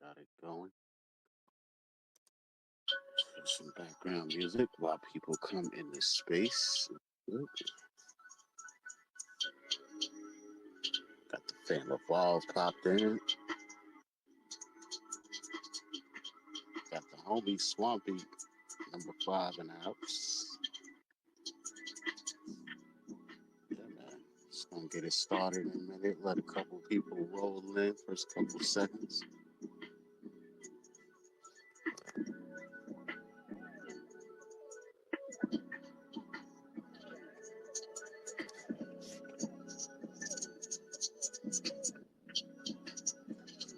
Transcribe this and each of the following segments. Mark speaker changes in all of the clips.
Speaker 1: Got it going. Some background music while people come in this space. Got the fan evolve popped in. Got the homie Swampy, number 5 in the house. Yeah, man. Just gonna get it started in a minute. Let a couple people roll in first couple seconds.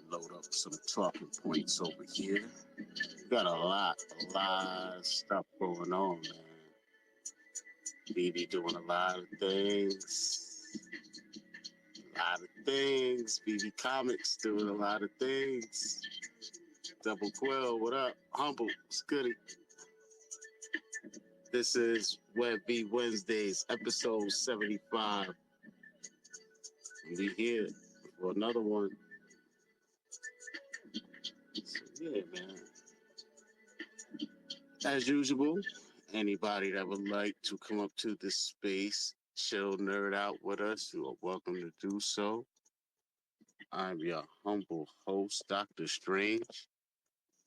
Speaker 1: Load up some talking points over here. Got a lot of stuff going on, man. VeVe doing a lot of things. VeVe Comics doing a lot of things. Double Quill, what up? Humble, it's goody. This is VeVe Wednesdays, episode 75. We here for another one. So, yeah, man. As usual, anybody that would like to come up to this space, chill, nerd out with us, you are welcome to do so. I'm your humble host, Dr. Strange.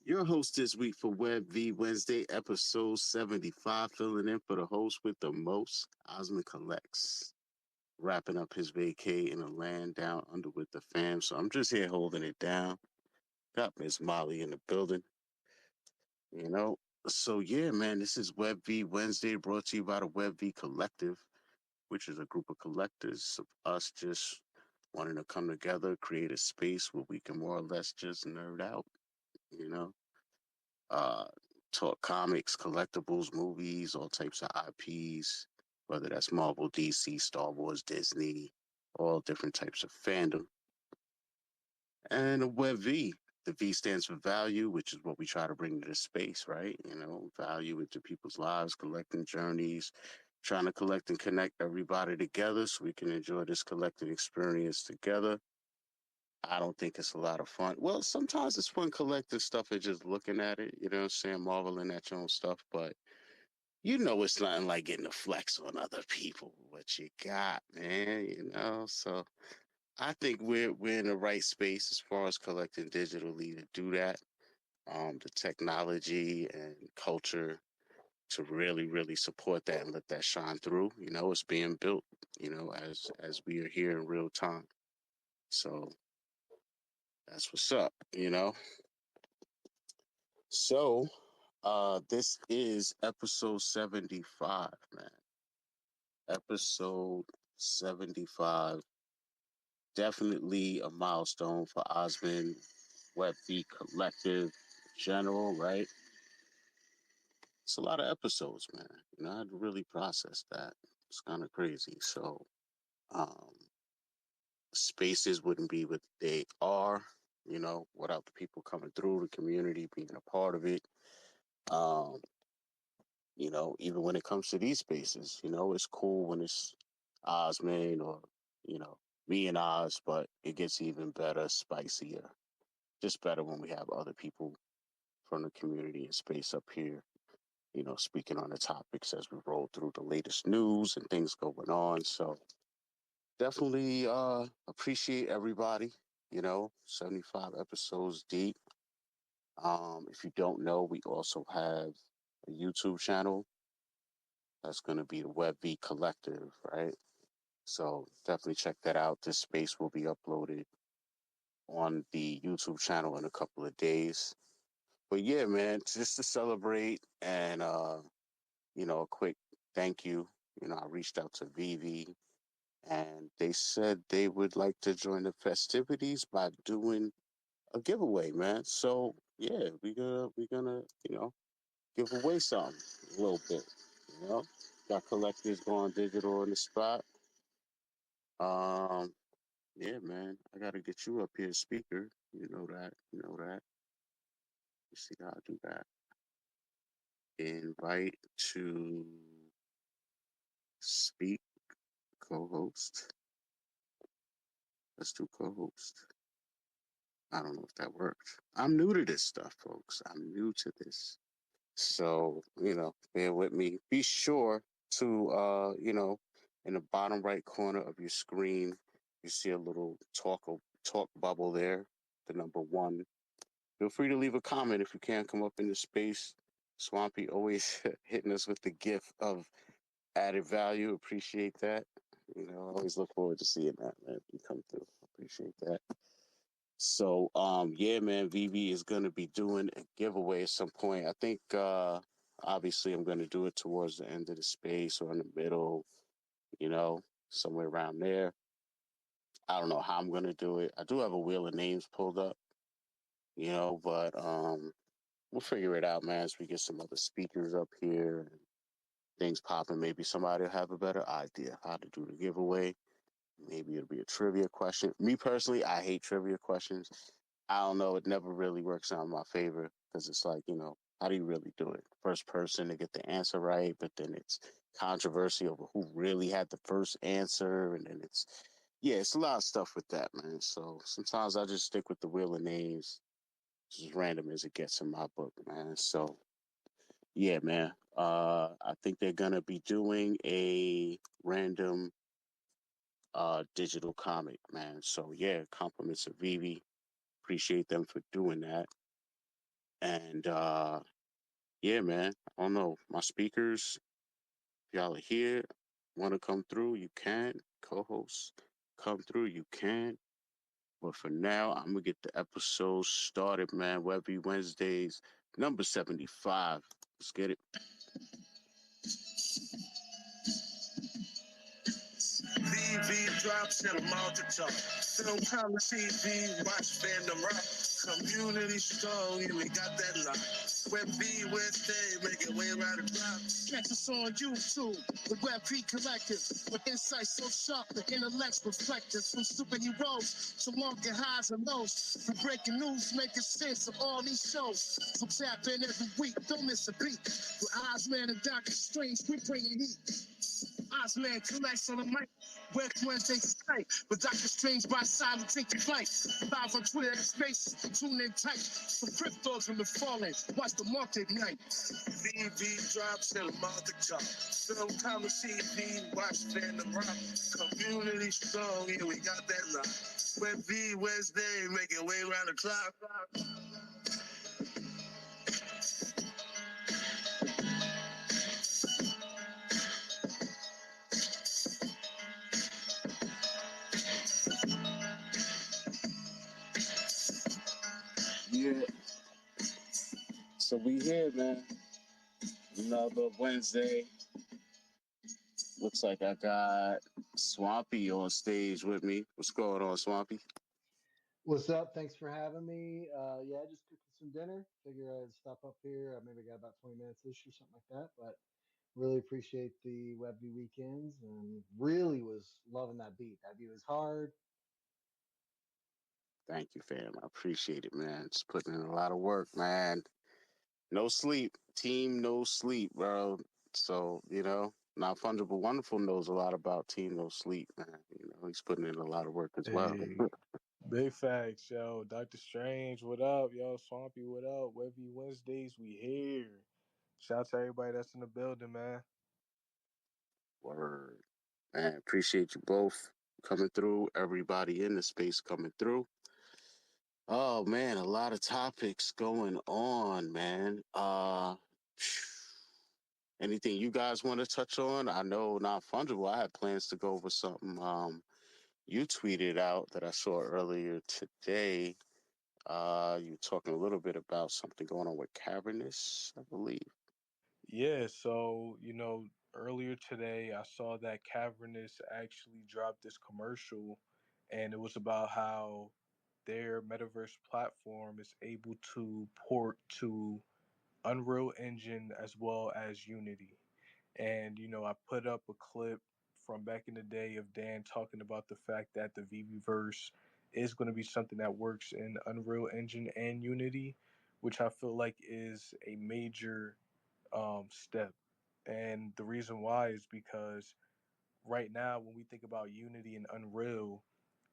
Speaker 1: Your host this week for VeVe Wednesday, episode 75, filling in for the host with the most, Osman Collects. Wrapping up his vacay in a land down under with the fam, so I'm just here holding it down. Got Miss Molly in the building, you know. So yeah, man, this is VeVe Wednesday, brought to you by the VeVe Collective, which is a group of collectors of us just wanting to come together, create a space where we can more or less just nerd out, you know. Talk comics, collectibles, movies, all types of IPs, whether that's Marvel, DC, Star Wars, Disney, all different types of fandom. And VeVe. The V stands for value, which is what we try to bring to the space, right? You know, value into people's lives, collecting journeys, trying to collect and connect everybody together so we can enjoy this collective experience together. I don't think it's a lot of fun. Well, sometimes it's fun collecting stuff and just looking at it, you know what I'm saying, marveling at your own stuff, but you know it's nothing like getting to flex on other people, what you got, man, you know? So I think we're in the right space as far as collecting digitally to do that. The technology and culture to really, really support that and let that shine through. You know, it's being built, you know, as we are here in real time. So that's what's up, you know. So this is episode 75, man. Episode 75. Definitely a milestone for Osmond, VeVe Collective General, right? It's a lot of episodes, man. You know, I had to really process that. It's kind of crazy. So, um, spaces wouldn't be what they are, you know, without the people coming through, the community being a part of it. Um, you know, even when it comes to these spaces, you know, it's cool when it's Osman or, you know, me and Oz, but it gets even better, spicier, just better when we have other people from the community and space up here, you know, speaking on the topics as we roll through the latest news and things going on. So definitely appreciate everybody, you know, 75 episodes deep. If you don't know, we also have a YouTube channel. That's going to be the VeVe Collective, right? So definitely check that out. This space will be uploaded on the YouTube channel in a couple of days. But yeah, man, just to celebrate and, you know, a quick thank you. You know, I reached out to VeVe and they said they would like to join the festivities by doing a giveaway, man. So yeah, we're gonna, you know, give away something a little bit, you know. Got collectors going digital in the spot. Um, yeah, man, I gotta get you up here, speaker. You know that. You know that. You see how I do that. Invite to speak, co-host. Let's do co-host. I don't know if that worked. I'm new to this stuff, folks. I'm new to this. So, bear with me. Be sure to, in the bottom right corner of your screen, you see a little talk bubble there, the number one. Feel free to leave a comment if you can't come up in the space. Swampy always hitting us with the gift of added value. Appreciate that. I always look forward to seeing that, man. You come through. Appreciate that. So, yeah, man, VeVe is going to be doing a giveaway at some point. I think, obviously, I'm going to do it towards the end of the space or in the middle, you know, somewhere around there. I don't know how I'm going to do it. I do have a wheel of names pulled up, but we'll figure it out, man, as we get some other speakers up here and things popping. Maybe somebody will have a better idea how to do the giveaway. Maybe it'll be a trivia question. Me personally, I hate trivia questions. I don't know. It never really works out in my favor because it's like, how do you really do it? First person to get the answer right, but then it's controversy over who really had the first answer. And then it's a lot of stuff with that, man. So sometimes I just stick with the wheel of names, just as random as it gets in my book, man. So, yeah, man. I think they're going to be doing a random digital comic, man. So yeah, compliments of VeVe. Appreciate them for doing that. And yeah, man. I don't know. My speakers, if y'all are here, want to come through, you can. Co-hosts, come through, you can. But for now, I'm gonna get the episode started, man. Webby Wednesdays, number 75. Let's get it.
Speaker 2: VeVe drops in a multitude. Film color TV, watch fandom rock. Community strong, yeah, we got that lock. Where B, where stay, make it way around the clock.
Speaker 3: Catch us on YouTube, the Web P Collective, with insights so sharp, the intellect's reflective. From superheroes to longer highs and lows, from breaking news, making sense of all these shows. So tap in every week, don't miss a beat. With Ozman and Doctor Strange, we bringing heat. Ozman collects on the mic. Web Wednesday's tight, with Doctor Strange by side and take the flight. Live on Twitter and Space, tune in tight. Some cryptos from the fallen, watch the market night.
Speaker 2: VeVe drops in a multitude. Film color TV, watch fandom rock. Community strong, yeah, we got that lock. Where B, Wednesday, make it way around the clock.
Speaker 1: Yeah. So we here, man. Another Wednesday. Looks like I got Swampy on stage with me. What's going on, Swampy?
Speaker 4: What's up? Thanks for having me. Yeah, just cooking some dinner. Figure I'd stop up here. I maybe got about 20 minutes ish or something like that. But really appreciate the Webby weekends and really was loving that beat. That beat was hard.
Speaker 1: Thank you, fam. I appreciate it, man. Just putting in a lot of work, man. No sleep. Team No Sleep, bro. So, now Fungible Wonderful knows a lot about Team No Sleep, man. He's putting in a lot of work as well.
Speaker 5: Hey, big facts, yo. Doctor Strange, what up, yo? Swampy, what up? Webby Wednesdays, we here. Shout out to everybody that's in the building, man.
Speaker 1: Word. Man, appreciate you both coming through. Everybody in the space coming through. Oh man, a lot of topics going on, man. Anything you guys want to touch on? I know not fungible. I had plans to go over something you tweeted out that I saw earlier today. You were talking a little bit about something going on with Cavrnus, I believe.
Speaker 5: Yeah, so, earlier today I saw that Cavrnus actually dropped this commercial, and it was about how their Metaverse platform is able to port to Unreal Engine as well as Unity. And, I put up a clip from back in the day of Dan talking about the fact that the VeVeverse is going to be something that works in Unreal Engine and Unity, which I feel like is a major step. And the reason why is because right now, when we think about Unity and Unreal,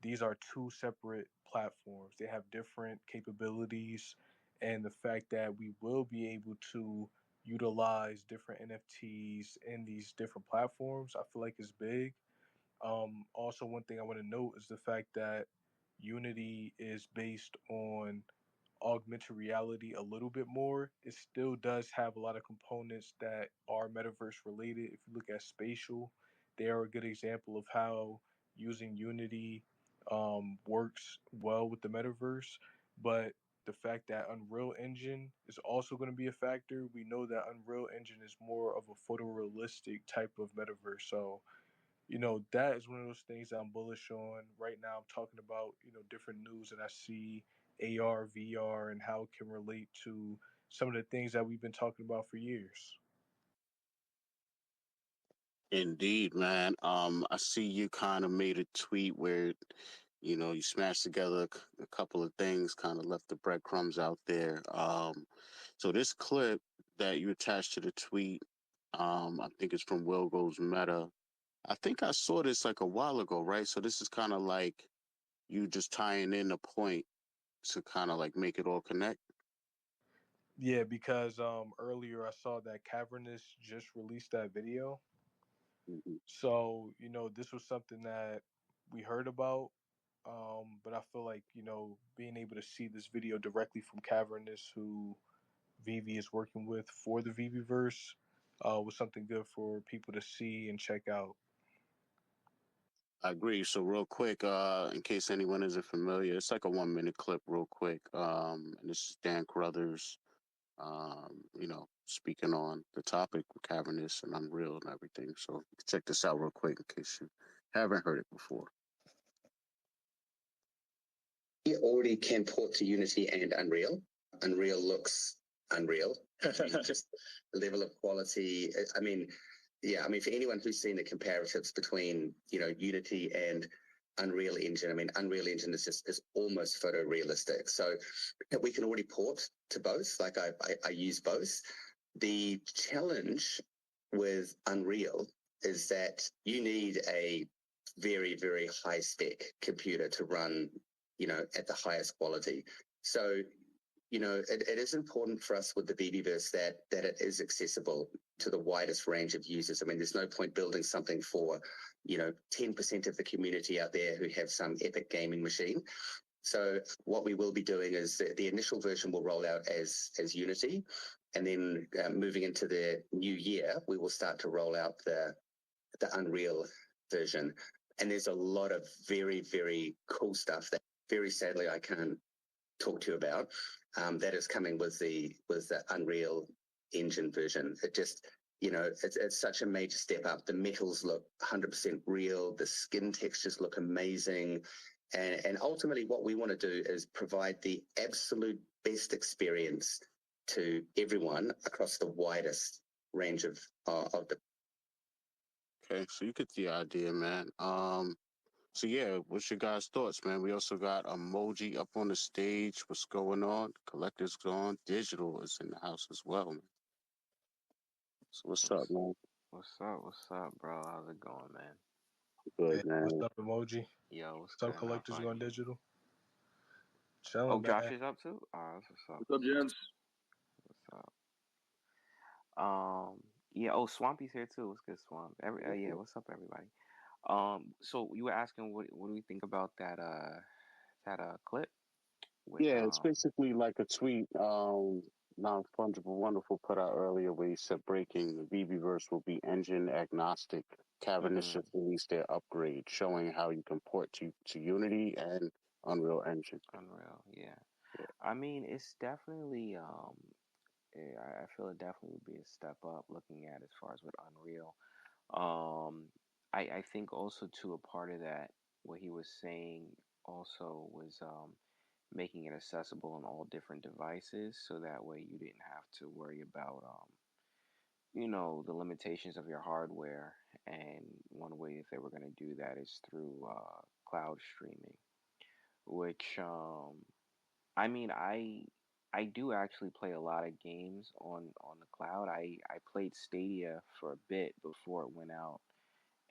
Speaker 5: these are two separate platforms. They have different capabilities, and the fact that we will be able to utilize different NFTs in these different platforms, I feel like is big. Also, one thing I want to note is the fact that Unity is based on augmented reality a little bit more. It still does have a lot of components that are metaverse related. If you look at spatial, they are a good example of how using Unity works well with the metaverse. But the fact that Unreal Engine is also going to be a factor, we know that Unreal Engine is more of a photorealistic type of metaverse. So that is one of those things that I'm bullish on. Right now, I'm talking about, different news that I see, AR, VR, and how it can relate to some of the things that we've been talking about for years.
Speaker 1: Indeed, man. I see you kind of made a tweet where, you smashed together a couple of things, kind of left the breadcrumbs out there. So this clip that you attached to the tweet, I think it's from Will Goes Meta. I think I saw this like a while ago, right? So this is kind of like you just tying in a point to kind of like make it all connect.
Speaker 5: Yeah, because earlier I saw that Cavrnus just released that video.
Speaker 1: Mhm.
Speaker 5: So, this was something that we heard about. But I feel like, being able to see this video directly from Cavrnus, who VeVe is working with for the VeVeverse, was something good for people to see and check out.
Speaker 1: I agree. So real quick, in case anyone isn't familiar, it's like a 1 minute clip, real quick. And this is Dan Carruthers, speaking on the topic with Cavernness and Unreal and everything. So check this out real quick in case you haven't heard it before.
Speaker 2: You already can port to Unity and Unreal. Unreal looks unreal. Just the level of quality. For anyone who's seen the comparatives between, Unity and Unreal Engine, Unreal Engine is almost photorealistic. So we can already port to both. Like I use both. The challenge with Unreal is that you need a very, very high spec computer to run, at the highest quality. So, it is important for us with the VeVeverse that it is accessible to the widest range of users. There's no point building something for, 10% of the community out there who have some epic gaming machine. So what we will be doing is the initial version will roll out as Unity, and then moving into the new year, we will start to roll out the Unreal version. And there's a lot of very, very cool stuff that very sadly I can't talk to you about that is coming with the Unreal Engine version. It just, it's such a major step up. The metals look 100% real. The skin textures look amazing. And ultimately what we want to do is provide the absolute best experience to everyone across the widest range of the.
Speaker 1: Okay, so you get the idea, man. So yeah, what's your guys' thoughts, man? We also got Emojii up on the stage. What's going on? Collector's gone. Digital is in the house as well, man. So what's up, man?
Speaker 6: What's up? What's up, bro? How's it going, man?
Speaker 5: Hey,
Speaker 1: Good,
Speaker 5: what's
Speaker 1: man.
Speaker 5: up, Emoji?
Speaker 6: Yo, what's
Speaker 5: What's up,
Speaker 6: good? How
Speaker 5: Collectors
Speaker 6: about
Speaker 5: Going
Speaker 6: you?
Speaker 5: Digital?
Speaker 6: Oh,
Speaker 5: Chilling,
Speaker 6: Josh
Speaker 5: man.
Speaker 6: is up too? That's what's up.
Speaker 7: What's up, gents?
Speaker 6: What's up? Yeah. Oh, Swampy's here too. What's good, Swamp? Yeah. What's up, everybody? So you were asking what do we think about that clip with
Speaker 1: Yeah, it's basically like a tweet Non-Fungible Wonderful put out earlier where he said breaking the VeVeverse will be engine agnostic. Cavrnus
Speaker 6: mm-hmm,
Speaker 1: just released their upgrade showing how you can port to Unity and Unreal Engine.
Speaker 6: Unreal. Yeah.
Speaker 1: Yeah.
Speaker 6: It's definitely I feel it definitely would be a step up looking at as far as with Unreal. Um, I think also too a part of that what he was saying also was making it accessible on all different devices, so that way you didn't have to worry about the limitations of your hardware. And one way that they were going to do that is through cloud streaming, which I do actually play a lot of games on the cloud. I played Stadia for a bit before it went out,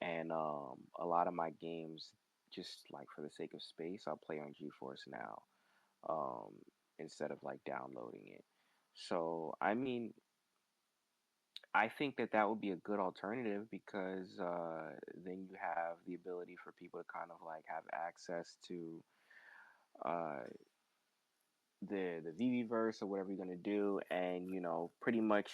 Speaker 6: and a lot of my games just like for the sake of space, I'll play on GeForce Now, um, instead of like downloading it. So I mean, I think that that would be a good alternative because then you have the ability for people to kind of like have access to uh, the VeVeverse or whatever you're gonna do, and pretty much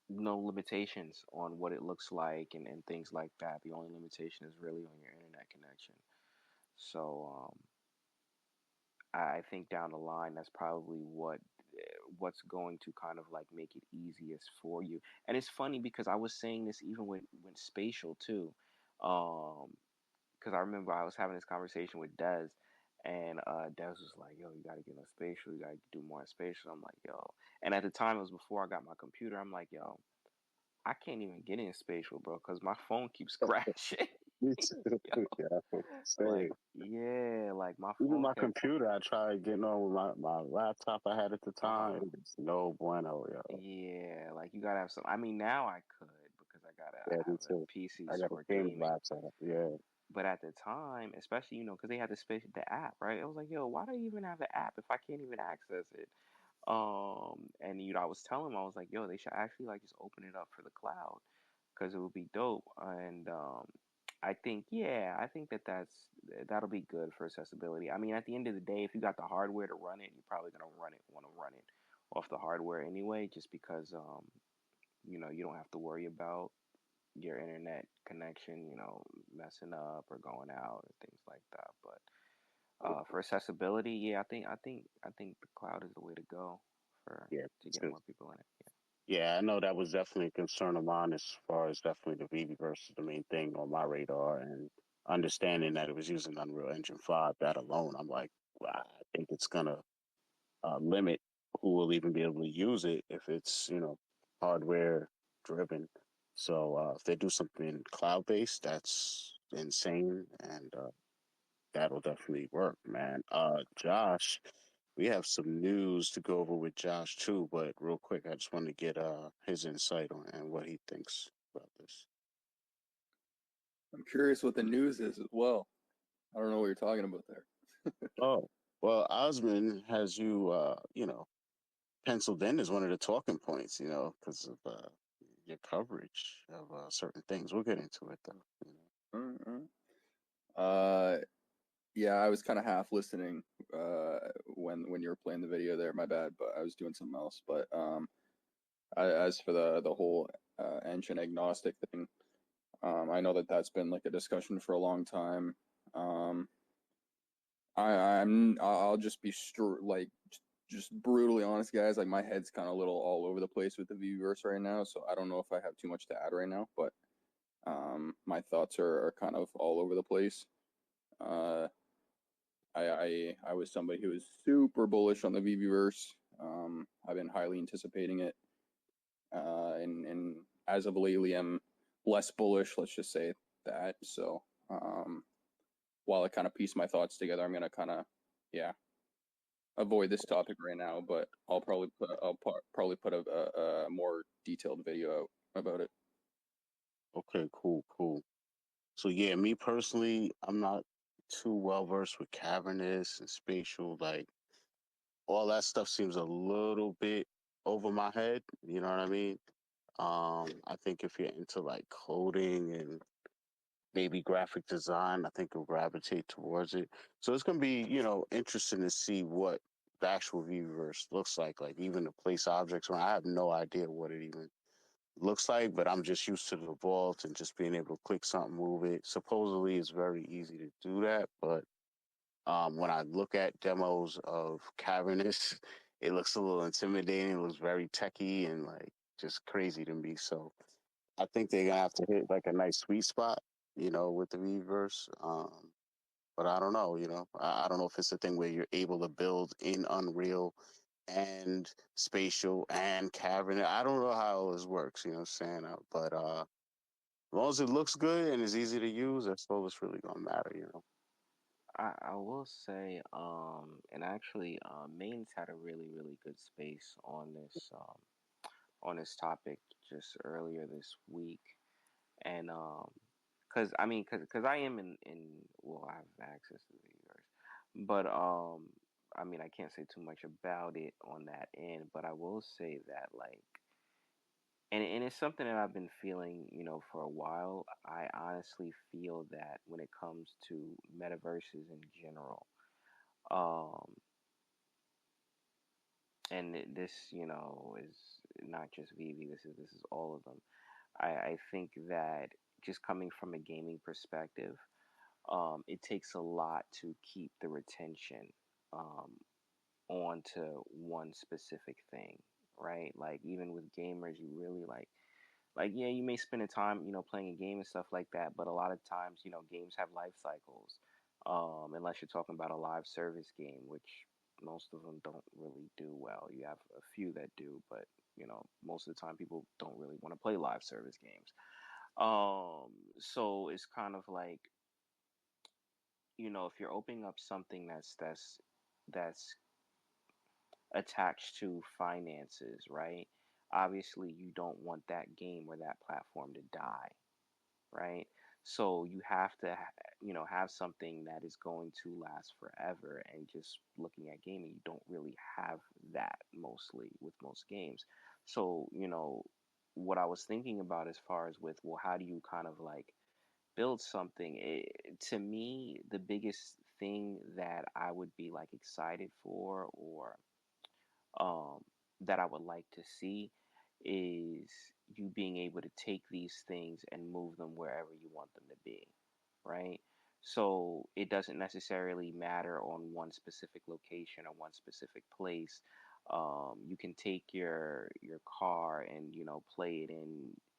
Speaker 6: no limitations on what it looks like and things like that. The only limitation is really on your internet connection. So I think down the line, that's probably what's going to kind of like make it easiest for you. And it's funny because I was saying this even when spatial too, um, because I remember I was having this conversation with Des, and Des was like, "Yo, you got to get on spatial. You got to do more on spatial." I'm like, "Yo," and at the time it was before I got my computer. I'm like, "Yo, I can't even get in spatial, bro, because my phone keeps crashing."
Speaker 1: Me too.
Speaker 6: Yo,
Speaker 1: Yeah,
Speaker 6: like
Speaker 1: same.
Speaker 6: yeah, like my
Speaker 1: Even
Speaker 6: phone
Speaker 1: my
Speaker 6: kept.
Speaker 1: computer, I tried getting on with my laptop I had at the time.
Speaker 6: Uh-huh.
Speaker 1: It was no bueno, yo.
Speaker 6: Yeah, like you gotta have some. I mean, now I could because I
Speaker 1: Yeah, me
Speaker 6: have a
Speaker 1: too.
Speaker 6: PC
Speaker 1: I got a
Speaker 6: for
Speaker 1: games
Speaker 6: gaming.
Speaker 1: laptop. Yeah,
Speaker 6: But at the time, especially because they had the app, right? I was like, yo, why do I even have the app if I can't even access it? And I was telling them, I was like, yo, they should actually like just open it up for the cloud because it would be dope. And I think, yeah, I think that'll be good for accessibility. I mean, at the end of the day, if you got the hardware to run it, you're probably gonna want to run it off the hardware anyway, just because you don't have to worry about your internet connection, messing up or going out and things like that. But for accessibility, yeah, I think the cloud is the way to go for
Speaker 1: yeah.
Speaker 6: to get
Speaker 1: Too.
Speaker 6: more people in it.
Speaker 1: Yeah, I know that was definitely a concern of mine as far as definitely the VeVe versus the main thing on my radar, and understanding that it was using Unreal Engine 5. That alone, I'm like, wow, I think it's gonna limit who will even be able to use it if it's hardware driven. So if they do something cloud based, that's insane, and that'll definitely work, man. Josh, we have some news to go over with Josh too, but real quick, I just want to get his insight on and what he thinks about this.
Speaker 2: I'm curious what the news is as well. I don't know what you're talking about there.
Speaker 1: Oh, well, Osman has you, penciled in as one of the talking points, because of your coverage of certain things. We'll get into it though.
Speaker 2: All right, all right. Yeah, I was kind of half listening when you were playing the video there. My bad, but I was doing something else. But as for the whole engine agnostic thing, I know that that's been like a discussion for a long time. Um, I'll just be like just brutally honest, guys. Like my head's kind of a little all over the place with the VeVeverse right now, so I don't know if I have too much to add right now. But my thoughts are kind of all over the place. Uh, I was somebody who was super bullish on the VeVeverse. I've been highly anticipating it, and as of lately, I'm less bullish. Let's just say that. So while I kind of piece my thoughts together, I'm gonna kind of yeah avoid this topic right now, but I'll probably put a more detailed video out about it.
Speaker 1: Okay, cool, cool. So yeah, me personally, I'm not too well versed with Cavrnus and spatial. Like all that stuff seems a little bit over my head. You know what I mean? I think if you're into like coding and maybe graphic design, I think you'll gravitate towards it. So it's gonna be, interesting to see what the actual Viewerverse looks like. Like even the place objects around. I have no idea what it even looks like, but I'm just used to the vault and just being able to click something, move it. Supposedly it's very easy to do that, but when I look at demos of Cavernous, it looks a little intimidating. It looks very techy and like just crazy to me. So I think they're gonna have to hit like a nice sweet spot, with the Reverse. But I don't know, I don't know if it's a thing where you're able to build in Unreal and spatial and cavern. I don't know how all this works, you know what I'm saying? But as long as it looks good and is easy to use, that's all that's really gonna matter.
Speaker 6: I will say, and actually, Maine's had a really really good space on this topic just earlier this week, and Cause I am well, I have access to the universe, but I mean, I can't say too much about it on that end, but I will say that like, and it's something that I've been feeling, for a while. I honestly feel that when it comes to metaverses in general, um, and this, is not just VeVe. This is all of them. I think that just coming from a gaming perspective, it takes a lot to keep the retention um, onto one specific thing, right? Like even with gamers, you really like yeah, you may spend a time, playing a game and stuff like that, but a lot of times, games have life cycles. Unless you're talking about a live service game, which most of them don't really do well. You have a few that do, but most of the time people don't really want to play live service games. So it's kind of like, if you're opening up something that's attached to finances, right? Obviously, you don't want that game or that platform to die, right? So you have to, have something that is going to last forever. And just looking at gaming, you don't really have that mostly with most games. So, what I was thinking about as far as with, well, how do you kind of like build something? To me, the biggest thing that I would be like excited for, or um, that I would like to see, is you being able to take these things and move them wherever you want them to be, right? So it doesn't necessarily matter on one specific location or one specific place. You can take your car and play it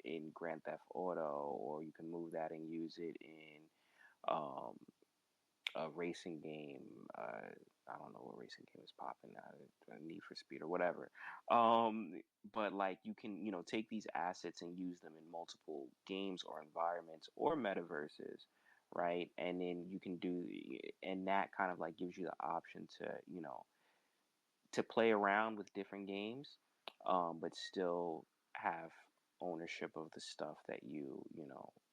Speaker 6: in Grand Theft Auto, or you can move that and use it in um, a racing game. I don't know what racing game is popping now, Need for Speed or whatever. But like you can, take these assets and use them in multiple games or environments or metaverses, right? And then you can and that kind of like gives you the option to, to play around with different games, but still have ownership of the stuff that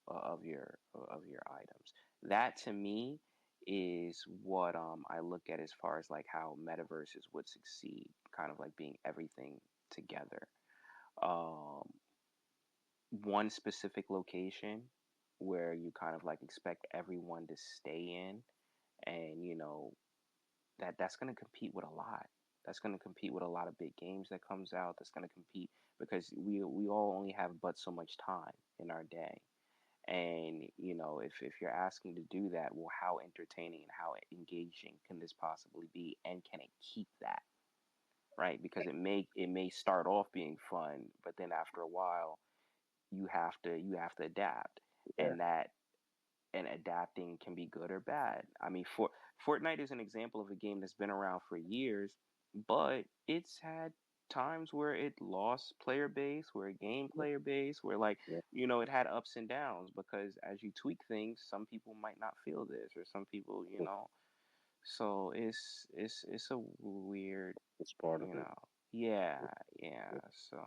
Speaker 6: of your items. That to me is what I look at as far as like how metaverses would succeed, kind of like being everything together. Um, One specific location where you kind of like expect everyone to stay in, and that's going to compete with a lot. That's going to compete with a lot of big games that comes out. That's going to compete because we all only have but so much time in our day. And if you're asking to do that, well, how entertaining and how engaging can this possibly be, and can it keep that, right? Because it may start off being fun, but then after a while, you have to adapt,
Speaker 1: Yeah.
Speaker 6: and adapting can be good or bad. I mean, Fortnite is an example of a game that's been around for years, but it's had times where it lost player base, where it gained player base, where like,
Speaker 1: Yeah.
Speaker 6: it had ups and downs, because as you tweak things, some people might not feel this, or some people, so it's a weird,
Speaker 1: It's part of
Speaker 6: you
Speaker 1: it.
Speaker 6: know. Yeah, yeah. So,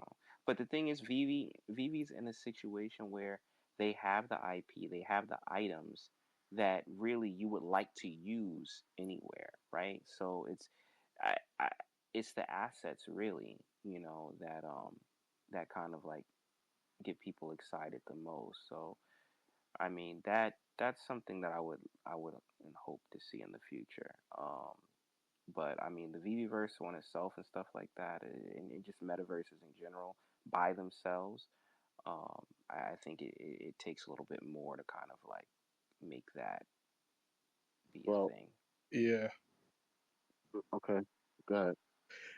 Speaker 6: but the thing is, Vivi's in a situation where they have the IP, they have the items that really you would like to use anywhere, right? So I it's the assets really, that kind of like get people excited the most. So, I mean, that's something that I would hope to see in the future. But I mean, the VeVeverse on itself and stuff like that, and just metaverses in general by themselves, I think it takes a little bit more to kind of like make that be a
Speaker 1: Well,
Speaker 6: thing.
Speaker 5: Yeah,
Speaker 1: okay. Go ahead.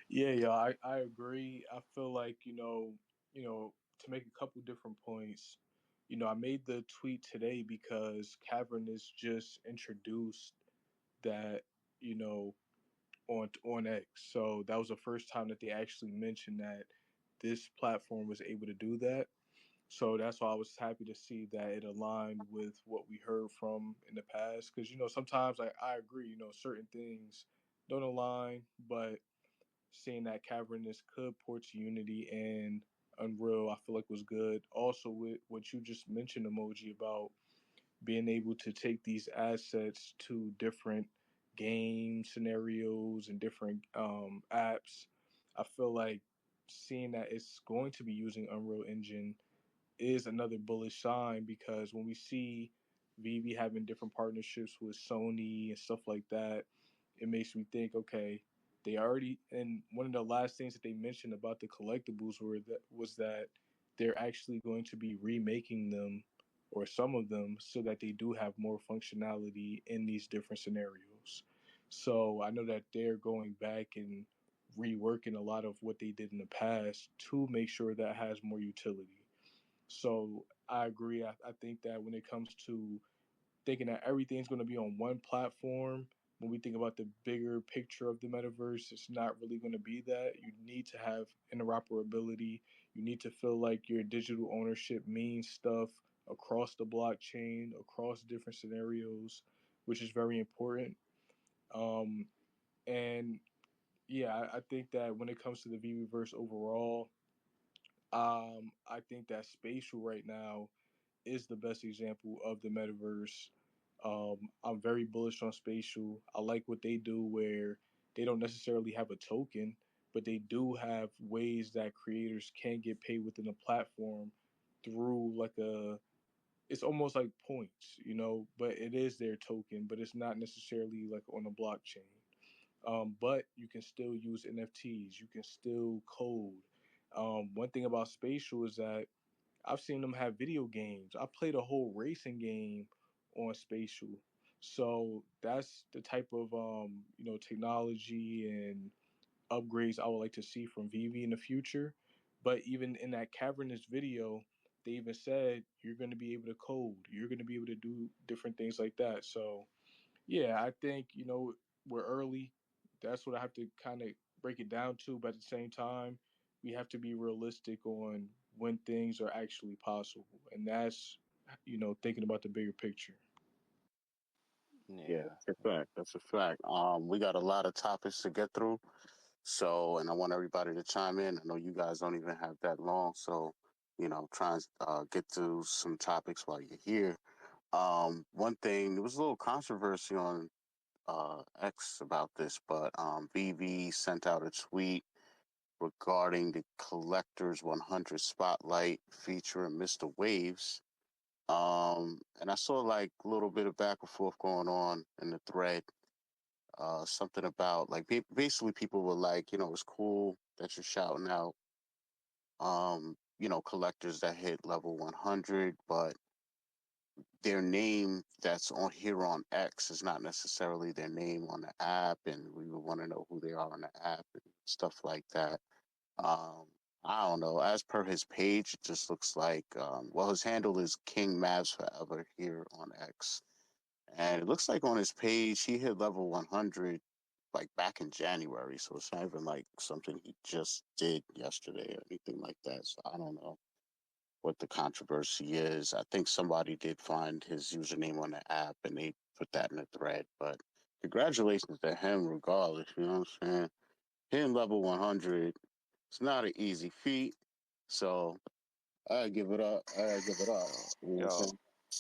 Speaker 5: yeah. I agree. I feel like to make a couple different points. I made the tweet today because Cavrnus just introduced that. You know, on X. So that was the first time that they actually mentioned that this platform was able to do that. So that's why I was happy to see that it aligned with what we heard from in the past. Because sometimes I agree. Certain things don't align, but seeing that Cavernous could port to Unity and Unreal, I feel like was good. Also, with what you just mentioned, Emoji, about being able to take these assets to different game scenarios and different apps. I feel like seeing that it's going to be using Unreal Engine is another bullish sign, because when we see VeVe having different partnerships with Sony and stuff like that, it makes me think, okay, they already, and one of the last things that they mentioned about the collectibles was that they're actually going to be remaking them, or some of them, so that they do have more functionality in these different scenarios. So I know that they're going back and reworking a lot of what they did in the past to make sure that has more utility. So I agree. I think that when it comes to thinking that everything's going to be on one platform, when we think about the bigger picture of the metaverse, it's not really going to be that. You need to have interoperability. You need to feel like your digital ownership means stuff across the blockchain, across different scenarios, which is very important. Um, and yeah, I think that when it comes to the VeVeverse overall, I think that spatial right now is the best example of the metaverse. I'm very bullish on spatial. I like what they do where they don't necessarily have a token, but they do have ways that creators can get paid within the platform through like a, it's almost like points, but it is their token, but it's not necessarily like on a blockchain. But you can still use NFTs, you can still code. One thing about spatial is that I've seen them have video games. I played a whole racing game on Spatial. So that's the type of technology and upgrades I would like to see from VeVe in the future. But even in that Cavrnus video, they even said you're going to be able to code. You're going to be able to do different things like that. So yeah, I think, we're early. That's what I have to kind of break it down to. But at the same time, we have to be realistic on when things are actually possible. And that's, thinking about the bigger picture.
Speaker 1: Yeah,
Speaker 6: Yeah.
Speaker 1: that's a fact. That's a fact. We got a lot of topics to get through. So, and I want everybody to chime in. I know you guys don't even have that long. So, try and get to some topics while you're here. One thing, there was a little controversy on X about this, but VV sent out a tweet regarding the Collector's 100 Spotlight featuring Mr. Waves. And I saw like a little bit of back and forth going on in the thread. Something about like basically people were like, it's cool that you're shouting out, collectors that hit level 100, but their name that's on here on X is not necessarily their name on the app, and we would want to know who they are on the app and stuff like that. I don't know. As per his page, it just looks like, well, his handle is King Mavs Forever here on X. And it looks like on his page, he hit level 100 like back in January. So it's not even like something he just did yesterday or anything like that. So I don't know what the controversy is. I think somebody did find his username on the app and they put that in the thread. But congratulations to him regardless. You know what I'm saying? Hitting level 100, it's not an easy feat. So I give it up. I give it up. You know what I'm
Speaker 6: Yo,
Speaker 1: saying?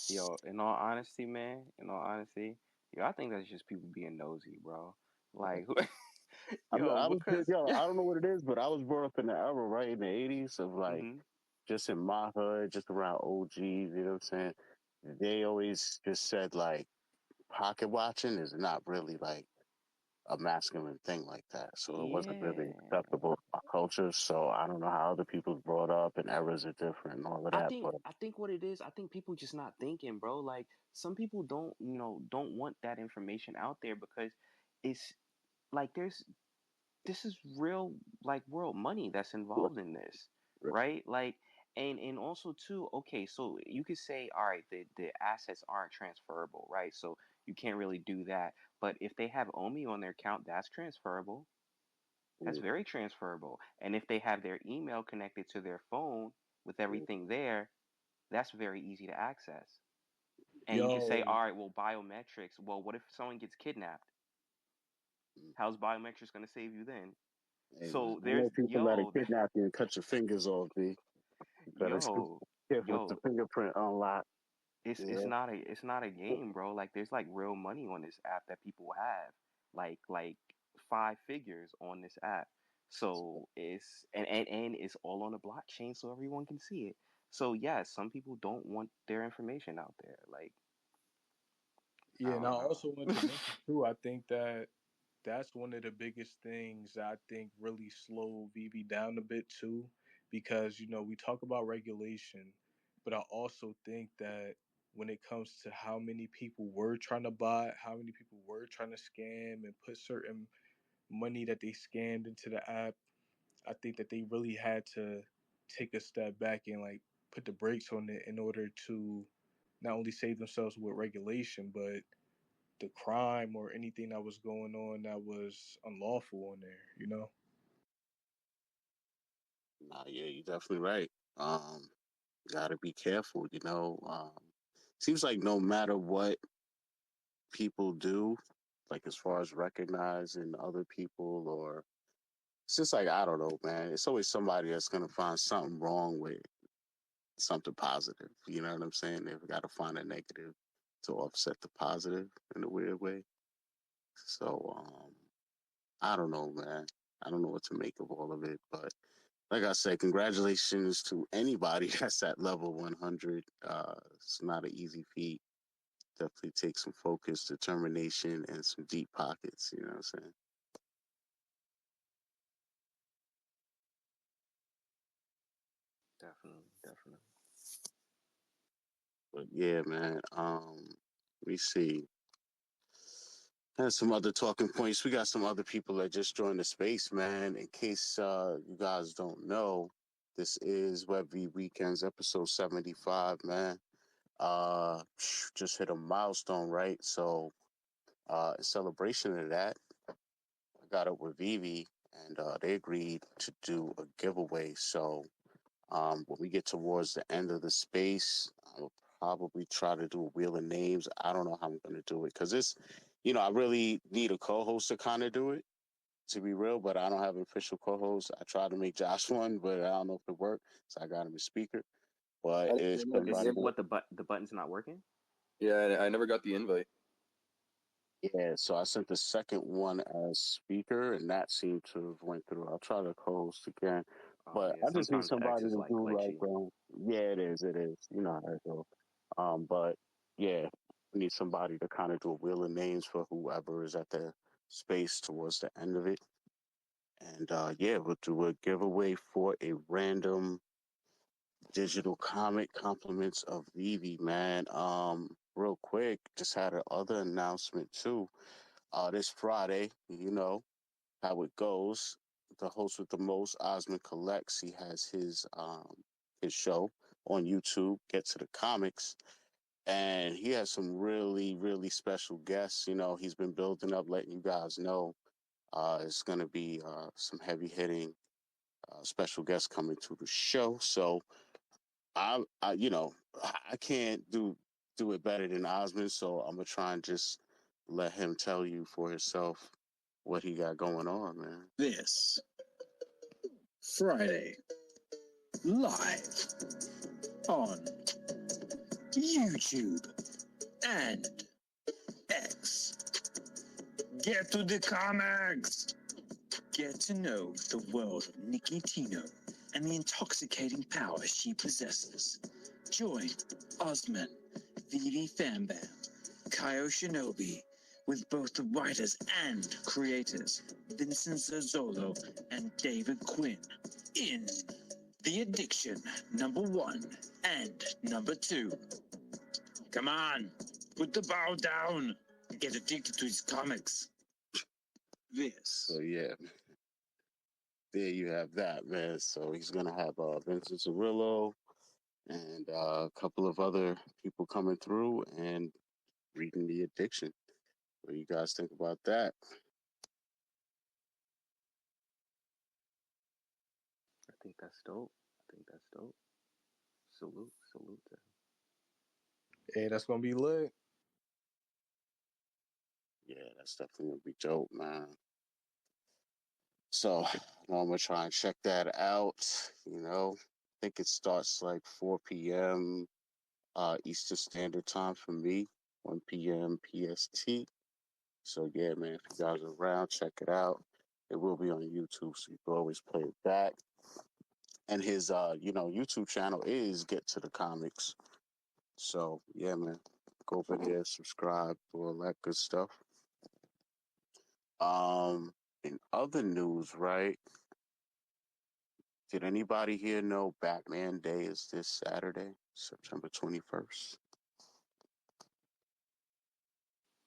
Speaker 6: yo, in all honesty, man, in all honesty, yo, I think that's just people being nosy, bro. Like, yo,
Speaker 1: I was just,
Speaker 6: because,
Speaker 1: yo, I don't know what it is, but I was brought up in the era, right, in the 80s of like,
Speaker 6: hmm
Speaker 1: just in my hood, just around OGs, you know what I'm saying? They always just said like, pocket watching is not really like a masculine thing like that. So it wasn't really
Speaker 6: yeah.
Speaker 1: acceptable in my culture. So I don't know how other people's brought up and eras are different and all of
Speaker 6: I
Speaker 1: that.
Speaker 6: think
Speaker 1: But
Speaker 6: I think what it is, I think people just not thinking, bro. Like some people don't want that information out there because it's like this is real like world money that's involved in this, right? Like and also too, okay, so you could say, all right, the assets aren't transferable, right? So you can't really do that. But if they have Omi on their account, that's transferable. That's very transferable. And if they have their email connected to their phone with everything there, that's very easy to access. And you can say,
Speaker 5: Yo,
Speaker 6: all right, well, biometrics. Well, what if someone gets kidnapped? How's biometrics going to save you then?
Speaker 1: hey man,
Speaker 6: So
Speaker 1: I know
Speaker 6: there's,
Speaker 1: people that are kidnap you and cut your fingers off, B. You better
Speaker 6: yo,
Speaker 1: get with the
Speaker 6: yo,
Speaker 1: fingerprint unlock.
Speaker 6: It's
Speaker 1: Yeah.
Speaker 6: not a game, bro. Like there's like real money on this app that people have, like five figures on this app. So it's and it's all on the blockchain, so everyone can see it. So yeah, some people don't want their information out there. Like I
Speaker 5: Yeah, and I
Speaker 6: don't know.
Speaker 5: also wanted to mention too. I think that that's one of the biggest things I think really slowed VeVe down a bit too, because we talk about regulation, but I also think that when it comes to how many people were trying to buy, how many people were trying to scam and put certain money that they scammed into the app, I think that they really had to take a step back and like put the brakes on it in order to not only save themselves with regulation, but the crime or anything that was going on that was unlawful on there.
Speaker 1: Nah, yeah, you're definitely right. Gotta be careful, seems like no matter what people do, like as far as recognizing other people, or it's just like, I don't know, man. It's always somebody that's gonna find something wrong with something positive. You know what I'm saying? They've got to find a negative to offset the positive in a weird way. So, I don't know, man. I don't know what to make of all of it, but like I said, congratulations to anybody that's at level 100. It's not an easy feat. Definitely takes some focus, determination, and some deep pockets. You know what I'm saying?
Speaker 6: Definitely, definitely.
Speaker 1: But yeah, man. Let me see. And some other talking points. We got some other people that just joined the space, man. In case you guys don't know, this is WebV Weekends, episode 75, man. Just hit a milestone, right? So, in celebration of that, I got up with VeVe, and they agreed to do a giveaway. So, when we get towards the end of the space, I'll probably try to do a wheel of names. I don't know how I'm going to do it because I really need a co-host to kind of do it, to be real, but I don't have an official co-host. I tried to make Josh one, but I don't know if it worked, so I got him a speaker.
Speaker 2: I
Speaker 1: But
Speaker 2: didn't
Speaker 1: if
Speaker 2: even get
Speaker 6: Is
Speaker 2: the
Speaker 1: somebody,
Speaker 2: invite.
Speaker 6: what the button's not working?
Speaker 2: Yeah, I never got the invite.
Speaker 1: yeah, so I sent the second one as speaker, and that seemed to have went through. I'll try to co-host again,
Speaker 6: Oh
Speaker 1: but
Speaker 6: yeah,
Speaker 1: I just need
Speaker 6: sometimes X
Speaker 1: somebody
Speaker 6: is
Speaker 1: to
Speaker 6: like
Speaker 1: do like,
Speaker 6: glitchy.
Speaker 1: yeah, it is. You know how it goes. But yeah, we need somebody to kind of do a wheel of names for whoever is at the space towards the end of it. And yeah, we'll do a giveaway for a random digital comic compliments of VeVe, man. Real quick, just had a other announcement too. This Friday, you know how it goes. The host with the most, Osman Collects, he has his show on YouTube, Get to the Comics. And he has some really, really special guests. He's been building up, letting you guys know. It's going to be some heavy hitting special guests coming to the show. So I can't do it better than Osmond. So I'm gonna try and just let him tell you for himself what he got going on, man.
Speaker 3: This Friday, live on YouTube and X. Get to the comics! Get to know the world of Nikki Tino and the intoxicating power she possesses. Join Osman, VeVe Fambam, Kaio Shinobi, with both the writers and creators, Vincent Zozzolo and David Quinn, in The Addiction #1 and #2. Come on, put the bow down and get addicted to his comics.
Speaker 1: So
Speaker 3: This.
Speaker 1: yeah, there you have that, man. So he's gonna have Vincent Cirillo and a couple of other people coming through and reading the addiction. What do you guys think about that?
Speaker 6: I think that's dope. I think that's dope. Salute, salute to him.
Speaker 5: Hey, that's gonna be lit.
Speaker 1: Yeah, that's definitely gonna be dope, man. So I'm gonna try and check that out. I think it starts like 4 p.m. Eastern Standard Time for me, 1 p.m. PST. So yeah, man, if you guys are around, check it out. It will be on YouTube, so you can always play it back. And his YouTube channel is Get to the Comics. So yeah, man, go over there, subscribe, do all that good stuff. In other news, right? Did anybody here know Batman Day is this Saturday, September 21st?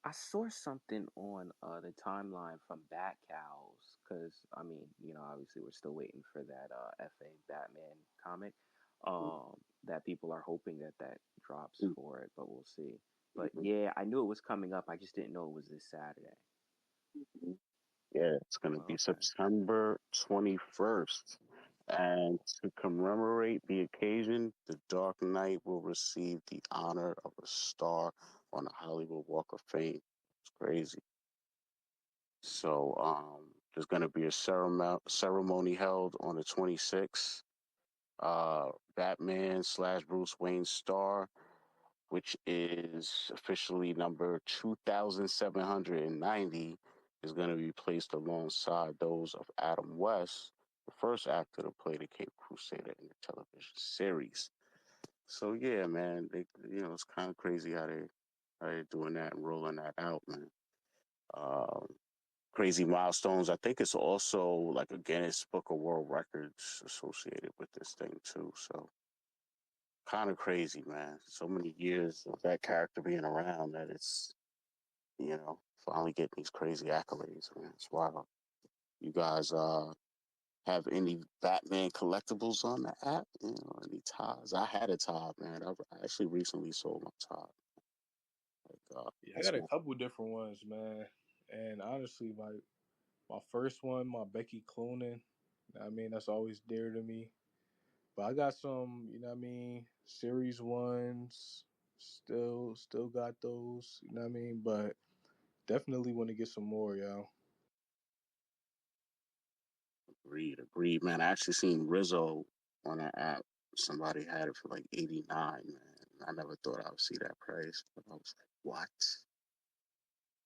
Speaker 6: I saw something on the timeline from Bat Cows because I mean, obviously we're still waiting for that FA Batman comic. That people are hoping that drops for it, but we'll see. But yeah, I knew it was coming up. I just didn't know it was this Saturday.
Speaker 1: Yeah, it's going to be
Speaker 6: Okay.
Speaker 1: September 21st. And to commemorate the occasion, the Dark Knight will receive the honor of a star on the Hollywood Walk of Fame. It's crazy. So there's going to be a ceremony held on the 26th. Batman / Bruce Wayne's star, which is officially number 2,790, is going to be placed alongside those of Adam West, the first actor to play the Cape Crusader in the television series. So yeah, man, it's kind of crazy how they're doing that and rolling that out, man. Um, Crazy milestones. I think it's also like a Guinness Book of World Records associated with this thing too. So kind of crazy, man. So many years of that character being around that it's, finally getting these crazy accolades, man. It's wild. You guys have any Batman collectibles on the app? Any ties? I had a tie, man. I actually recently sold my tie. Like,
Speaker 5: Yeah, I
Speaker 1: that's
Speaker 5: got a
Speaker 1: my
Speaker 5: couple different ones, man. And honestly, like my first one, my Becky Cloonan. I mean, that's always dear to me. But I got some, series ones. Still got those. You know what I mean? But definitely want to get some more, yo.
Speaker 1: agreed, man. I actually seen Rizzo on that app. Somebody had it for like 89, man. I never thought I would see that price, but I was like, what?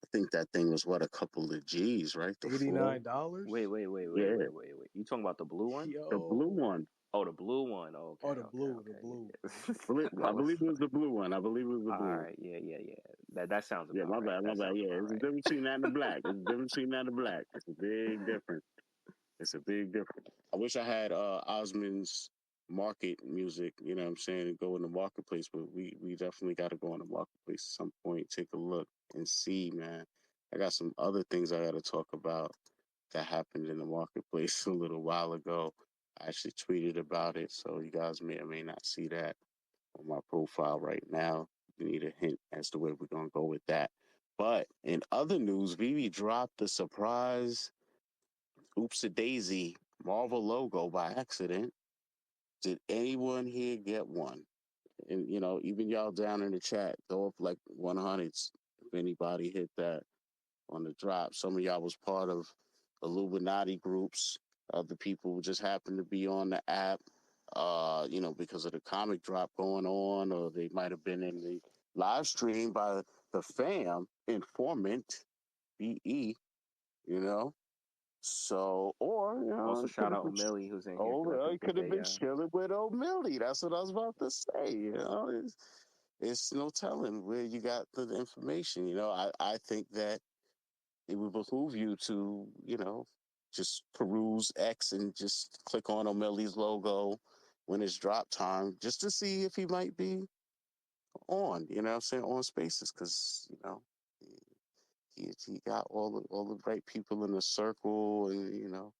Speaker 1: I think that thing was what, a couple of G's, right? The full,
Speaker 6: Wait,
Speaker 5: $89?
Speaker 6: wait, wait, wait,
Speaker 1: yeah,
Speaker 6: wait, wait, wait. You talking about the blue one?
Speaker 1: the blue
Speaker 5: Yo.
Speaker 1: one.
Speaker 6: Oh, the blue one. Okay,
Speaker 5: Oh, the
Speaker 6: okay,
Speaker 5: blue, the
Speaker 6: okay.
Speaker 5: blue.
Speaker 6: Yeah.
Speaker 1: I believe it was the blue one. I believe it was the
Speaker 6: All
Speaker 1: blue one.
Speaker 6: right, yeah, yeah, yeah. That sounds
Speaker 1: Yeah,
Speaker 6: about right.
Speaker 1: my
Speaker 6: That
Speaker 1: bad.
Speaker 6: sounds
Speaker 1: Yeah,
Speaker 6: about
Speaker 1: it's a
Speaker 6: right.
Speaker 1: difference between that and the black. It's a difference between that and the black. It's a big difference. It's a big difference. I wish I had Osmond's market music, you know what I'm saying, and go in the marketplace, but we definitely got to go in the marketplace at some point, take a look and see, man. I got some other things I got to talk about that happened in the marketplace a little while ago. I actually tweeted about it, so you guys may or may not see that on my profile right now. You need a hint as to where we're going to go with that. But in other news, VeVe dropped the surprise Oops a Daisy Marvel logo by accident. Did anyone here get one? And even y'all down in the chat, throw up like 100s if anybody hit that on the drop. Some of y'all was part of Illuminati groups. Other people just happened to be on the app, because of the comic drop going on, or they might have been in the live stream by the fam informant, BE, you know. So, or
Speaker 6: Also,
Speaker 1: it could
Speaker 6: shout
Speaker 1: have
Speaker 6: out
Speaker 1: been,
Speaker 6: Millie who's in here
Speaker 1: oh,
Speaker 6: collecting
Speaker 1: it
Speaker 6: some
Speaker 1: could have been
Speaker 6: video.
Speaker 1: chilling with old Millie. That's what I was about to say. It's no telling where you got the information. I think that it would behoove you to, just peruse X and just click on O'Malley's logo when it's drop time, just to see if he might be on. You know what I'm saying, on Spaces, because he got all the right people in the circle, and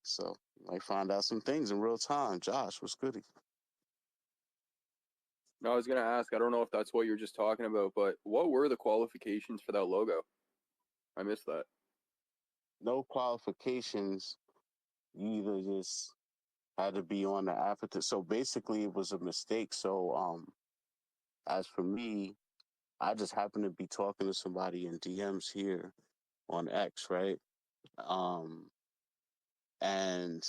Speaker 1: so you might find out some things in real time. Josh, what's goody?
Speaker 7: No, I was gonna ask. I don't know if that's what you're just talking about, but what were the qualifications for that logo? I missed that.
Speaker 1: No qualifications. You either just had to be on the avatar. So basically, it was a mistake. So as for me, I just happened to be talking to somebody in DMs here on X, right? Um, and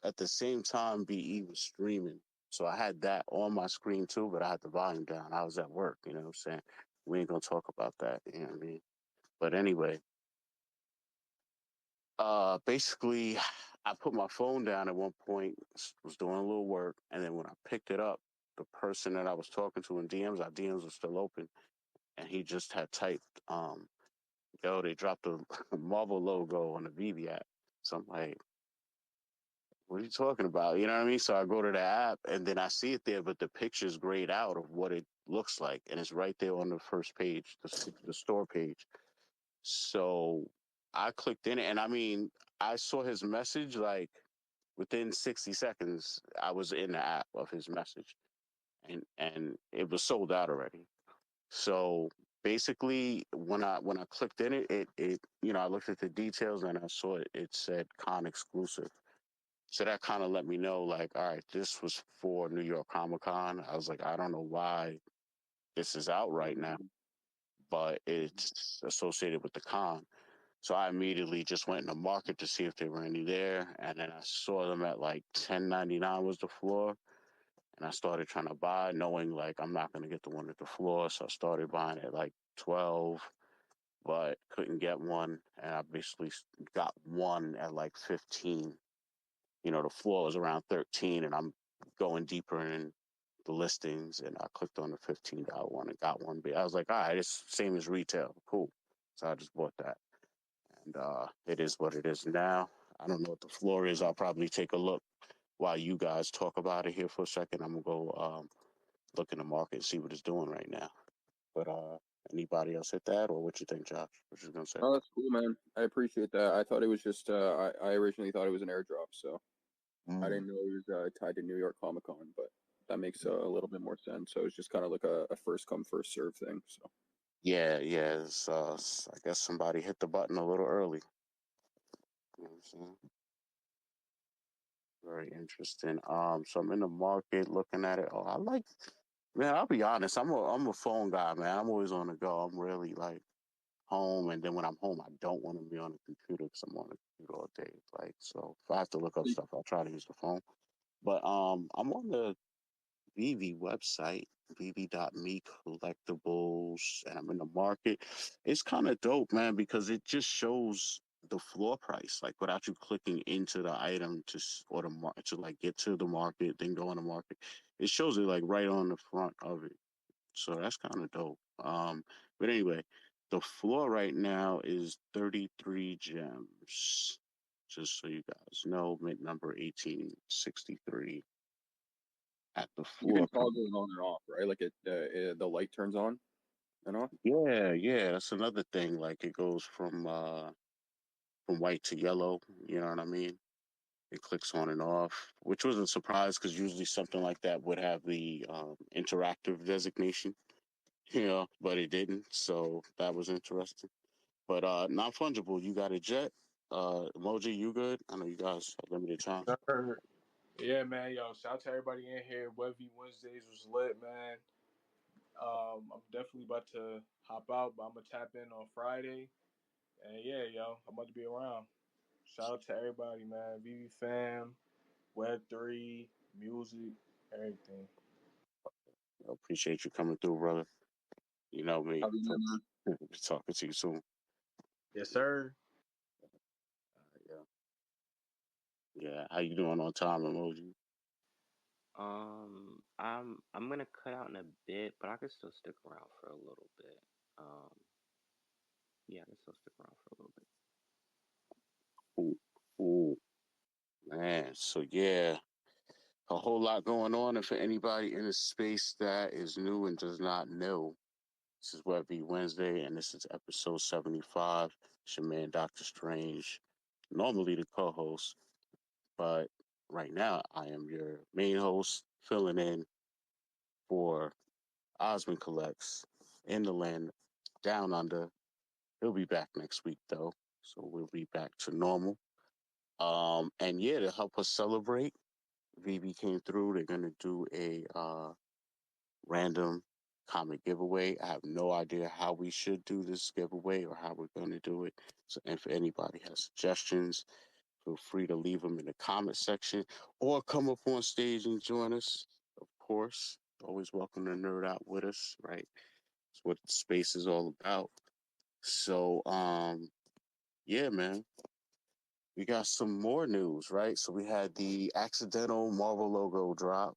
Speaker 1: at the same time, BE was streaming. So I had that on my screen too, but I had the volume down. I was at work, you know what I'm saying? We ain't gonna talk about that, you know what I mean? But anyway, basically I put my phone down at one point, was doing a little work, and then when I picked it up, the person that I was talking to in DMs, our DMs were still open, and he just had typed, yo, they dropped a Marvel logo on the VeVe app. So I'm like, what are you talking about? You know what I mean? So I go to the app and then I see it there, but the picture's grayed out of what it looks like. And it's right there on the first page, the store page. So I clicked in it and I mean, I saw his message like within 60 seconds, I was in the app of his message and it was sold out already. So basically when I clicked in it, I looked at the details and I saw it said con exclusive. So that kind of let me know, like, all right, this was for New York Comic Con. I was like, I don't know why this is out right now, but it's associated with the con. So I immediately just went in the market to see if there were any there, and then I saw them at like 10.99 was the floor, and I started trying to buy, knowing like I'm not going to get the one at the floor. So I started buying at like 12, but couldn't get one, and I basically got one at like 15. The floor was around 13 and I'm going deeper in the listings and I clicked on the $15 one and got one. But I was like, all right, it's same as retail. Cool. So I just bought that. And it is what it is now. I don't know what the floor is. I'll probably take a look while you guys talk about it here for a second. I'm going to go look in the market and see what it's doing right now. But anybody else hit that or what you think, Josh? What you going to say?
Speaker 7: Oh, that's cool, man. I appreciate that. I thought it was just I originally thought it was an airdrop, so I didn't know it was tied to New York Comic Con, but that makes a little bit more sense. So it's just kind of like a first come first serve thing. So
Speaker 1: Yeah, yeah. I guess somebody hit the button a little early. You know what I'm saying? Very interesting. So I'm in the market looking at it. Oh, man, I'll be honest. I'm a phone guy, man. I'm always on the go. I'm really like home, and then when I'm home, I don't want to be on the computer because I'm on the computer all day. Like, so if I have to look up stuff, I'll try to use the phone. But I'm on the VeVe website, VeVe.me collectibles, and I'm in the market. It's kind of dope, man, because it just shows the floor price, like without you clicking into the item or the market to like get to the market, then go on the market. It shows it like right on the front of it. So that's kind of dope. But anyway, the floor right now is 33 gems. Just so you guys know, mint number 1863 at the
Speaker 7: you
Speaker 1: floor
Speaker 7: can
Speaker 1: price.
Speaker 7: toggle it on and off, right? Like the light turns on and off.
Speaker 1: Yeah, yeah, that's another thing. Like it goes from white to yellow. You know what I mean? It clicks on and off, which was a surprise because usually something like that would have the interactive designation. But it didn't. So that was interesting. But non fungible, you got a jet. Emoji, you good? I know you guys have limited time.
Speaker 5: Sir. Yeah, man. Yo, shout out to everybody in here. Webby Wednesdays was lit, man. I'm definitely about to hop out, but I'm gonna tap in on Friday. And yeah, yo, I'm about to be around. Shout out to everybody, man. VV fam, Web3, music, everything.
Speaker 1: Appreciate you coming through, brother. You know me.
Speaker 7: Have a good man.
Speaker 1: Talking to you soon.
Speaker 5: Yes, sir.
Speaker 1: Yeah. Yeah. How you doing on time, Emoji?
Speaker 6: I'm gonna cut out in a bit, but I can still stick around for a little bit. Um, yeah, I can still stick around for a little bit.
Speaker 1: Ooh, ooh, man. So yeah, a whole lot going on. And for anybody in a space that is new and does not know, this is Webby Wednesday, and this is episode 75. It's your man, Dr. Strange, normally the co-host, but right now I am your main host, filling in for Osmond Collects in the land down under. He'll be back next week though, so we'll be back to normal. And yeah, to help us celebrate, VeVe came through. They're gonna do a random comic giveaway. I have no idea how we should do this giveaway or how we're gonna do it. So, if anybody has suggestions, feel free to leave them in the comment section or come up on stage and join us. course. Always welcome to nerd out with us, right? It's what the space is all about. So, yeah, man, we got some more news, right? So we had the accidental Marvel logo drop.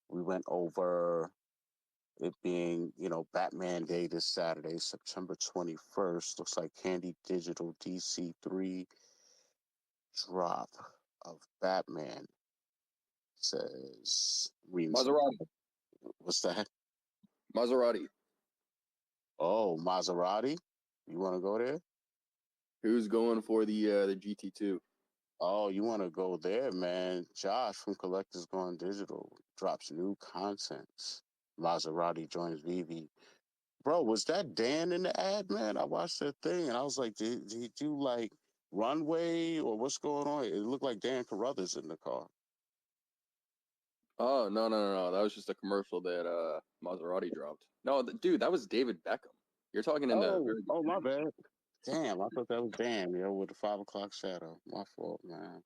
Speaker 1: We went over it being, Batman Day this Saturday, September 21st. Looks like Candy Digital DC3 drop of Batman says
Speaker 7: Maserati.
Speaker 1: what's that?
Speaker 7: Maserati.
Speaker 1: Oh, Maserati. You want to go there?
Speaker 7: Who's going for the GT2?
Speaker 1: Oh, you want to go there, man? Josh from Collectors Gone Digital drops new content. Maserati joins VeVe. Bro, was that Dan in the ad, man? I watched that thing and I was like, did he do like runway or what's going on? It looked like Dan Carruthers in the car.
Speaker 7: Oh, no. That was just a commercial that Maserati dropped. No, dude, that was David Beckham. You're talking in the very
Speaker 1: Oh, my
Speaker 7: beginning.
Speaker 1: bad. Damn, I thought that was Dan, with the 5 o'clock shadow. My fault, man.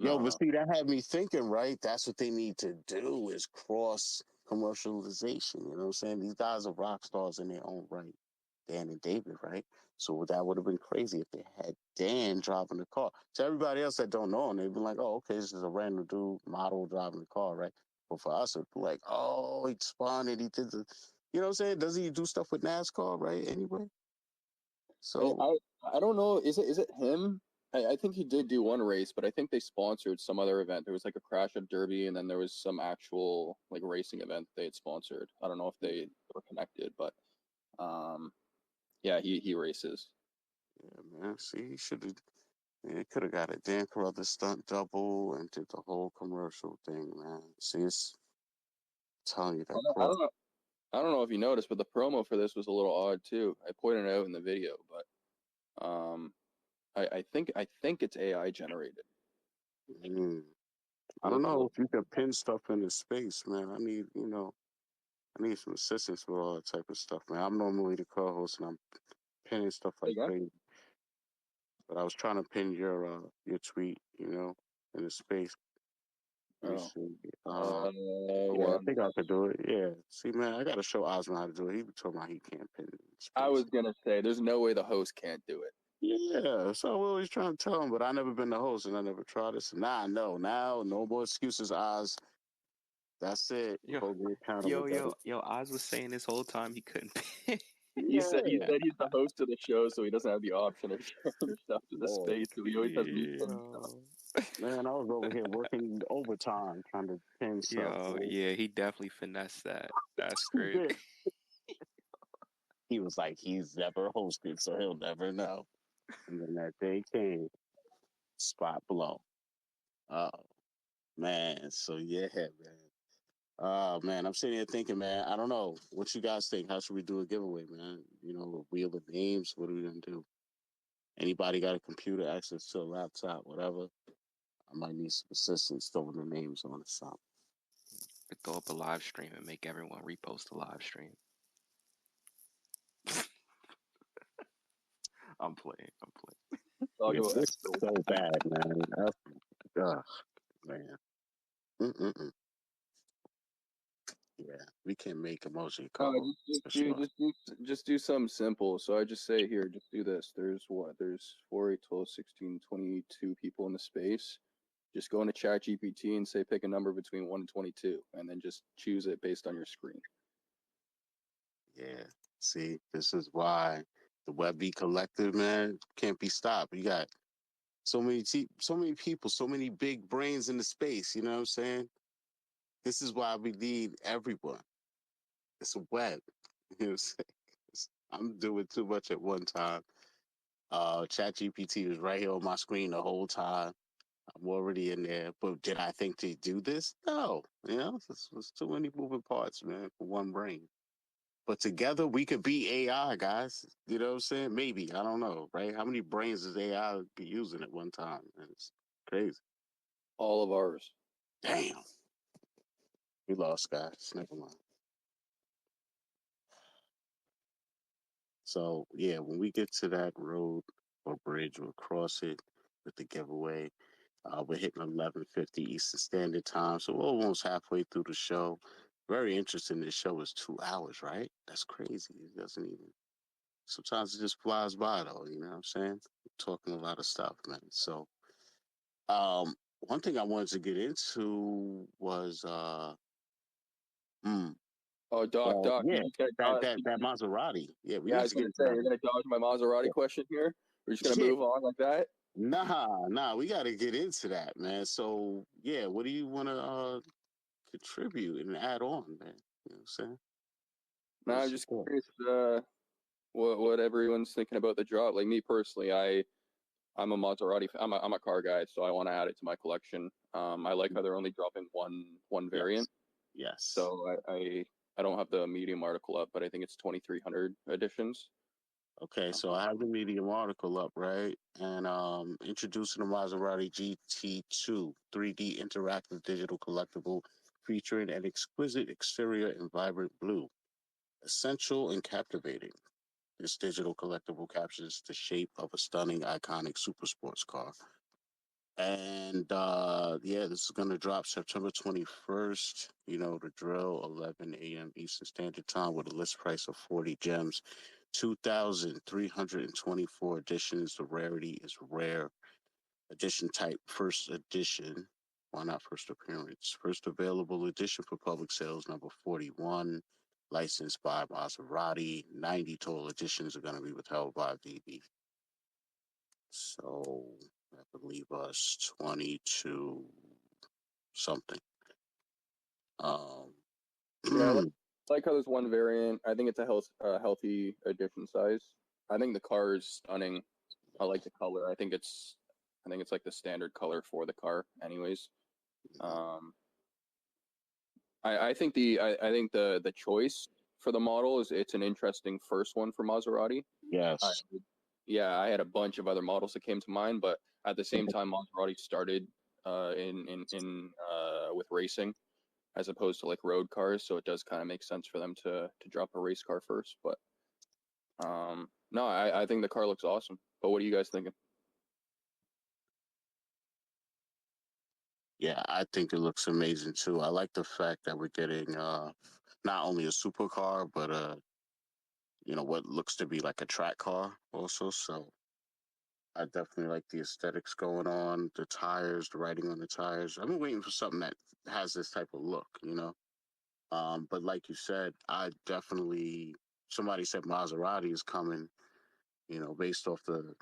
Speaker 1: Yo, but
Speaker 7: No.
Speaker 1: see, that had me thinking, right? That's what they need to do is cross commercialization. You know what I'm saying? These guys are rock stars in their own right. Dan and David, right? So that would have been crazy if they had Dan driving the car. To everybody else that don't know him, they'd be like, oh, okay, this is a random dude, model driving the car, right? But for us, it'd be like, oh, he spun it, he did the, you know what I'm saying? Doesn't he do stuff with NASCAR, right? Anyway. So,
Speaker 7: I don't know. Is it him? I think he did do one race, but I think they sponsored some other event. There was like a crash at Derby, and then there was some actual like racing event they had sponsored. I don't know if they were connected, but um, yeah, he races.
Speaker 1: yeah, man, see, he should have. Man, could have got a Dan Carruthers stunt double and did the whole commercial thing, man. See, it's telling you
Speaker 7: I
Speaker 1: that
Speaker 7: don't, I
Speaker 1: cross.
Speaker 7: don't know. I don't know if you noticed, but the promo for this was a little odd too. I pointed it out in the video, but I think it's AI generated.
Speaker 1: Mm. I don't
Speaker 7: Looks a
Speaker 1: know
Speaker 7: little.
Speaker 1: if you can pin stuff into space, man. I need some assistance with all that type of stuff, man. I'm normally the co-host and I'm pinning stuff like
Speaker 7: Again?
Speaker 1: crazy. But I was trying to pin your tweet, into space. Let me
Speaker 7: Oh,
Speaker 1: see. Yeah, I
Speaker 7: one.
Speaker 1: think I could do it. Yeah. See, man, I gotta show Osman how to do it. He told me he can't pin in
Speaker 7: I
Speaker 1: space.
Speaker 7: was gonna say, there's no way the host can't do it.
Speaker 1: Yeah, so I'm always trying to tell him, but I never been the host and I never tried this. Now I know. Now, no more excuses, Oz. That's it.
Speaker 6: Yo,
Speaker 1: Hold me accountable, buddy.
Speaker 6: yo. Oz was saying this whole time he couldn't pay.
Speaker 1: Yeah,
Speaker 7: He said he's the host of the show, so he doesn't have the option of sharing stuff to the
Speaker 1: Lord.
Speaker 7: space. So he always has me putting stuff.
Speaker 6: Yo,
Speaker 1: Man, I was over here working overtime trying to pin stuff. Man.
Speaker 6: yeah, he definitely finessed that. That's
Speaker 1: He
Speaker 6: great.
Speaker 1: did. He was like, he's never hosted, so he'll never know. And then that day came, spot blown. Oh, man. So, yeah, man. Oh, man. I'm sitting here thinking, man, I don't know. What you guys think? How should we do a giveaway, man? Wheel of names. What are we going to do? Anybody got a computer, access to a laptop, whatever? I might need some assistance throwing the names on or something.
Speaker 6: Could throw up a live stream and make everyone repost the live stream. I'm playing.
Speaker 7: Talk
Speaker 1: Yeah,
Speaker 7: about
Speaker 1: it's
Speaker 7: extra.
Speaker 1: so bad, man. Ugh, man. Mm-mm-mm. Yeah, we can make emoji co for sure.
Speaker 7: Just do something simple. So I just say here, just do this. There's what? There's 4, 8, 12, 16, 22 people in the space. Just go into Chat GPT and say pick a number between 1 and 22, and then just choose it based on your screen.
Speaker 1: Yeah. See, this is why the WebV Collective, man, can't be stopped. You got so many people, so many big brains in the space. You know what I'm saying? This is why we need everyone. It's a web. You know what I'm saying? I'm doing too much at one time. ChatGPT was right here on my screen the whole time. I'm already in there, but did I think to do this? No, it's too many moving parts, man, for one brain. But together we could be AI, guys. You know what I'm saying? Maybe I don't know, right? How many brains does AI be using at one time? And it's crazy.
Speaker 7: All of ours.
Speaker 1: Damn, we lost, guys. Never mind. So yeah, when we get to that road or bridge, we'll cross it with the giveaway. We're hitting 11:50 Eastern Standard Time, so we're almost halfway through the show. Very interesting. This show is 2 hours, right? That's crazy. It doesn't even. Sometimes it just flies by, though. You know what I'm saying? We're talking a lot of stuff, man. So, one thing I wanted to get into was,
Speaker 7: Oh,
Speaker 1: well,
Speaker 7: Doc,
Speaker 1: yeah,
Speaker 7: you're just gonna
Speaker 1: that
Speaker 7: dodge.
Speaker 1: that that Maserati. Yeah, we
Speaker 7: Yeah, I
Speaker 1: need
Speaker 7: was
Speaker 1: to get
Speaker 7: gonna
Speaker 1: into
Speaker 7: say
Speaker 1: that.
Speaker 7: you're gonna dodge my Maserati question here. We're just gonna
Speaker 1: Yeah.
Speaker 7: move on like that.
Speaker 1: Nah, we got to get into that, man. So, yeah, what do you want to contribute and add on, man? You know what I'm saying?
Speaker 7: Now I'm just curious what everyone's thinking about the drop. Like me personally, I'm a Maserati. I'm a car guy, so I want to add it to my collection. I like how they're only dropping one variant.
Speaker 1: Yes.
Speaker 7: So I don't have the medium article up, but I think it's 2300 editions.
Speaker 1: Okay, so I have the medium article up, right? And introducing the Maserati GT2 3D interactive digital collectible featuring an exquisite exterior in vibrant blue. Essential and captivating. This digital collectible captures the shape of a stunning, iconic super sports car. And yeah, this is gonna drop September 21st. You know the drill, 11 a.m. Eastern Standard Time, with a list price of 40 gems, 2,324 editions. The rarity is rare. Edition type, first edition. Why not first appearance? First available edition for public sales, number 41. Licensed by Maserati. 90 total editions are going to be withheld by VeVe. So that would leave us 22 something.
Speaker 7: Yeah, I like how there's one variant. I think it's a healthy edition size. I think the car is stunning. I like the color. I think it's like the standard color for the car, anyways. I think the choice for the model is it's an interesting first one for Maserati.
Speaker 1: Yes.
Speaker 7: Yeah, I had a bunch of other models that came to mind, but at the same time, Maserati started with racing as opposed to like road cars, so it does kind of make sense for them to drop a race car first. But no, I think the car looks awesome. But what are you guys thinking?
Speaker 1: Yeah, I think it looks amazing too. I like the fact that we're getting not only a supercar, but what looks to be like a track car also. So I definitely like the aesthetics going on, the tires, the writing on the tires. I've been waiting for something that has this type of look. But like you said, I definitely somebody said Maserati is coming, based off the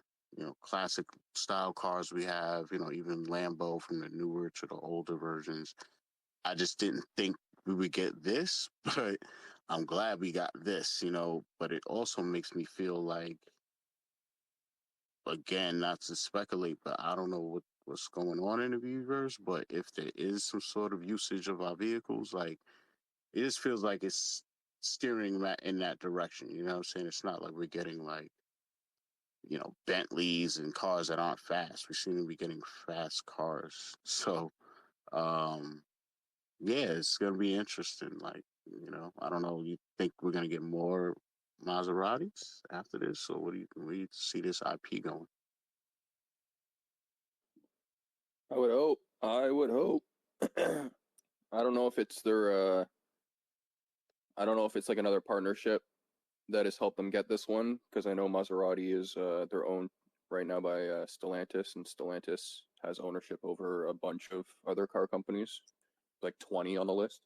Speaker 1: classic style cars we have, even Lambo from the newer to the older versions. I just didn't think we would get this, but I'm glad we got this. But it also makes me feel like, again, not to speculate, but I don't know what's going on in the VeVeverse, but if there is some sort of usage of our vehicles, like it just feels like it's steering in that direction. You know what I'm saying? It's not like we're getting like, Bentleys and cars that aren't fast. We seem to be getting fast cars. So, yeah, it's gonna be interesting. Like, I don't know. You think we're gonna get more Maseratis after this, or where do you see this IP going?
Speaker 7: I would hope. I would hope. I don't know if it's their. I don't know if it's like another partnership that has helped them get this one because I know Maserati is their own right now by Stellantis, and Stellantis has ownership over a bunch of other car companies, like 20 on the list.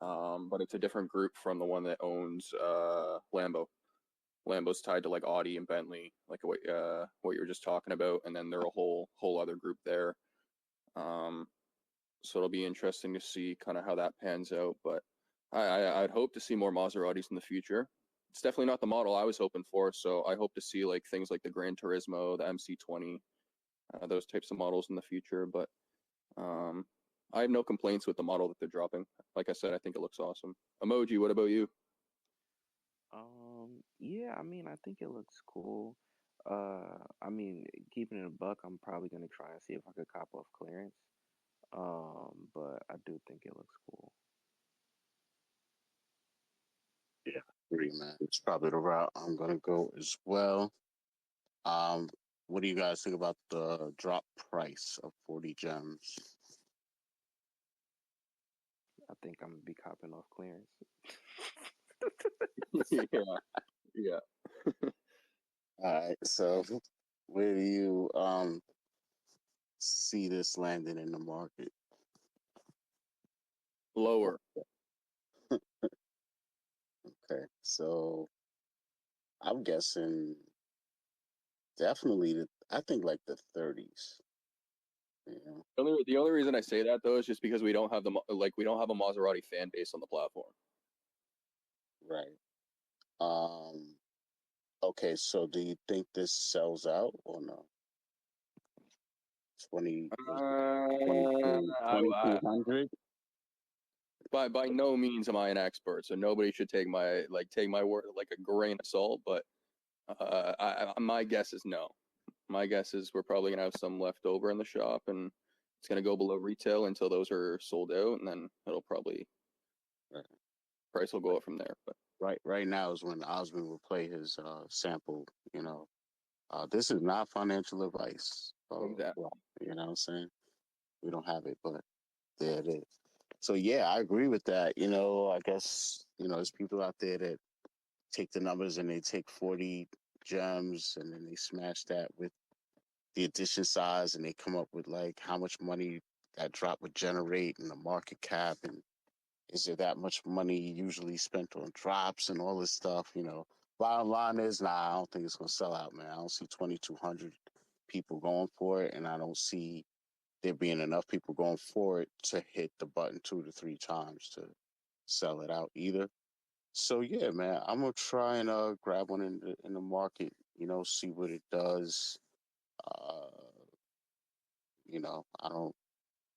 Speaker 7: But it's a different group from the one that owns Lambo. Lambo's tied to like Audi and Bentley, like what you were just talking about, and then they're a whole other group there. So it'll be interesting to see kind of how that pans out. But I'd hope to see more Maseratis in the future. It's definitely not the model I was hoping for. So I hope to see like things like the Gran Turismo, the MC20, those types of models in the future. But I have no complaints with the model that they're dropping. Like I said, I think it looks awesome. Emojii, what about you?
Speaker 6: Yeah, I mean, I think it looks cool. I mean, keeping it a buck, I'm probably gonna try and see if I could cop off clearance. But I do think it looks cool.
Speaker 1: Yeah, agree, man. It's probably the route I'm gonna go as well. Um, what do you guys think about the drop price of 40 gems?
Speaker 6: I think I'm gonna be copping off clearance.
Speaker 7: Yeah, yeah.
Speaker 1: All right, so where do you see this landing in the market?
Speaker 7: Lower.
Speaker 1: Okay, so I'm guessing definitely I think like the 30s. You know?
Speaker 7: The only reason I say that though is just because we don't have we don't have a Maserati fan base on the platform.
Speaker 1: Right. Okay, so do you think this sells out or no? 20, was it 2200?
Speaker 7: By no means am I an expert, so nobody should take my word like a grain of salt. But my guess is no. My guess is we're probably gonna have some left over in the shop, and it's gonna go below retail until those are sold out, and then it'll probably price will go up from there. But
Speaker 1: right now is when Osmond will play his sample. You know, this is not financial advice.
Speaker 7: exactly.
Speaker 1: You know what I'm saying? We don't have it, but there it is. So yeah, I agree with that. You know, I guess there's people out there that take the numbers and they take 40 gems and then they smash that with the edition size and they come up with like how much money that drop would generate in the market cap, and is there that much money usually spent on drops and all this stuff. Bottom line is, I don't think it's gonna sell out, man. I don't see 2,200 people going for it, and I don't see there being enough people going for it to hit the button 2 to 3 times to sell it out either. So yeah, man, I'm gonna try and grab one in the market. See what it does. Uh, I don't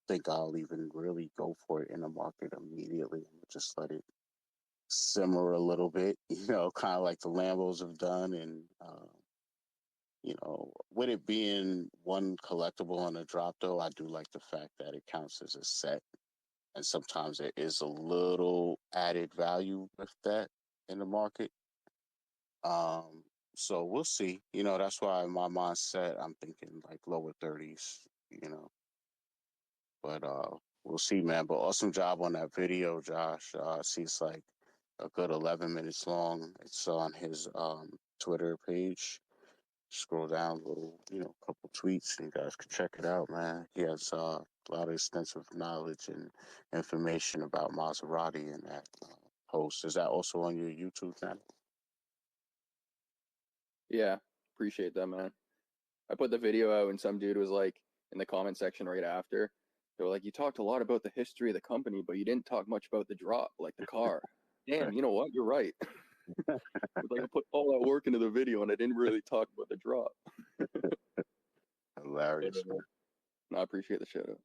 Speaker 1: think I'll even really go for it in the market immediately. I'm gonna just let it simmer a little bit. Kind of like the Lambos have done, and with it being one collectible on a drop, though, I do like the fact that it counts as a set, and sometimes there is a little added value with that in the market. So we'll see. That's why in my mindset, I'm thinking like lower 30s. But we'll see, man. But awesome job on that video, Josh. See, it's like a good 11 minutes long. It's on his Twitter page. Scroll down a little, couple tweets, and you guys can check it out, man. He has a lot of extensive knowledge and information about Maserati in that post. Is that also on your YouTube channel?
Speaker 7: Yeah, appreciate that, man. I put the video out, and some dude was like in the comment section right after. They were like, "You talked a lot about the history of the company, but you didn't talk much about the drop, like the car." Damn, you know what? You're right. I put all that work into the video, and I didn't really talk about the drop.
Speaker 1: Hilarious, man.
Speaker 7: I appreciate the shout out.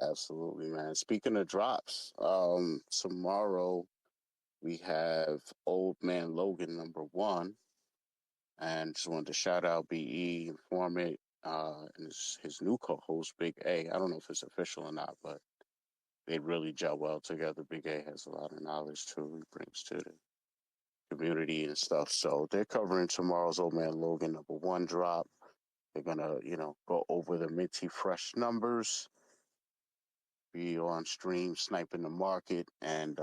Speaker 1: Absolutely, man. Speaking of drops, tomorrow we have Old Man Logan #1, and just wanted to shout out BE, Informant, and his new co-host Big A. I don't know if it's official or not, but they really gel well together. Big A has a lot of knowledge too. He brings to the community and stuff. So they're covering tomorrow's Old Man Logan #1 drop. They're gonna, go over the minty fresh numbers, be on stream sniping the market, and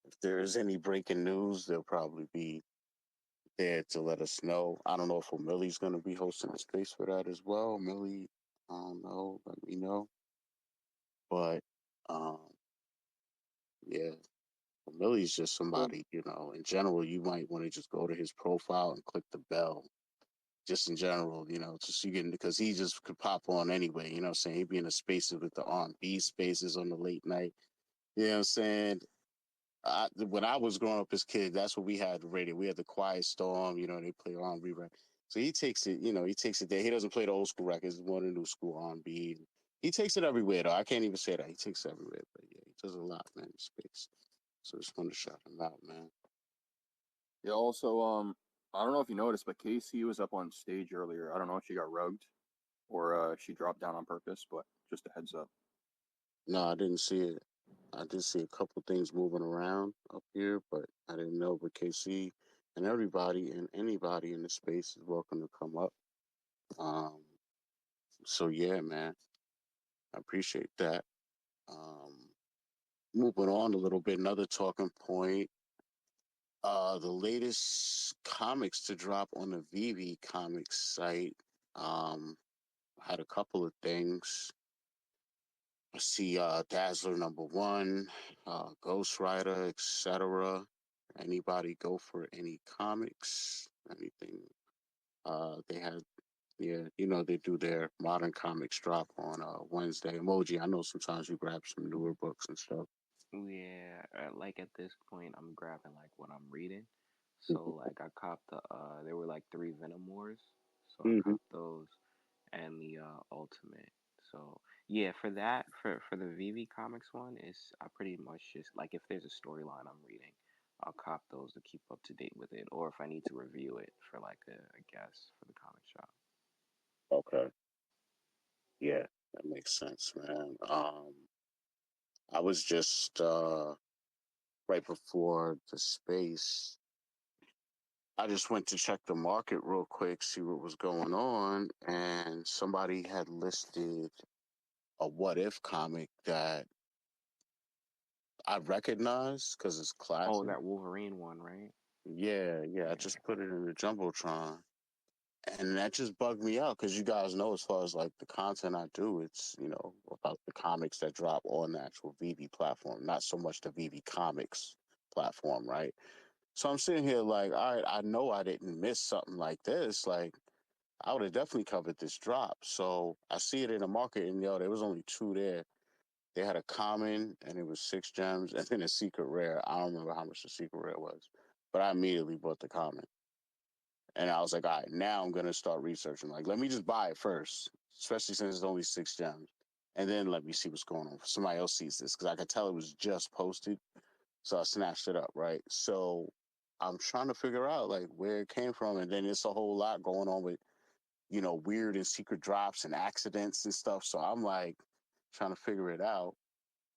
Speaker 1: if there is any breaking news, they'll probably be there to let us know. I don't know if Millie's going to be hosting a space for that as well. Millie, I don't know, let me know. But yeah, Millie's just somebody, in general, you might want to just go to his profile and click the bell. Just in general, just you can, because he just could pop on anyway, you know what I'm saying? He'd be in the spaces with the R&B spaces on the late night. You know what I'm saying? When I was growing up as a kid, that's what we had the radio. We had the Quiet Storm, they play R&B records. So he takes it, he takes it there. He doesn't play the old school records, more the new school R&B. He takes it everywhere, though. I can't even say that. He takes it everywhere. But yeah, he does a lot, man, in space. So just want to shout him out, man.
Speaker 7: Yeah, also, I don't know if you noticed, but Casey was up on stage earlier. I don't know if she got rugged or she dropped down on purpose, but just a heads up.
Speaker 1: No, I didn't see it. I did see a couple things moving around up here, but I didn't know. But KC and everybody and anybody in the space is welcome to come up. So yeah, man, I appreciate that. Um, moving on a little bit, another talking point. The latest comics to drop on the VeVe comics site. Um, had a couple of things. I see Dazzler #1, Ghost Rider, etc. Anybody go for any comics? Anything? They had, yeah, they do their modern comics drop on Wednesday. Emojii, I know sometimes you grab some newer books and stuff.
Speaker 6: Yeah, like at this point, I'm grabbing like what I'm reading. So like I copped there were like three Venom Wars, so I
Speaker 1: Mm-hmm.
Speaker 6: copped those and the Ultimate. So yeah, for that, for the VeVe Comics one, is I pretty much just like if there's a storyline I'm reading, I'll cop those to keep up to date with it, or if I need to review it for like a guest for the comic shop.
Speaker 1: Okay. Yeah, that makes sense, man. I was just right before the space. I just went to check the market real quick, see what was going on, and somebody had listed a What If comic that I recognize because it's
Speaker 6: Oh,
Speaker 1: classic.
Speaker 6: that Wolverine one, right?
Speaker 1: Yeah, yeah. I
Speaker 6: Yeah.
Speaker 1: just put it in the jumbotron, and that just bugged me out because you guys know, as far as like the content I do, it's about the comics that drop on the actual VeVe platform, not so much the VeVe Comics platform, right? So I'm sitting here like, all right, I know I didn't miss something like this. Like, I would have definitely covered this drop. So I see it in the market, and there was only two there. They had a common, and it was 6 gems, and then a secret rare. I don't remember how much the secret rare was, but I immediately bought the common. And I was like, all right, now I'm gonna start researching. Like, let me just buy it first, especially since it's only 6 gems, and then let me see what's going on. Somebody else sees this because I could tell it was just posted, so I snatched it up. Right, so I'm trying to figure out like where it came from, and then it's a whole lot going on with weird and secret drops and accidents and stuff. So I'm like trying to figure it out,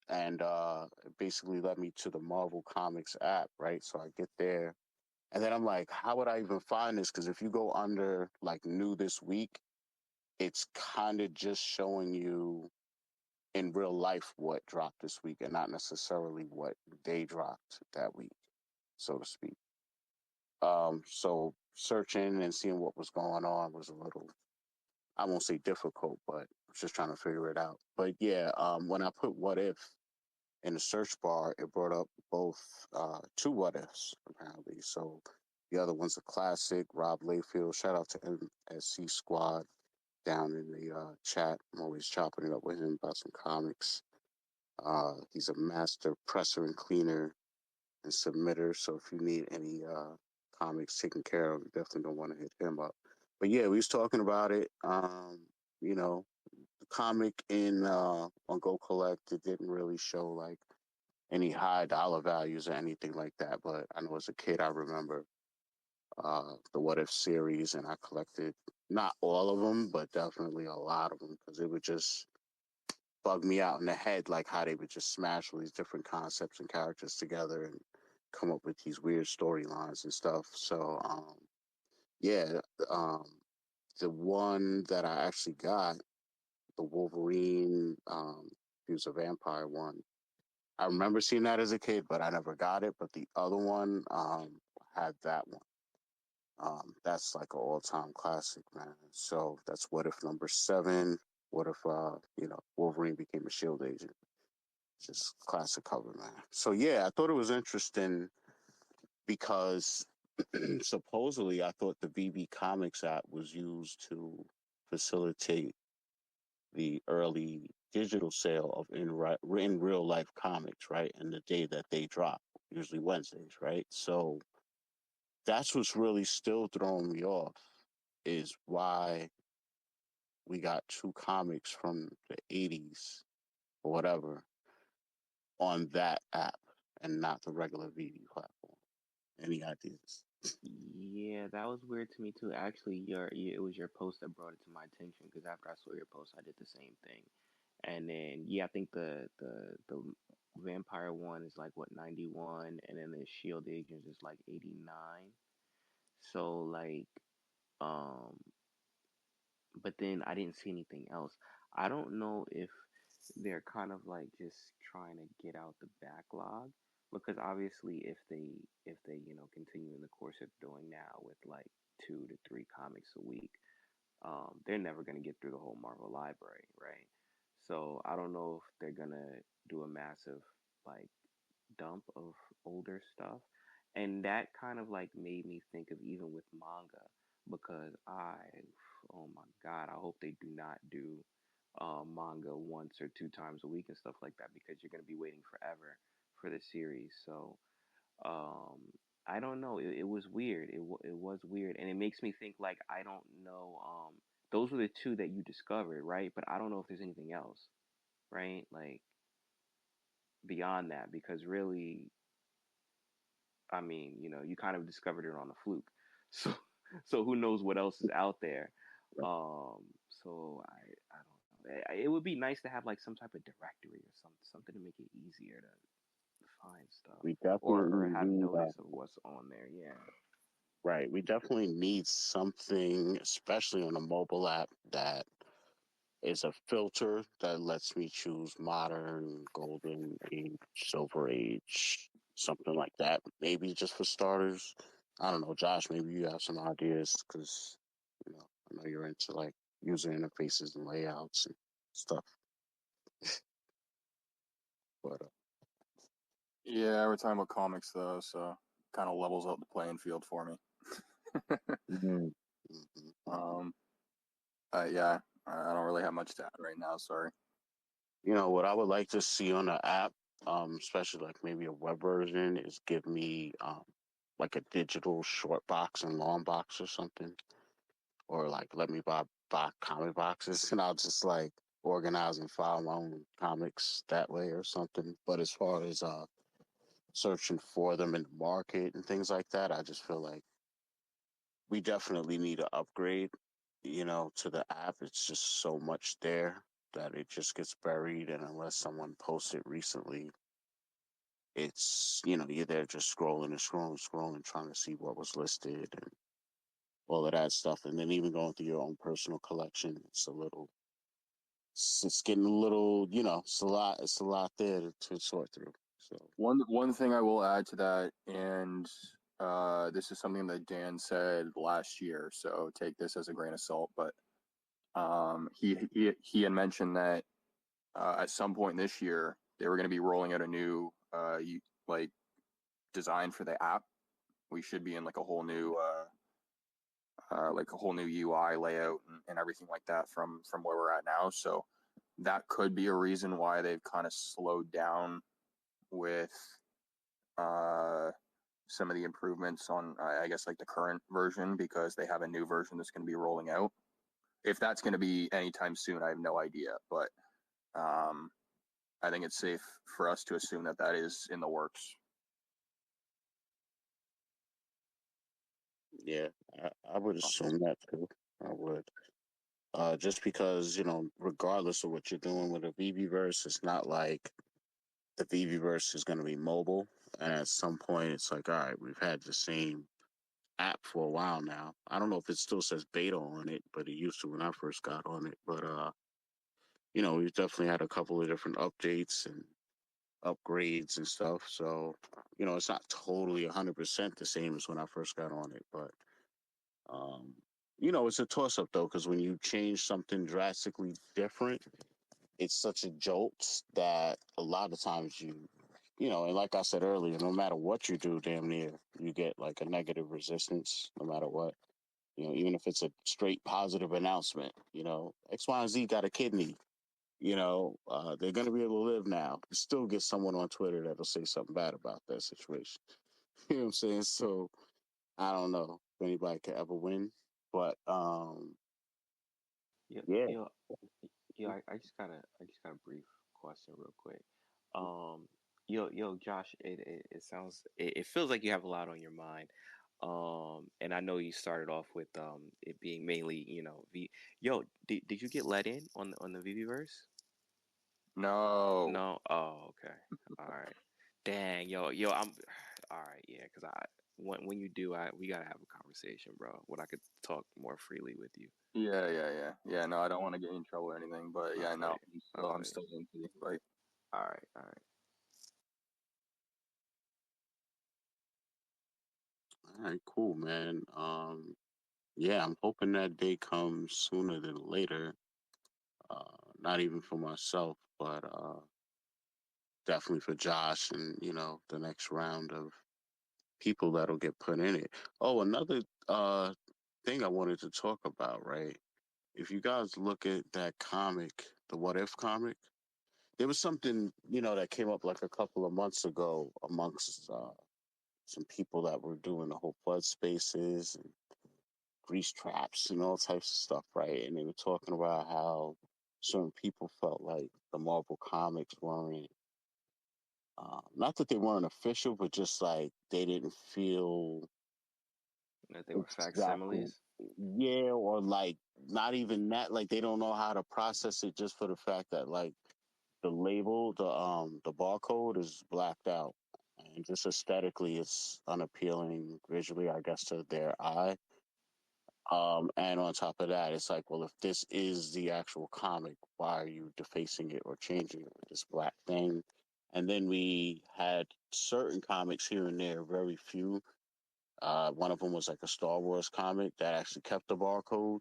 Speaker 1: and it basically led me to the Marvel Comics app. Right, so I get there and then I'm like, how would I even find this? Because if you go under like new this week, it's kind of just showing you in real life what dropped this week and not necessarily what they dropped that week, so to speak. So searching and seeing what was going on was a little, I won't say difficult, but I was just trying to figure it out. But yeah, when I put what if in the search bar, it brought up both two what ifs, apparently. So the other one's a classic, Rob Layfield. Shout out to MSC Squad down in the chat. I'm always chopping it up with him about some comics. He's a master presser and cleaner and submitter. So if you need any comics taken care of, you definitely don't want to hit him up. But yeah, we was talking about it. You know, the comic in on Go Collect, it didn't really show like any high dollar values or anything like that. But I know as a kid, I remember the What If series, and I collected not all of them, but definitely a lot of them because it would just bug me out in the head, like how they would just smash all these different concepts and characters together and come up with these weird storylines and stuff. So, yeah, um, the one that I actually got, the Wolverine, he was a vampire one. I remember seeing that as a kid, but I never got it. But the other one had that one. That's like an all-time classic, man. So that's What If #7. What if Wolverine became a Shield agent? Just classic cover, man. So yeah, I thought it was interesting because supposedly I thought the VeVe Comics app was used to facilitate the early digital sale of in real life comics, right? And the day that they drop, usually Wednesdays, right? So that's what's really still throwing me off is why we got two comics from the 80s or whatever on that app and not the regular VeVe platform. Any ideas?
Speaker 6: Yeah, that was weird to me too. Actually, it was your post that brought it to my attention because after I saw your post, I did the same thing. And then yeah, I think the vampire one is like what 91, and then the Shield agents is like 89. So like um but then I didn't see anything else. I don't know if they're kind of like just trying to get out the backlog, because obviously if they continue in the course of doing now with like 2 to 3 comics a week, they're never going to get through the whole Marvel library, right? So I don't know if they're gonna do a massive like dump of older stuff. And that kind of like made me think of even with manga, because oh my God, I hope they do not do manga once or 2 times a week and stuff like that, because you're going to be waiting forever for the series. So um, I don't know. It was weird. It was weird. And it makes me think like, I don't know. Those were the two that you discovered, right? But I don't know if there's anything else, right? Like beyond that, because really, I mean, you kind of discovered it on a fluke. So, so who knows what else is out there? So I don't know. It would be nice to have like some type of directory or something to make it easier to find stuff,
Speaker 1: We
Speaker 6: or
Speaker 1: definitely
Speaker 6: have
Speaker 1: need
Speaker 6: notice of what's on there. Yeah.
Speaker 1: right. We definitely need something, especially on a mobile app, that is a filter that lets me choose modern, golden age, silver age, something like that. Maybe just for starters. I don't know, Josh. Maybe you have some ideas because I know you're into like user interfaces and layouts and stuff. But
Speaker 7: Yeah, we're talking about comics though, so kind of levels out the playing field for me.
Speaker 1: mhm, mhm, mhm.
Speaker 7: um, yeah, I don't really have much to add right now. Sorry.
Speaker 1: What I would like to see on the app, especially like maybe a web version, is give me like a digital short box and long box or something, or like let me buy comic boxes and I'll just like organize and file my own comics that way or something. But as far as searching for them in the market and things like that, I just feel like we definitely need to upgrade, to the app. It's just so much there that it just gets buried, and unless someone posts it recently, it's you're there just scrolling and scrolling, scrolling, trying to see what was listed and all of that stuff, and then even going through your own personal collection, it's getting a little, it's a lot there to sort through. So
Speaker 7: One thing I will add to that, and this is something that Dan said last year, so take this as a grain of salt. But he had mentioned that at some point this year they were going to be rolling out a new like design for the app. We should be in like a whole new UI layout and everything like that from where we're at now. So that could be a reason why they've kind of slowed down with uh, some of the improvements on, I guess, like the current version, because they have a new version that's going to be rolling out. If that's going to be anytime soon, I have no idea. But um, I think it's safe for us to assume that that is in the works.
Speaker 1: yeah, I would assume that too. I would. Just because, regardless of what you're doing with a VeVeverse, it's not like the VeVeverse is going to be mobile. And at some point, it's like, all right, we've had the same app for a while now. I don't know if it still says beta on it, but it used to when I first got on it. But, we've definitely had a couple of different updates and upgrades and stuff. So, it's not totally 100% the same as when I first got on it. But, um, it's a toss up though, because when you change something drastically different, it's such a jolt that a lot of times and like I said earlier, no matter what you do, damn near, you get like a negative resistance no matter what. Even if it's a straight positive announcement, X, Y, and Z got a kidney, they're going to be able to live now. You still get someone on Twitter that'll say something bad about that situation. You know what I'm saying? So I don't know if anybody could ever win, but
Speaker 6: Yo,
Speaker 1: yeah.
Speaker 6: yo, I just got a brief question real quick. Um, Josh, it sounds, it feels like you have a lot on your mind. And I know you started off with it being mainly, did you get let in on the VeVeverse?
Speaker 7: No.
Speaker 6: No. Oh, okay. All right. Dang, I'm all right. Yeah, cause when you do, we gotta have a conversation, bro. When I could talk more freely with you.
Speaker 7: Yeah. No, I don't want to get in trouble or anything, but
Speaker 6: I
Speaker 7: yeah,
Speaker 6: feel
Speaker 7: no,
Speaker 6: you. I feel
Speaker 7: I'm
Speaker 6: you.
Speaker 7: still into the fight.
Speaker 6: All right, all right.
Speaker 1: All right, cool, man. Yeah, I'm hoping that day comes sooner than later. Not even for myself, but definitely for Josh and the next round of people that'll get put in it. Oh, another thing I wanted to talk about, right? If you guys look at that comic, the What If comic, there was something that came up like a couple of months ago amongst some people that were doing the whole flood spaces and grease traps and all types of stuff, right? And they were talking about how certain people felt like the Marvel comics weren't, not that they weren't official, but just like they didn't feel
Speaker 6: That they were
Speaker 1: exactly,
Speaker 6: facsimiles.
Speaker 1: yeah, or like not even that, like they don't know how to process it just for the fact that like the label, the barcode is blacked out. And just aesthetically, it's unappealing visually, I guess, to their eye. And on top of that, it's like, well, if this is the actual comic, why are you defacing it or changing it with this black thing? And then we had certain comics here and there, very few. One of them was like a Star Wars comic that actually kept the barcode.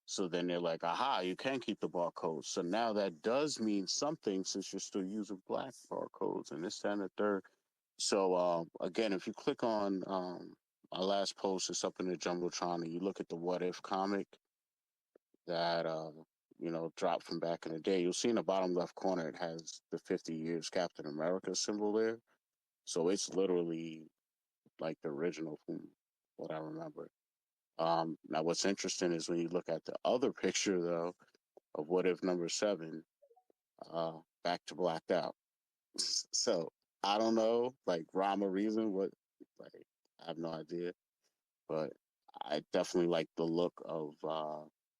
Speaker 1: So then they're like, aha, you can keep the barcode. So now that does mean something since you're still using black barcodes and this, that, and the third. So again, if you click on my last post, it's up in the Jumbotron, and you look at the What If comic that dropped from back in the day, you'll see in the bottom left corner it has the 50 years Captain America symbol there. So it's literally like the original from what I remember. Now, what's interesting is when you look at the other picture though of What If number 7, back to blacked out. So I don't know, like rhyme or reason. What, like, I have no idea, but I definitely like the look of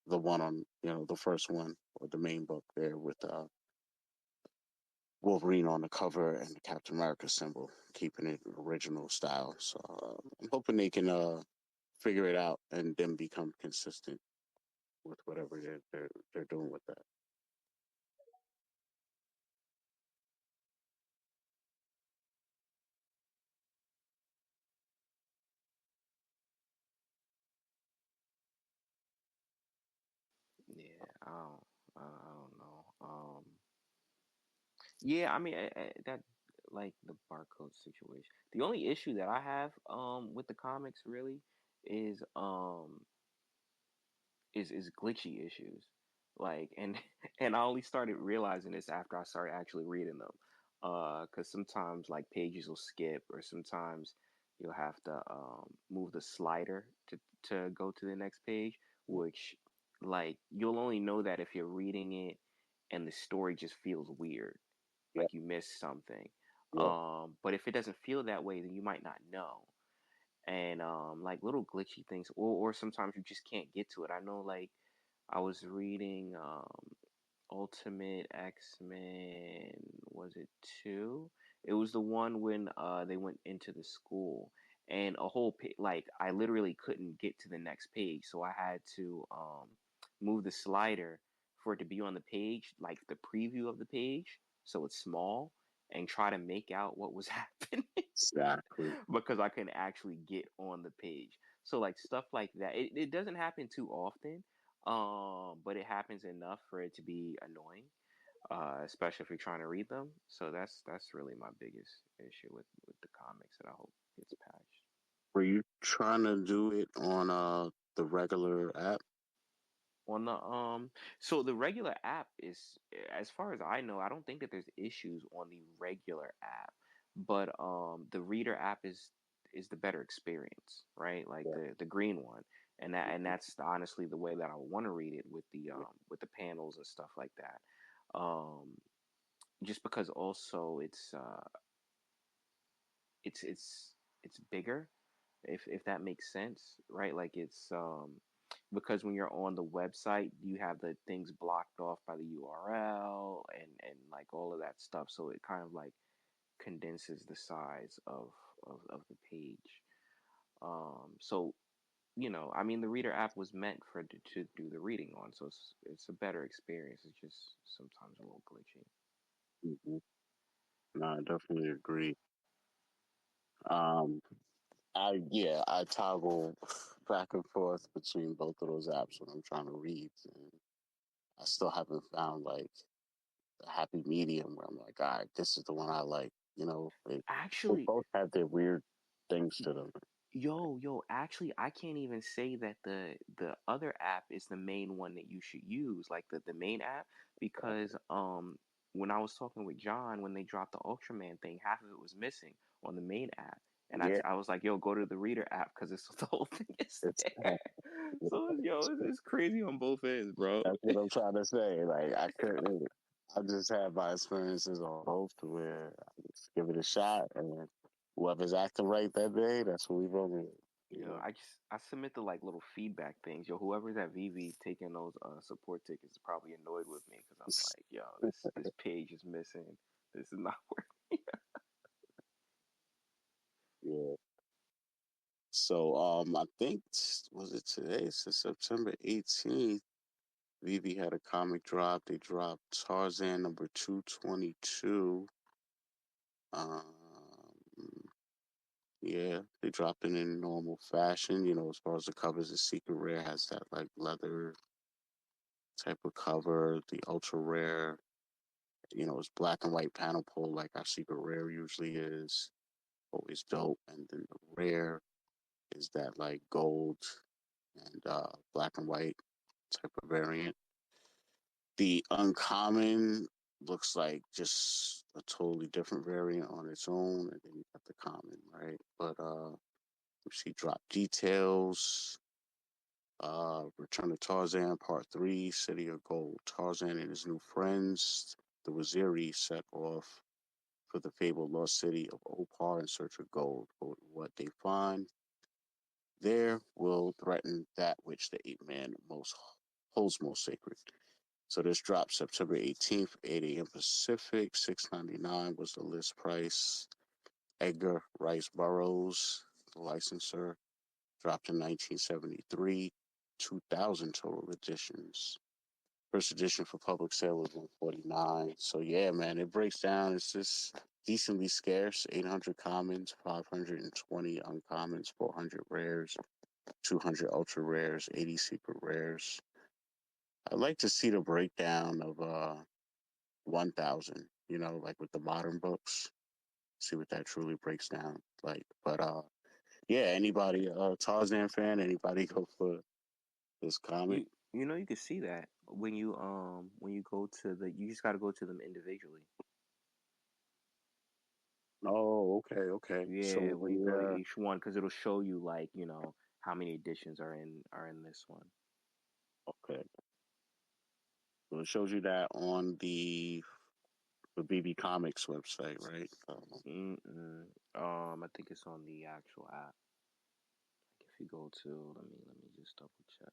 Speaker 1: the one on the first one or the main book there with Wolverine on the cover and the Captain America symbol, keeping it original style. So I'm hoping they can figure it out and then become consistent with whatever they're doing with that.
Speaker 6: Yeah, I don't know. Yeah, I mean that like the barcode situation. The only issue that I have with the comics really is is glitchy issues. Like and and I only started realizing this after I started actually reading them. Cuz sometimes like pages will skip or sometimes you'll have to move the slider to go to the next page, which like you'll only know that if you're reading it and the story just feels weird,
Speaker 1: Yeah,
Speaker 6: like you missed something.
Speaker 1: yeah.
Speaker 6: But if it doesn't feel that way, then you might not know. And like little glitchy things, or sometimes you just can't get to it. I know, like I was reading Ultimate X-Men, was it 2? It was the one when they went into the school and a whole like I literally couldn't get to the next page, so I had to move the slider for it to be on the page, like the preview of the page, so it's small and try to make out what was happening
Speaker 1: Exactly.
Speaker 6: because I couldn't actually get on the page. So like stuff like that. It doesn't happen too often, but it happens enough for it to be annoying, especially if you're trying to read them. So that's really my biggest issue with the comics that I hope gets patched.
Speaker 1: Were you trying to do it on the regular app?
Speaker 6: On the so the regular app is, as far as I know, I don't think that there's issues on the regular app, but the reader app is the better experience, right? Like
Speaker 1: Yeah.
Speaker 6: the green one, and that's honestly the way that I want to read it with the panels and stuff like that. Um, just because also it's bigger, if that makes sense, right? Like it's because when you're on the website, you have the things blocked off by the URL and like all of that stuff. So it kind of like condenses the size of the page. So I mean, the Reader app was meant to do the reading on, so it's a better experience. It's just sometimes a little glitchy.
Speaker 1: Mm-hmm. No, I definitely agree. Um, I toggle back and forth between both of those apps when I'm trying to read, and I still haven't found like a happy medium where I'm like, all right, this is the one I like. They
Speaker 6: Actually,
Speaker 1: both have their weird things to them.
Speaker 6: actually, I can't even say that the other app is the main one that you should use, like the main app, because when I was talking with John when they dropped the Ultraman thing, half of it was missing on the main app, and
Speaker 1: Yeah,
Speaker 6: I was like, yo, go to the Reader app because it's the whole thing is
Speaker 1: it's
Speaker 6: there. So it's crazy on both ends, bro.
Speaker 1: that's what I'm trying to say. Like I couldn't. I just had my experiences on both to where I just give it a shot, and whoever's acting right that day, that's what we roll with. You know.
Speaker 6: I submit the like little feedback things. Yo, whoever's at VeVe taking those support tickets is probably annoyed with me because I'm like, yo, this page is missing. This is not working.
Speaker 1: Yeah. So I think was it today? So September 18th, VeVe had a comic drop. They dropped Tarzan number 222. Um, yeah, they dropped it in normal fashion. As far as the covers, the secret rare has that like leather type of cover. The ultra rare, it's black and white panel pull like our secret rare usually is. Always dope. And then the rare is that like gold and black and white type of variant. The uncommon looks like just a totally different variant on its own, and then you got the common, right? But we see drop details. Return of Tarzan Part 3, City of Gold. Tarzan and his new friends, the Waziri, set off for the fabled lost city of Opar in search of gold. But what they find there will threaten that which the ape man holds most sacred. So this dropped September 18th, 8 a.m. Pacific, $6.99 was the list price. Edgar Rice Burroughs, the licensor, dropped in 1973, 2,000 total editions. First edition for public sale was 149. So yeah, man, it breaks down. It's just decently scarce. 800 commons, 520 uncommons, 400 rares, 200 ultra rares, 80 secret rares. I'd like to see the breakdown of 1,000, like with the modern books, see what that truly breaks down like. But yeah, anybody Tarzan fan, anybody go for this comic?
Speaker 6: You can see that when you go to you just got to go to them individually.
Speaker 1: Oh, okay.
Speaker 6: Yeah,
Speaker 1: So
Speaker 6: when you go to
Speaker 1: the
Speaker 6: each one, because it'll show you like how many editions are in this one.
Speaker 1: okay, so it shows you that on the BB Comics website, right?
Speaker 6: I think it's on the actual app. Like if you go to, let me just double check.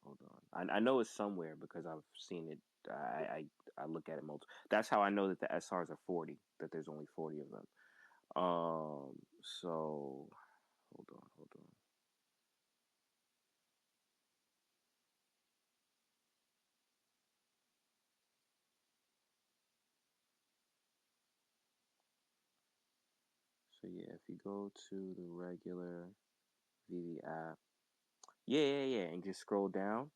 Speaker 6: Hold on. I know it's somewhere because I've seen it. I look at it multiple. That's how I know that the SRs are 40. That there's only 40 of them. So hold on. So yeah, if you go to the regular VeVe app, yeah, and just scroll down,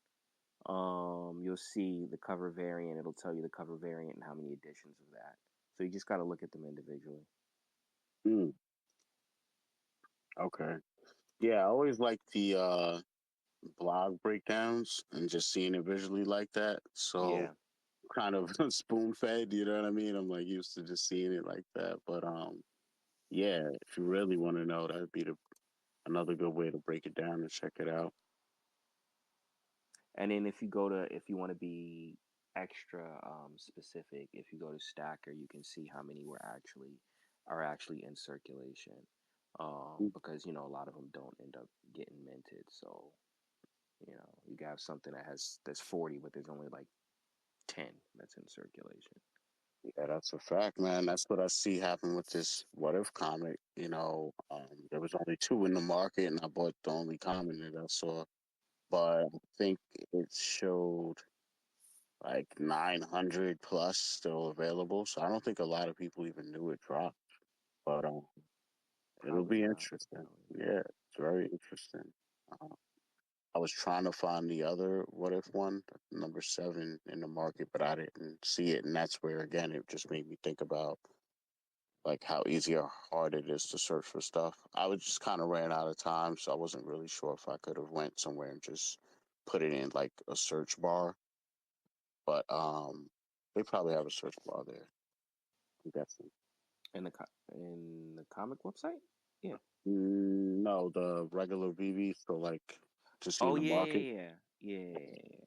Speaker 6: you'll see the cover variant. It'll tell you the cover variant and how many editions of that. So you just got to look at them individually.
Speaker 1: Mm, okay. Yeah, I always like the blog breakdowns and just seeing it visually like that. So
Speaker 6: Yeah.
Speaker 1: kind of spoon fed, you know what I mean? I'm like used to just seeing it like that. But yeah, if you really want to know, that'd be another good way to break it down and check it out.
Speaker 6: And then if you want to be extra specific, if you go to Stacker, you can see how many are actually in circulation. Because a lot of them don't end up getting minted. So you have something that's 40, but there's only like 10 that's in circulation.
Speaker 1: Yeah, that's a fact, man. That's what I see happen with this What If comic. There was only two in the market, and I bought the only comic that I saw. But I think it showed like 900 plus still available. So I don't think a lot of people even knew it dropped. But it'll
Speaker 6: Probably
Speaker 1: be
Speaker 6: not.
Speaker 1: interesting.
Speaker 6: Probably not.
Speaker 1: Yeah, it's very interesting. Uh, I was trying to find the other What If one, number 7 in the market, but I didn't see it. And that's where, again, it just made me think about like how easy or hard it is to search for stuff. I was just kind of ran out of time, so I wasn't really sure if I could have went somewhere and just put it in like a search bar. But they probably have a search bar there. I'm guessing.
Speaker 6: In the comic website? Yeah.
Speaker 1: No, the regular VeVe, so like to see in
Speaker 6: Oh
Speaker 1: the
Speaker 6: yeah,
Speaker 1: market.
Speaker 6: yeah, yeah, yeah.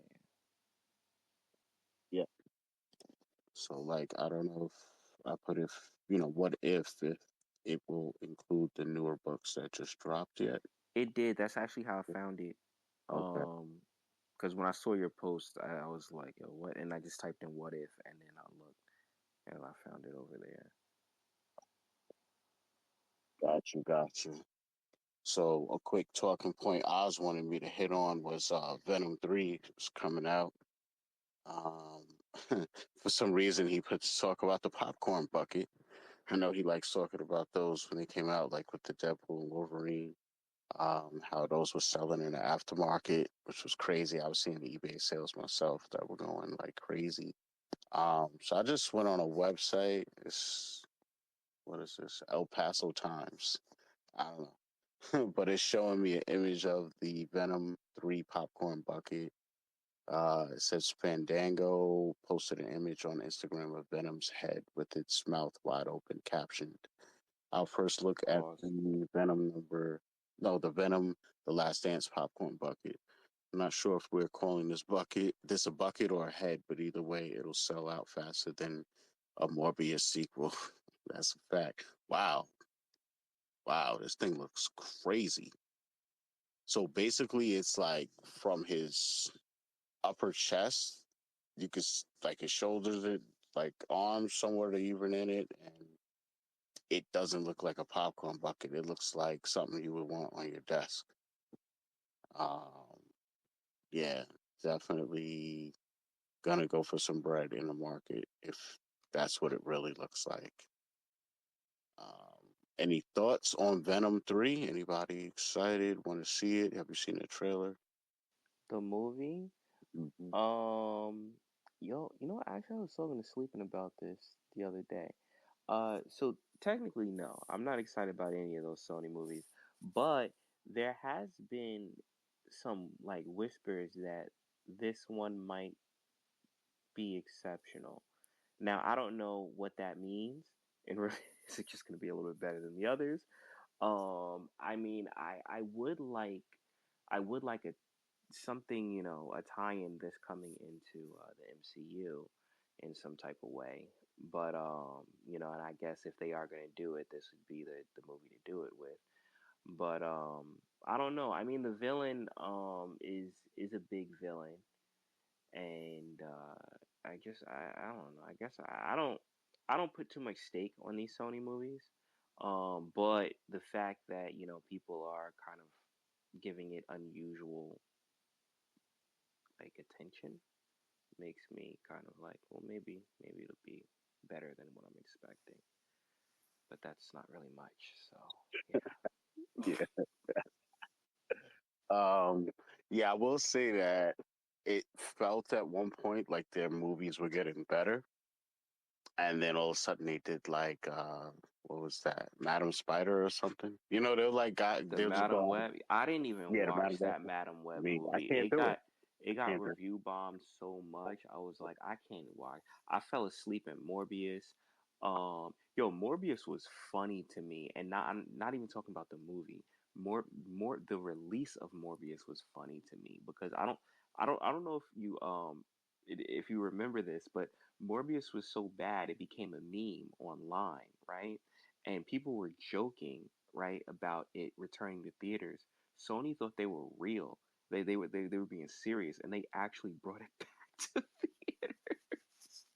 Speaker 1: Yeah. So like I don't know if I put if what if it will include the newer books that just dropped yet.
Speaker 6: It did. That's actually how I found it.
Speaker 1: Okay.
Speaker 6: Because when I saw your post, I was like, "Yo, what?" And I just typed in "what if," and then I looked and I found it over there.
Speaker 1: Got you. So a quick talking point Oz wanted me to hit on was Venom 3 is coming out. Um, for some reason he put to talk about the popcorn bucket. I know he likes talking about those when they came out, like with the Deadpool and Wolverine. How those were selling in the aftermarket, which was crazy. I was seeing the eBay sales myself that were going like crazy. So I just went on a website. What is this? El Paso Times. I don't know. But it's showing me an image of the Venom 3 popcorn bucket. It says Fandango posted an image on Instagram of Venom's head with its mouth wide open, captioned. I'll first look at
Speaker 6: Pause.
Speaker 1: the Venom, the Last Dance popcorn bucket. I'm not sure if we're calling this a bucket or a head, but either way, it'll sell out faster than a Morbius sequel. That's a fact. Wow, this thing looks crazy. So basically, it's like from his upper chest, you could like his shoulders, like arms somewhere to even in it, and it doesn't look like a popcorn bucket. It looks like something you would want on your desk. Um, yeah, definitely gonna go for some bread in the market if that's what it really looks like. Any thoughts on Venom 3? Anybody excited? Want to see it? Have you seen the trailer?
Speaker 6: The movie.
Speaker 1: Mhm.
Speaker 6: Yo, you know what? Actually, I was talking to Sleeping about this the other day. So technically, no, I'm not excited about any of those Sony movies, but there has been some like whispers that this one might be exceptional. Now, I don't know what that means. And is it just going to be a little bit better than the others? I mean, I would like a something, a tie-in this coming into the MCU in some type of way. But and I guess if they are going to do it, this would be the movie to do it with. But I don't know. I mean, the villain is a big villain, and I don't know. I guess I don't put too much stake on these Sony movies. But the fact that people are kind of giving it unusual like attention makes me kind of like, well, maybe it'll be better than what I'm expecting. But that's not really much. So yeah.
Speaker 1: Yeah. Um, yeah, I will say that it felt at one point like their movies were getting better, and then all of a sudden they did like what was that, Madam Spider or something? They were like
Speaker 6: The
Speaker 1: they'll just go
Speaker 6: Madam
Speaker 1: on.
Speaker 6: Web. I didn't even
Speaker 1: Yeah, the Madam
Speaker 6: watch
Speaker 1: Web.
Speaker 6: that Madam
Speaker 1: I
Speaker 6: Web
Speaker 1: mean, I
Speaker 6: movie.
Speaker 1: can't
Speaker 6: It
Speaker 1: do it.
Speaker 6: got
Speaker 1: I
Speaker 6: it got
Speaker 1: can't do it.
Speaker 6: review bombed so much. I was like, I can't watch. I fell asleep in Morbius. Yo, Morbius was funny to me, and I'm not even talking about the movie. More the release of Morbius was funny to me because I don't know if if you remember this, but Morbius was so bad it became a meme online, right? And people were joking, right, about it returning to theaters. Sony thought they were real. They were being serious, and they actually brought it back to theaters.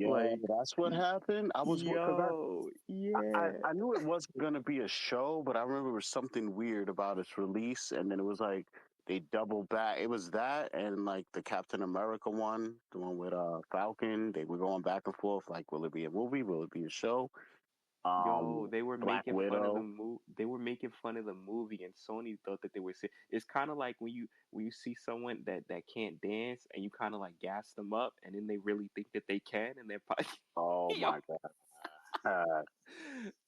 Speaker 1: Yo,
Speaker 6: Like,
Speaker 1: that's what happened. I was because
Speaker 6: yo, yeah,
Speaker 1: I knew it wasn't gonna be a show, but I remember there was something weird about its release, and then it was like they doubled back. It was that and like the Captain America one, the one with Falcon. They were going back and forth. Like, will it be a movie? Will it be a show?
Speaker 6: yo, they were
Speaker 1: Black
Speaker 6: making fun of the
Speaker 1: Widow.
Speaker 6: They were making fun of the movie, and Sony thought that they were. It's kind of like when you see someone that can't dance, and you kind of like gas them up, and then they really think that they can, and they're probably
Speaker 1: Oh
Speaker 6: yo.
Speaker 1: my god!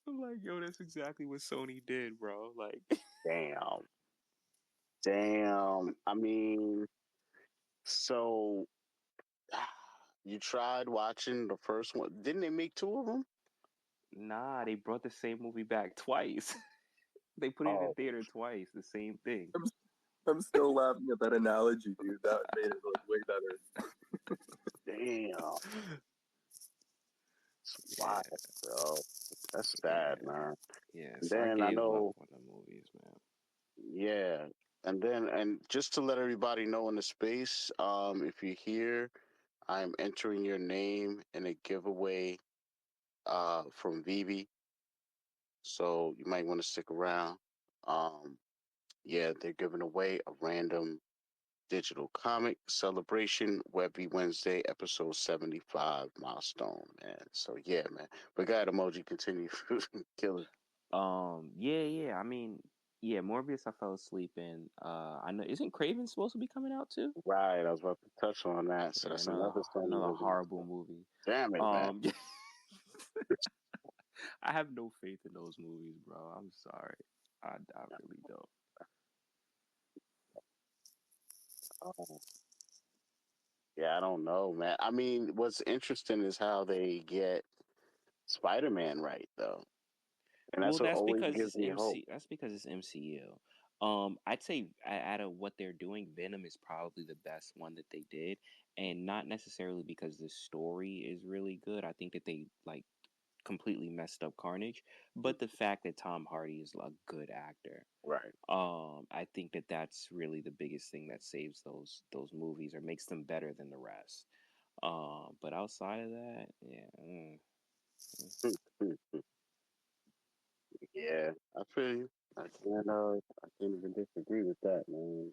Speaker 6: I'm like, yo, that's exactly what Sony did, bro. Like,
Speaker 1: Damn, damn. I mean, so you tried watching the first one? Didn't they make two of them?
Speaker 6: nah, they brought the same movie back twice. They put it in
Speaker 1: Oh,
Speaker 6: theater twice, the same thing.
Speaker 7: I'm, I'm still laughing at that analogy, dude. That made it like way better.
Speaker 1: damn. It's
Speaker 6: Yeah,
Speaker 1: wild, bro. That's
Speaker 6: yeah,
Speaker 1: sad, man.
Speaker 6: yeah.
Speaker 1: And
Speaker 6: So I
Speaker 1: then I
Speaker 6: gave up
Speaker 1: know,
Speaker 6: on the movies, man.
Speaker 1: yeah. And just to let everybody know in the space, if you're here, I'm entering your name in a giveaway from VeVe. So you might want to stick around. Um, yeah, they're giving away a random digital comic celebration Webby Wednesday episode 75 milestone, man. So yeah, man. But God emoji continue killing.
Speaker 6: Yeah. I mean, yeah, Morbius. I fell asleep in. I know. Isn't Craven supposed to be coming out too?
Speaker 1: Right, I was about to touch on that. So
Speaker 6: Yeah,
Speaker 1: that's another Sony
Speaker 6: another
Speaker 1: release.
Speaker 6: horrible movie.
Speaker 1: Damn it, man.
Speaker 6: Um, I have no faith in those movies, bro. I'm sorry. I really don't.
Speaker 1: Oh, yeah, I don't know, man. I mean, what's interesting is how they get Spider-Man right, though, and
Speaker 6: Well,
Speaker 1: that's what
Speaker 6: that's
Speaker 1: always
Speaker 6: because
Speaker 1: gives
Speaker 6: it's
Speaker 1: me hope.
Speaker 6: MC. That's because it's MCU. I'd say out of what they're doing, Venom is probably the best one that they did, and not necessarily because the story is really good. I think that they like completely messed up Carnage, but the fact that Tom Hardy is a good actor.
Speaker 1: Right.
Speaker 6: I think that that's really the biggest thing that saves those movies or makes them better than the rest. But outside of that, yeah.
Speaker 1: Yeah, I feel you. I can't even disagree with that, man.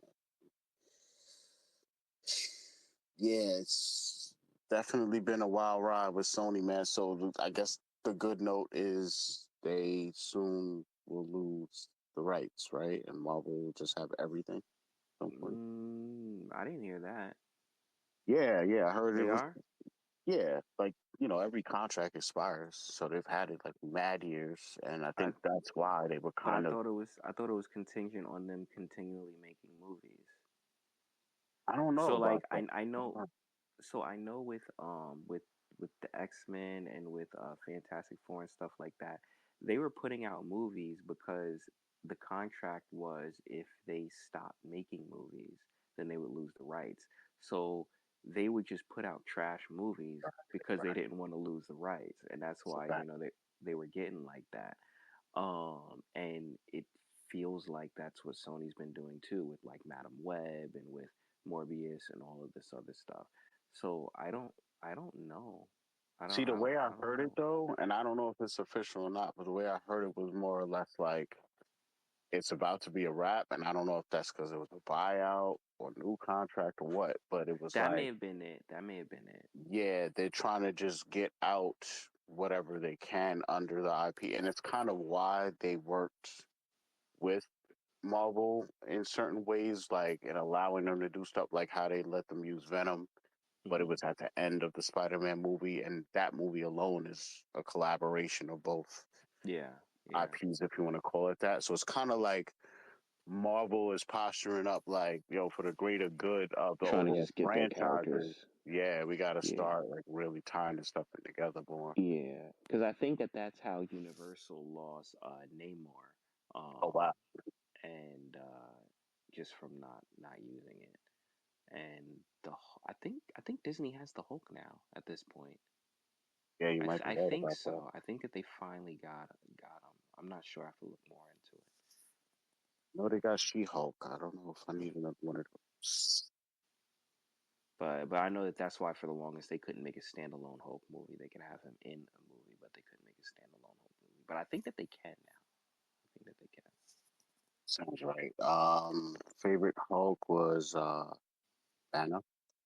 Speaker 1: Yeah, it's definitely been a wild ride with Sony, man. So I guess the good note is they soon will lose the rights, right? And Marvel will just have everything at some point.
Speaker 6: I didn't hear that.
Speaker 1: Yeah, yeah, I heard it
Speaker 6: They
Speaker 1: was.
Speaker 6: are.
Speaker 1: Yeah, like every contract expires, so they've had it like mad years, and I
Speaker 6: I
Speaker 1: think that's why they were
Speaker 6: but
Speaker 1: kind of.
Speaker 6: I thought it was contingent on them continually making movies.
Speaker 1: I don't know
Speaker 6: So like
Speaker 1: about that.
Speaker 6: I
Speaker 1: I don't
Speaker 6: know
Speaker 1: know.
Speaker 6: so I know with the X-Men and with Fantastic Four and stuff like that, they were putting out movies because the contract was if they stopped making movies, then they would lose the rights. So they would just put out trash movies because they
Speaker 1: Right.
Speaker 6: didn't want to lose the rights, and that's
Speaker 1: It's a
Speaker 6: why
Speaker 1: fact.
Speaker 6: they were getting like that. And it feels like that's what Sony's been doing too with like Madam Web and with Morbius and all of this other stuff. So I don't know.
Speaker 1: See, the way I
Speaker 6: I don't
Speaker 1: heard it
Speaker 6: know.
Speaker 1: though, and I don't know if it's official or not, but the way I heard it was more or less like it's about to be a wrap, and I don't know if that's because it was a buyout or new contract or what, but it was
Speaker 6: That may
Speaker 1: like,
Speaker 6: have been it. That may have been it.
Speaker 1: yeah, they're trying to just get out whatever they can under the IP, and it's kind of why they worked with Marvel in certain ways, like in allowing them to do stuff like how they let them use Venom, but it
Speaker 6: Hmm.
Speaker 1: was at the end of the Spider-Man movie, and that movie alone is a collaboration of both
Speaker 6: Yeah, yeah.
Speaker 1: IPs, if you want to call it that. So it's kind of like Marvel is posturing up, like, for the greater good of the
Speaker 6: Trying to
Speaker 1: overall
Speaker 6: just get their
Speaker 1: franchises.
Speaker 6: characters.
Speaker 1: Yeah, we got to
Speaker 6: Yeah,
Speaker 1: start like really tying this stuff in together, boy.
Speaker 6: yeah. Because I think that that's how Universal lost Namor,
Speaker 1: Oh wow,
Speaker 6: and just from not using it. And I think Disney has the Hulk now at this point.
Speaker 1: yeah, you might be
Speaker 6: I
Speaker 1: right
Speaker 6: think
Speaker 1: about that.
Speaker 6: so. I think that they finally got him. I'm not sure. I have to look more into it.
Speaker 1: No, they got She-Hulk. I don't know if I need another one of those.
Speaker 6: But I know that that's why for the longest they couldn't make a standalone Hulk movie. They can have him in a movie, but they couldn't make a standalone Hulk movie. But I think that they can now. I think that they can.
Speaker 1: Sounds right. Favorite Hulk was Banner,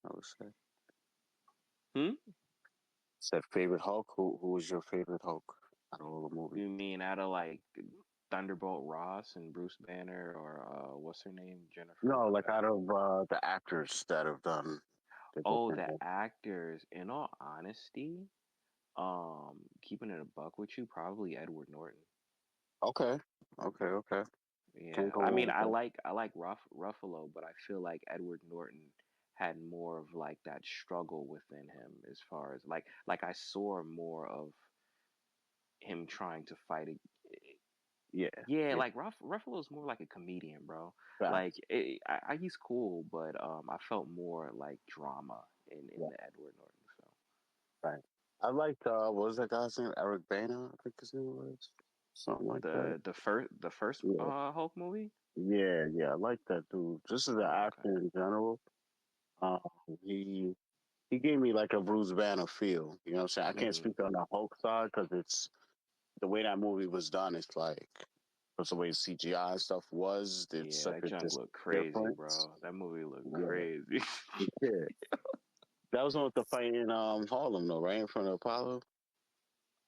Speaker 1: I would say. Said favorite Hulk. Who was your favorite Hulk out of all the movies?
Speaker 6: You mean out of like Thunderbolt Ross and Bruce Banner, or what's her name, Jennifer?
Speaker 1: No, like out of the actors that have done the
Speaker 6: Oh,
Speaker 1: different
Speaker 6: the
Speaker 1: Hulk.
Speaker 6: actors. In all honesty, keeping it a buck with you, probably Edward Norton.
Speaker 1: Okay, okay. Can't
Speaker 6: Yeah,
Speaker 1: go
Speaker 6: I
Speaker 1: wrong
Speaker 6: mean,
Speaker 1: with that.
Speaker 6: I like Ruffalo, but I feel like Edward Norton had more of like that struggle within him, as far as like I saw more of him trying to fight.
Speaker 1: Yeah,
Speaker 6: Yeah,
Speaker 1: yeah.
Speaker 6: like Ruffalo's more like a comedian, bro. Like
Speaker 1: Facts.
Speaker 6: he's cool, but I felt more like drama in
Speaker 1: Yeah,
Speaker 6: the Edward Norton film.
Speaker 1: right. I liked what was that guy's name? Eric Bana, I think his name was. Something like that.
Speaker 6: The first
Speaker 1: Yeah.
Speaker 6: Hulk movie.
Speaker 1: Yeah. I like that dude. Just as an
Speaker 6: Oh, okay.
Speaker 1: actor in general. Um, he he gave me like a Bruce Banner feel. You know what I'm saying? I can't
Speaker 6: Hmm.
Speaker 1: speak on the Hulk side because it's the way that movie was done. It's like because the way CGI and stuff was, it's
Speaker 6: Yeah,
Speaker 1: such
Speaker 6: that
Speaker 1: a
Speaker 6: junk looked crazy,
Speaker 1: difference.
Speaker 6: bro. That movie looked
Speaker 1: Yeah,
Speaker 6: crazy.
Speaker 1: yeah. That was on with the fight in Harlem, though, right in front of Apollo.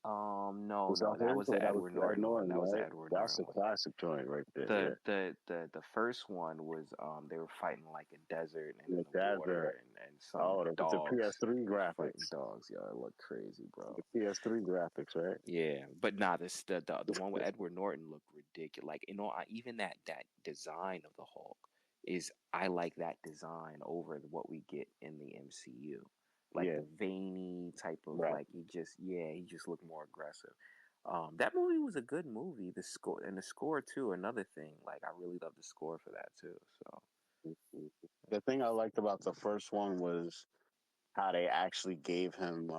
Speaker 6: No,
Speaker 1: Was that
Speaker 6: no, that
Speaker 1: his
Speaker 6: was
Speaker 1: or
Speaker 6: the
Speaker 1: that was
Speaker 6: Edward
Speaker 1: Ed
Speaker 6: Norton one.
Speaker 1: Norton,
Speaker 6: That was the
Speaker 1: right?
Speaker 6: Edward
Speaker 1: That's
Speaker 6: Norton
Speaker 1: a
Speaker 6: one.
Speaker 1: classic joint right there. Yeah,
Speaker 6: The first one was they were fighting like a desert and
Speaker 1: in
Speaker 6: in
Speaker 1: the
Speaker 6: the water,
Speaker 1: desert.
Speaker 6: and some
Speaker 1: Oh, with the
Speaker 6: dogs
Speaker 1: PS3
Speaker 6: were fighting
Speaker 1: graphics.
Speaker 6: dogs. Yo, it looked crazy,
Speaker 1: The
Speaker 6: bro.
Speaker 1: PS3 graphics, right?
Speaker 6: Yeah, but nah, this the one with Edward Norton looked ridiculous. Like, even that design of the Hulk is, I like that design over what we get in the MCU. Like
Speaker 1: Yeah,
Speaker 6: the veiny type of,
Speaker 1: right.
Speaker 6: like, he just looked more aggressive. That movie was a good movie. The score too. Another thing, like, I really love the score for that too. So
Speaker 1: The thing I liked about the first one was how they actually gave him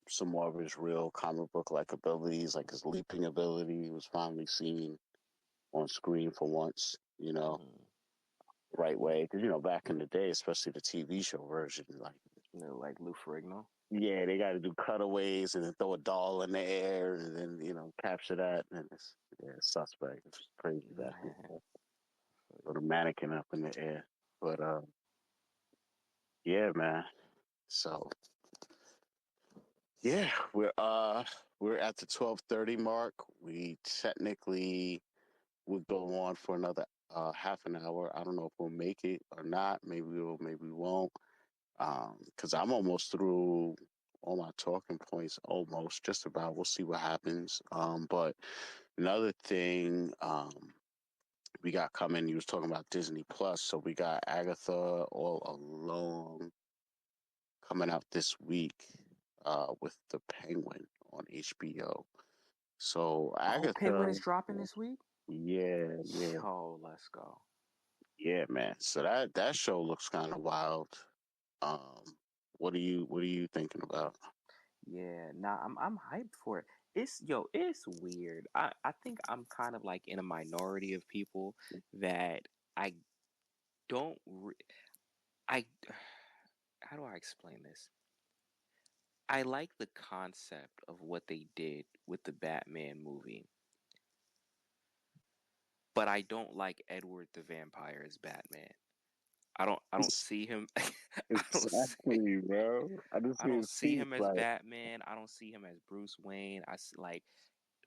Speaker 1: some more of his real comic book like abilities, like his leaping ability was finally seen on screen for once.
Speaker 6: mhm.
Speaker 1: Right way because back in the day, especially the TV show version, like
Speaker 6: Like Lou Ferrigno.
Speaker 1: yeah, they got to do cutaways and then throw a doll in the air and then capture that and it's suspect. It's crazy back in the day. Throw the mannequin up in the air, but yeah, man. So yeah, we're at the 12:30 mark. We technically would go on for another half an hour. I don't know if we'll make it or not. Maybe we will, maybe we won't. Because I'm almost through all my talking points, almost just about. We'll see what happens. But another thing we got coming, you was talking about Disney Plus, so we got Agatha All Alone coming out this week with the Penguin on HBO. So
Speaker 6: Oh, Penguin
Speaker 1: Agatha,
Speaker 6: is dropping this week.
Speaker 1: yeah,
Speaker 6: Yo, let's go.
Speaker 1: yeah, man. So that show looks kind of wild. Um, what are you thinking about?
Speaker 6: Yeah, nah, I'm hyped for it. It's weird. I think I'm kind of like in a minority of people that I don't I how do I explain this? I like the concept of what they did with the Batman movie, but I don't like Edward the Vampire as Batman. I don't see him. I don't see
Speaker 1: Exactly, bro. I just
Speaker 6: I
Speaker 1: see
Speaker 6: don't
Speaker 1: his
Speaker 6: see
Speaker 1: teeth,
Speaker 6: him as
Speaker 1: like,
Speaker 6: Batman. I don't see him as Bruce Wayne.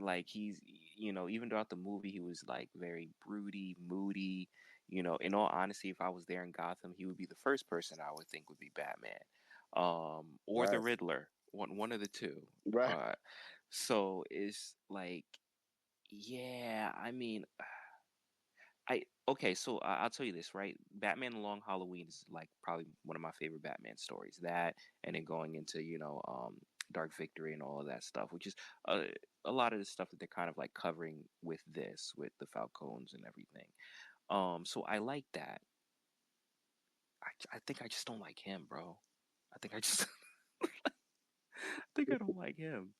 Speaker 6: Like he's, even throughout the movie he was like very broody, moody. In all honesty, if I was there in Gotham, he would be the first person I would think would be Batman, or the
Speaker 1: right,
Speaker 6: Riddler, one of the two.
Speaker 1: right.
Speaker 6: uh so it's like, yeah, I mean, I okay, so I'll tell you this, right? Batman: The Long Halloween is like probably one of my favorite Batman stories. That, and then going into Dark Victory and all of that stuff, which is a lot of the stuff that they're kind of like covering with with the Falcons and everything. So I like that. I think I just don't like him, bro. I think I just I think I don't like him.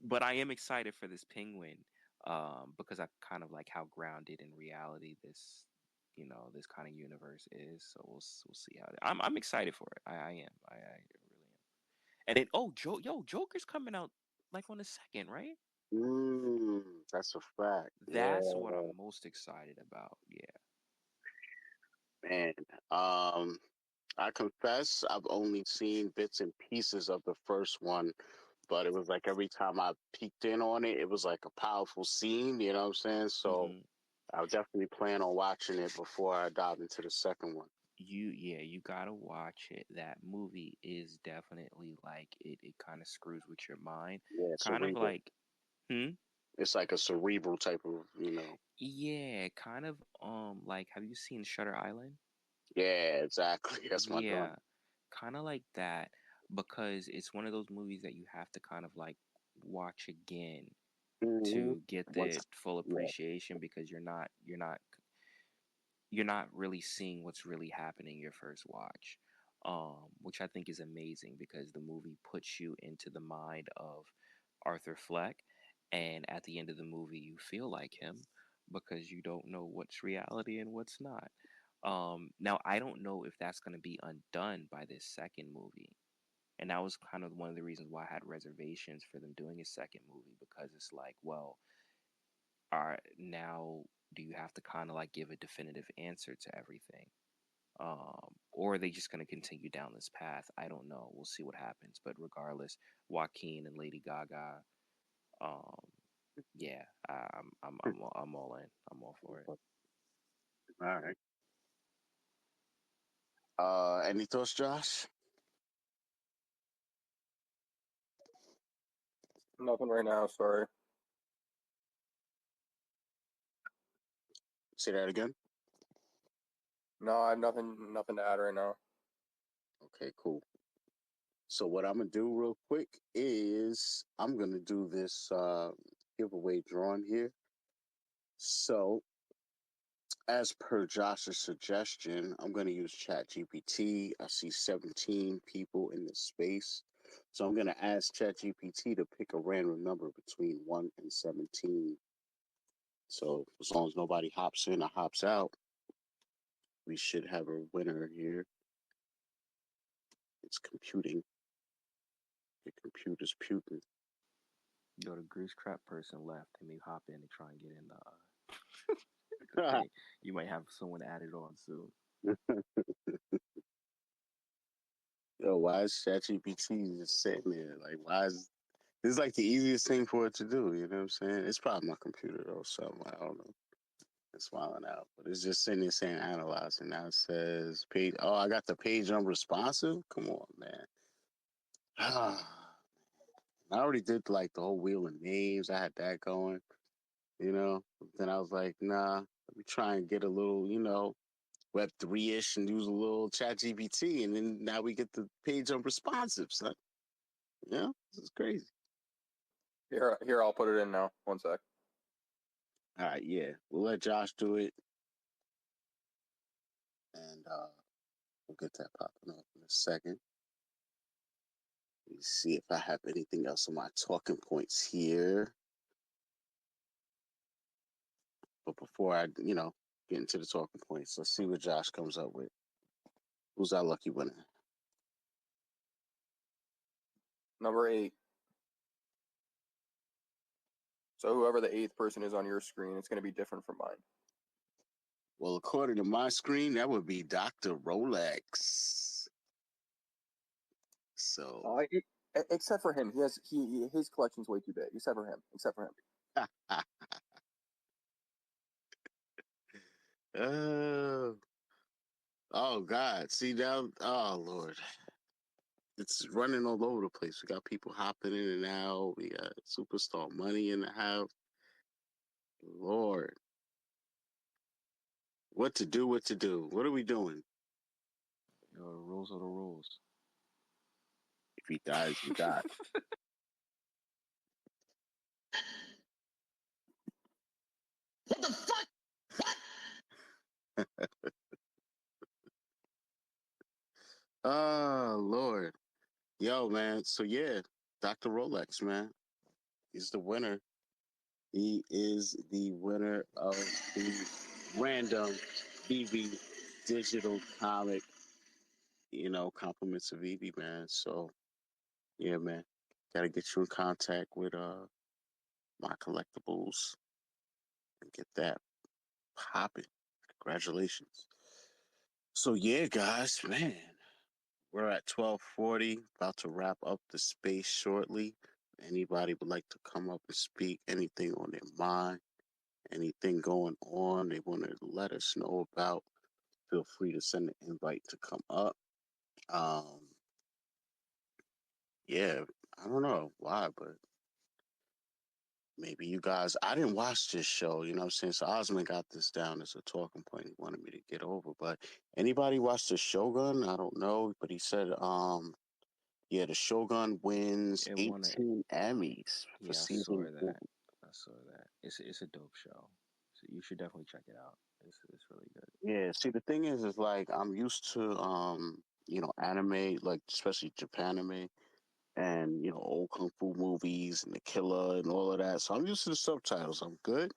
Speaker 6: But I am excited for this Penguin, because I kind of like how grounded in reality this kind of universe is. So we'll see how I'm excited for it. I am. I really am. And then Joker's coming out like on the 2nd, right?
Speaker 1: That's a fact.
Speaker 6: That's what
Speaker 1: Yeah,
Speaker 6: I'm most excited about. Yeah.
Speaker 1: man. I confess I've only seen bits and pieces of the first one, but it was like every time I peeked in on it, it was like a powerful scene, you know what I'm saying? So
Speaker 6: Hmm.
Speaker 1: I'll definitely plan on watching it before I dive into the second one.
Speaker 6: You gotta watch it. That movie is definitely like it kind of screws with your mind.
Speaker 1: Yeah,
Speaker 6: Kind of
Speaker 1: cerebral.
Speaker 6: like, hmm?
Speaker 1: It's like a cerebral type of.
Speaker 6: Yeah, kind of like, have you seen Shutter Island?
Speaker 1: Yeah, exactly. That's my joint.
Speaker 6: Yeah, kind of like that, because it's one of those movies that you have to kind of like watch again
Speaker 1: Mm-hmm.
Speaker 6: to get
Speaker 1: Once,
Speaker 6: the full
Speaker 1: yeah.
Speaker 6: appreciation, because you're not really seeing what's really happening your first watch, which I think is amazing, because the movie puts you into the mind of Arthur Fleck, and at the end of the movie you feel like him, because you don't know what's reality and what's not. Now I don't know if that's going to be undone by this second movie, and that was kind of one of the reasons why I had reservations for them doing a second movie, because it's like, well, now do you have to kind of like give a definitive answer to everything? Or are they just going to continue down this path? I don't know. We'll see what happens. But regardless, Joaquin and Lady Gaga, um, yeah, I'm all in. I'm all for it.
Speaker 1: All right. Any thoughts, Josh?
Speaker 7: Nothing right now. Sorry.
Speaker 1: Say that again.
Speaker 7: No, I have nothing to add right now.
Speaker 1: Okay, cool. So what I'm gonna do real quick is I'm gonna do this giveaway drawing here. So as per Josh's suggestion, I'm gonna use ChatGPT. I see 17 people in this space. So I'm gonna ask ChatGPT to pick a random number between 1 and 17. So as long as nobody hops in or hops out, we should have a winner here. It's computing. The computer's puting.
Speaker 6: Yo, the grease trap person left. They may hop in and try and get in the thing. You might have someone added on soon.
Speaker 1: Yo, why is ChatGPT just sitting there? Like, why is this is like the easiest thing for it to do? You know what I'm saying? It's probably my computer or something. I don't know. It's smiling out, but it's just sitting there saying analyze, and now it says page. Oh, I got the page unresponsive. Come on, man. I already did like the whole wheel of names. I had that going, you know. Then I was like, nah, let me try and get a little, Web 3 ish and use a little Chat GPT, and then now we get the page unresponsive, son. Yeah, this is crazy.
Speaker 7: Here, I'll put it in now. One sec.
Speaker 1: All right, yeah, we'll let Josh do it, and we'll get that popping up in a second. Let me see if I have anything else on my talking points here. But before I, get into the talking points, let's see what Josh comes up with. Who's our lucky winner?
Speaker 7: Number 8. So whoever the 8th person is on your screen, it's going to be different from mine.
Speaker 1: Well, according to my screen, that would be Dr. Rolex. So,
Speaker 7: Except for him, his collection's way too big. Except for him.
Speaker 1: oh, oh God! See now, oh Lord, it's running all over the place. We got people hopping in and out. We got superstar money in the house. Lord, what to do? What to do? What are we doing?
Speaker 6: Yo, the rules are the rules.
Speaker 1: If he dies, he dies.
Speaker 3: What the fuck?
Speaker 1: Oh Lord, yo man. So yeah, Dr. Rolex, man, he's the winner. He is the winner of the random VeVe digital comic, compliments of VeVe, man. So yeah, man, gotta get you in contact with my collectibles and get that popping. Congratulations. So yeah, guys, man, we're at 12:40, about to wrap up the space shortly. Anybody would like to come up and speak anything on their mind, anything going on they want to let us know about, feel free to send an invite to come up. Um, yeah, I don't know why, but maybe you guys, I didn't watch this show, you know what I'm saying? So Osmond got this down as a talking point he wanted me to get over. But anybody watch the Shogun? I don't know, but he said, yeah, the Shogun wins
Speaker 6: It won a
Speaker 1: 18 Emmys for
Speaker 6: Yeah, I saw
Speaker 1: season one.
Speaker 6: that. I saw that. It's a dope show. So you should definitely check it out. It's really good.
Speaker 1: Yeah, see, the thing is like I'm used to, anime, like especially Japan anime, and old kung fu movies and the killer and all of that. So I'm used to the subtitles. I'm good.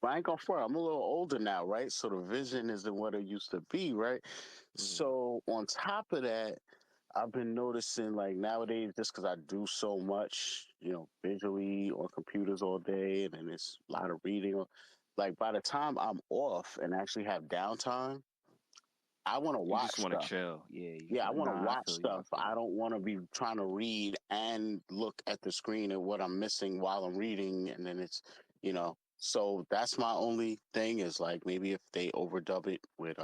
Speaker 1: But I ain't gonna front. I'm a little older now, right? So the vision isn't what it used to be, right?
Speaker 6: Hmm.
Speaker 1: So on top of that, I've been noticing like nowadays, just because I do so much, visually on computers all day, and then it's a lot of reading. Like by the time I'm off and actually have downtime, I want to
Speaker 6: You just
Speaker 1: watch
Speaker 6: want to
Speaker 1: stuff.
Speaker 6: chill. Yeah, you just
Speaker 1: Yeah, I
Speaker 6: want.
Speaker 1: want to
Speaker 6: Nah, I
Speaker 1: watch
Speaker 6: feel you. I
Speaker 1: stuff.
Speaker 6: feel
Speaker 1: I
Speaker 6: you.
Speaker 1: don't want to be trying to read and look at the screen at what I'm missing while I'm reading, and then So that's my only thing is like maybe if they overdub it with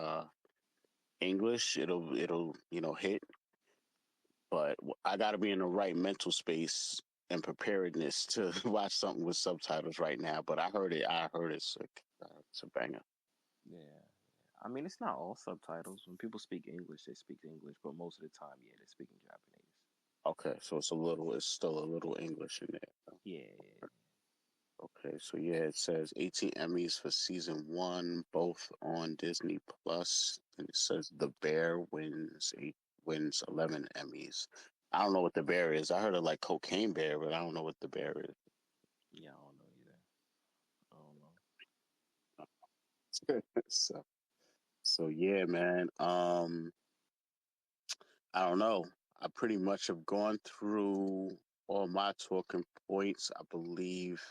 Speaker 1: English, it'll hit. But I got to be in the right mental space and preparedness to watch something with subtitles right now. But I heard it. I heard it's it's a banger.
Speaker 6: Yeah. I mean, it's not all subtitles. When people speak English, they speak English, but most of the time, yeah, they're speaking Japanese.
Speaker 1: Okay, so it's still a little English in there.
Speaker 6: Yeah, yeah,
Speaker 1: Okay, so yeah, it says 18 Emmys for season one, both on Disney Plus, and it says The Bear wins 11 Emmys. I don't know what The Bear is. I heard of like Cocaine Bear, but I don't know what The Bear
Speaker 6: yeah. I don't know either. I don't know.
Speaker 1: is. So yeah, man. I don't know. I pretty much have gone through all my talking points. I believe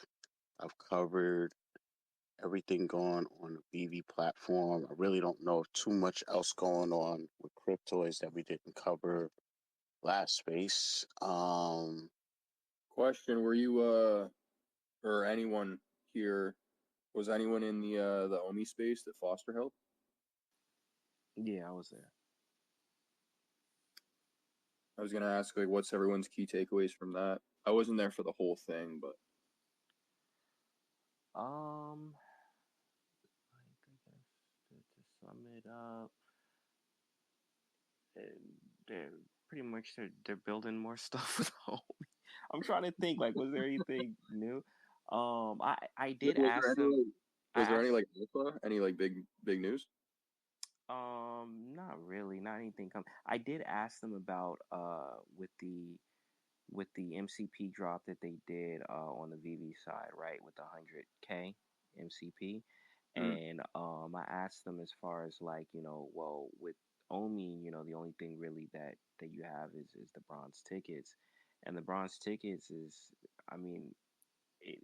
Speaker 1: I've covered everything going on the VeVe platform. I really don't know if too much else going on with cryptoids that we didn't cover last space.
Speaker 7: Question: Were you or anyone here? Was anyone in the OMI space that Foster helped?
Speaker 6: Yeah, I was there.
Speaker 7: I was gonna ask like, what's everyone's key takeaways from that? I wasn't there for the whole thing, but
Speaker 6: Um, I guess to sum it up, uh, they're pretty much they're building more stuff with home. I'm trying to think like was there anything new? I did
Speaker 7: was there
Speaker 6: ask
Speaker 7: any
Speaker 6: them.
Speaker 7: like,
Speaker 6: I
Speaker 7: was there any
Speaker 6: asked
Speaker 7: like alpha, any like big news?
Speaker 6: not really, not anything come. I did ask them about with the MCP drop that they did on the VeVe side, right, with the 100K MCP.
Speaker 7: Mm.
Speaker 6: And I asked them as far as like, well, with Omi, the only thing really that you have is the bronze tickets. And the bronze tickets is, I mean, it,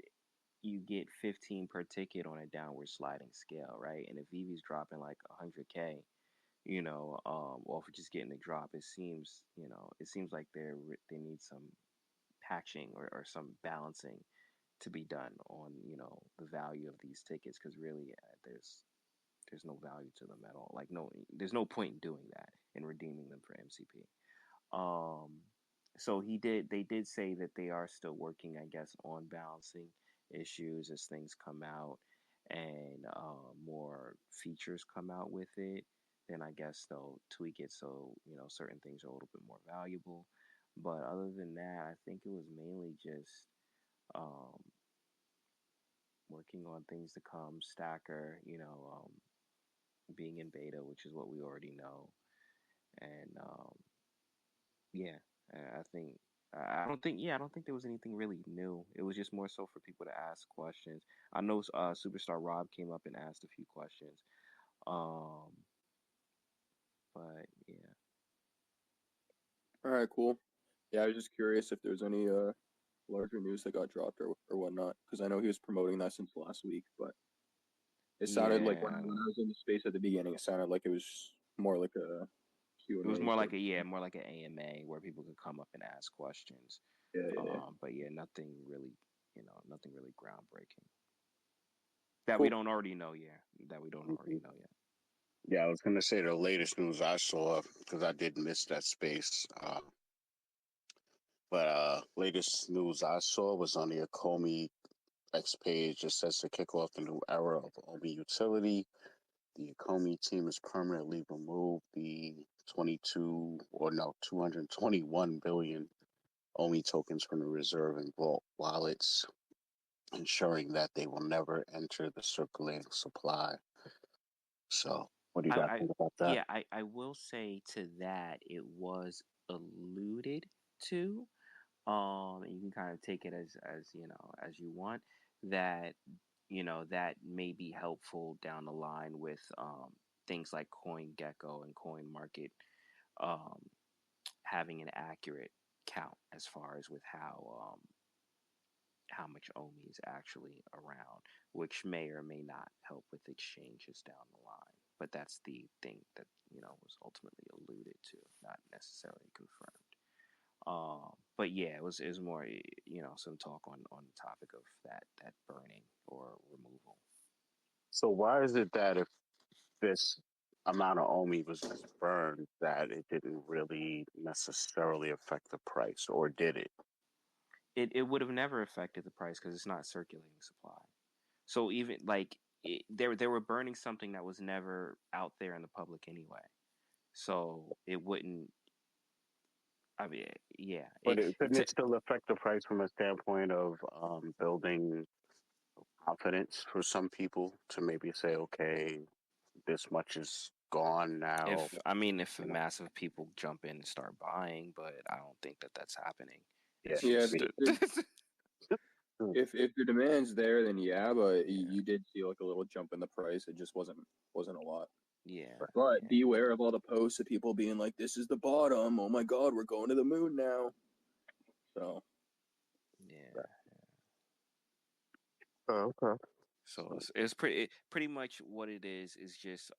Speaker 6: you get 15 per ticket on a downward sliding scale, right? And if VeVe's dropping like 100K, or if just getting the drop, it seems like they need some patching or some balancing to be done on the value of these tickets because really there's no value to them at all. Like no, there's no point in doing that and redeeming them for MCP. Um, so they did say that they are still working, I guess, on balancing issues as things come out and more features come out with it. Then I guess they'll tweak it so certain things are a little bit more valuable. But other than that, I think it was mainly just um, working on things to come. Stacker, being in beta, which is what we already know, and yeah, I think I don't think there was anything really new. It was just more so for people to ask questions. I know Superstar Rob came up and asked a few questions. But yeah.
Speaker 7: All right, cool. Yeah, I was just curious if there's any larger news that got dropped or whatnot, because I know he was promoting that since last week, but it sounded like when
Speaker 6: Yeah,
Speaker 7: I was in the space at the beginning, it sounded like it was more like a
Speaker 6: it was
Speaker 7: Q&A
Speaker 6: more
Speaker 7: sort
Speaker 6: like
Speaker 7: of.
Speaker 6: more like an AMA where people could come up and ask questions.
Speaker 7: Yeah.
Speaker 6: But yeah, nothing really, nothing really groundbreaking that we
Speaker 7: Cool.
Speaker 6: don't already know yet. That we don't already
Speaker 1: Mhm.
Speaker 6: know yet.
Speaker 1: Yeah, I was going to say the latest news I saw, because I did miss that space. But latest news I saw was on the Akomi X page. It says to kick off the new era of Omi utility, the Akomi team has permanently removed the 221 billion Omi tokens from the reserve and vault wallets, ensuring that they will never enter the circulating supply. So, what do you guys
Speaker 6: I
Speaker 1: think about that?
Speaker 6: yeah, I will say to that it was alluded to. And you can kind of take it as as you want, that that may be helpful down the line with things like CoinGecko and Coin Market um, having an accurate count as far as with how much OMI is actually around, which may or may not help with exchanges down the line. But that's the thing that was ultimately alluded to, not necessarily confirmed. But yeah, it was more some talk on the topic of that burning or removal.
Speaker 1: So, why is it that if this amount of Omi was just burned, that it didn't really necessarily affect the price, or did it?
Speaker 6: It would have never affected the price because it's not circulating supply. So even like they were burning something that was never out there in the public anyway. So it wouldn't. I mean, yeah.
Speaker 1: But couldn't it still affect the price from a standpoint of building confidence for some people to maybe say, okay, this much is gone now.
Speaker 6: if
Speaker 1: You know,
Speaker 6: massive people jump in and start buying, but I don't think that that's happening.
Speaker 1: yeah,
Speaker 6: It's
Speaker 7: Yeah,
Speaker 6: just
Speaker 7: if the demand's there, then yeah, but you did see like a little jump in the price. It just wasn't a lot.
Speaker 6: yeah,
Speaker 7: But
Speaker 6: yeah,
Speaker 7: beware of all the posts of people being like, "This is the bottom. Oh my God, we're going to the moon now." So
Speaker 6: yeah.
Speaker 1: oh, okay.
Speaker 6: So it's pretty much what it is just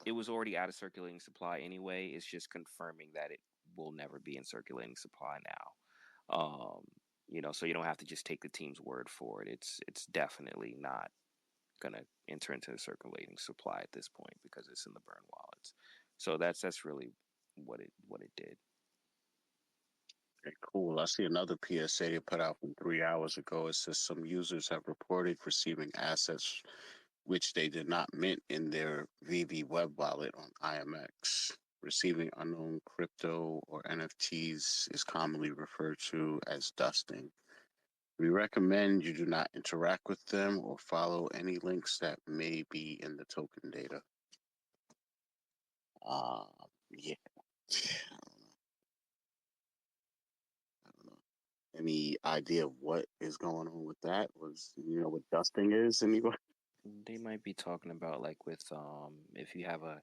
Speaker 6: it was already out of circulating supply anyway. It's just confirming that it will never be in circulating supply now. So you don't have to just take the team's word for it. It's definitely not gonna enter into the circulating supply at this point because it's in the burn wallets. So that's really what it did.
Speaker 1: Okay, cool. I see another PSA they put out from 3 hours ago. It says some users have reported receiving assets which they did not mint in their VeVe web wallet on IMX. Receiving unknown crypto or NFTs is commonly referred to as dusting. We recommend you do not interact with them or follow any links that may be in the token data. Yeah. I don't know. Any idea of what is going on with that? Was what dusting is? Anybody?
Speaker 6: They might be talking about like with if you have a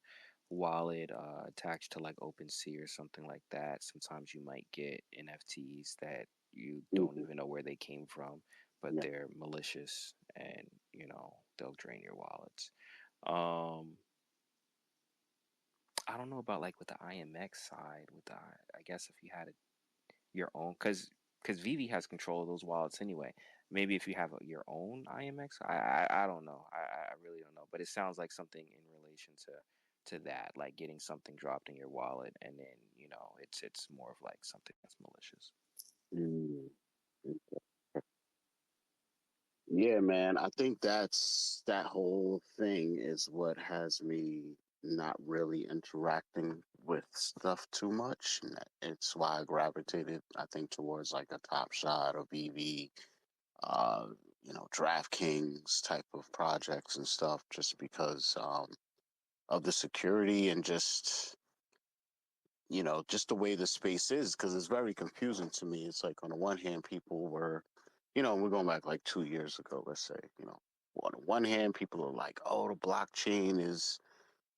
Speaker 6: wallet attached to like OpenSea or something like that, sometimes you might get NFTs that you don't
Speaker 1: Mhm.
Speaker 6: even know where they came from, but
Speaker 1: Yeah.
Speaker 6: they're malicious and they'll drain your wallets. Um I don't know about like with the IMX side with the I guess if you had your own because VeVe has control of those wallets anyway. Maybe if you have your own IMX, I don't know. I really don't know. But it sounds like something in relation to that, like getting something dropped in your wallet, and then it's more of like something that's malicious.
Speaker 1: Mm. Yeah, man. I think that whole thing is what has me not really interacting with stuff too much. And it's why I gravitated, I think, towards like a Top Shot or VV, uh, DraftKings type of projects and stuff, just because of the security and just the way the space is, because it's very confusing to me. It's like on the one hand, people were, we're going back like 2 years ago, let's say, on the one hand, people are like, "Oh, the blockchain is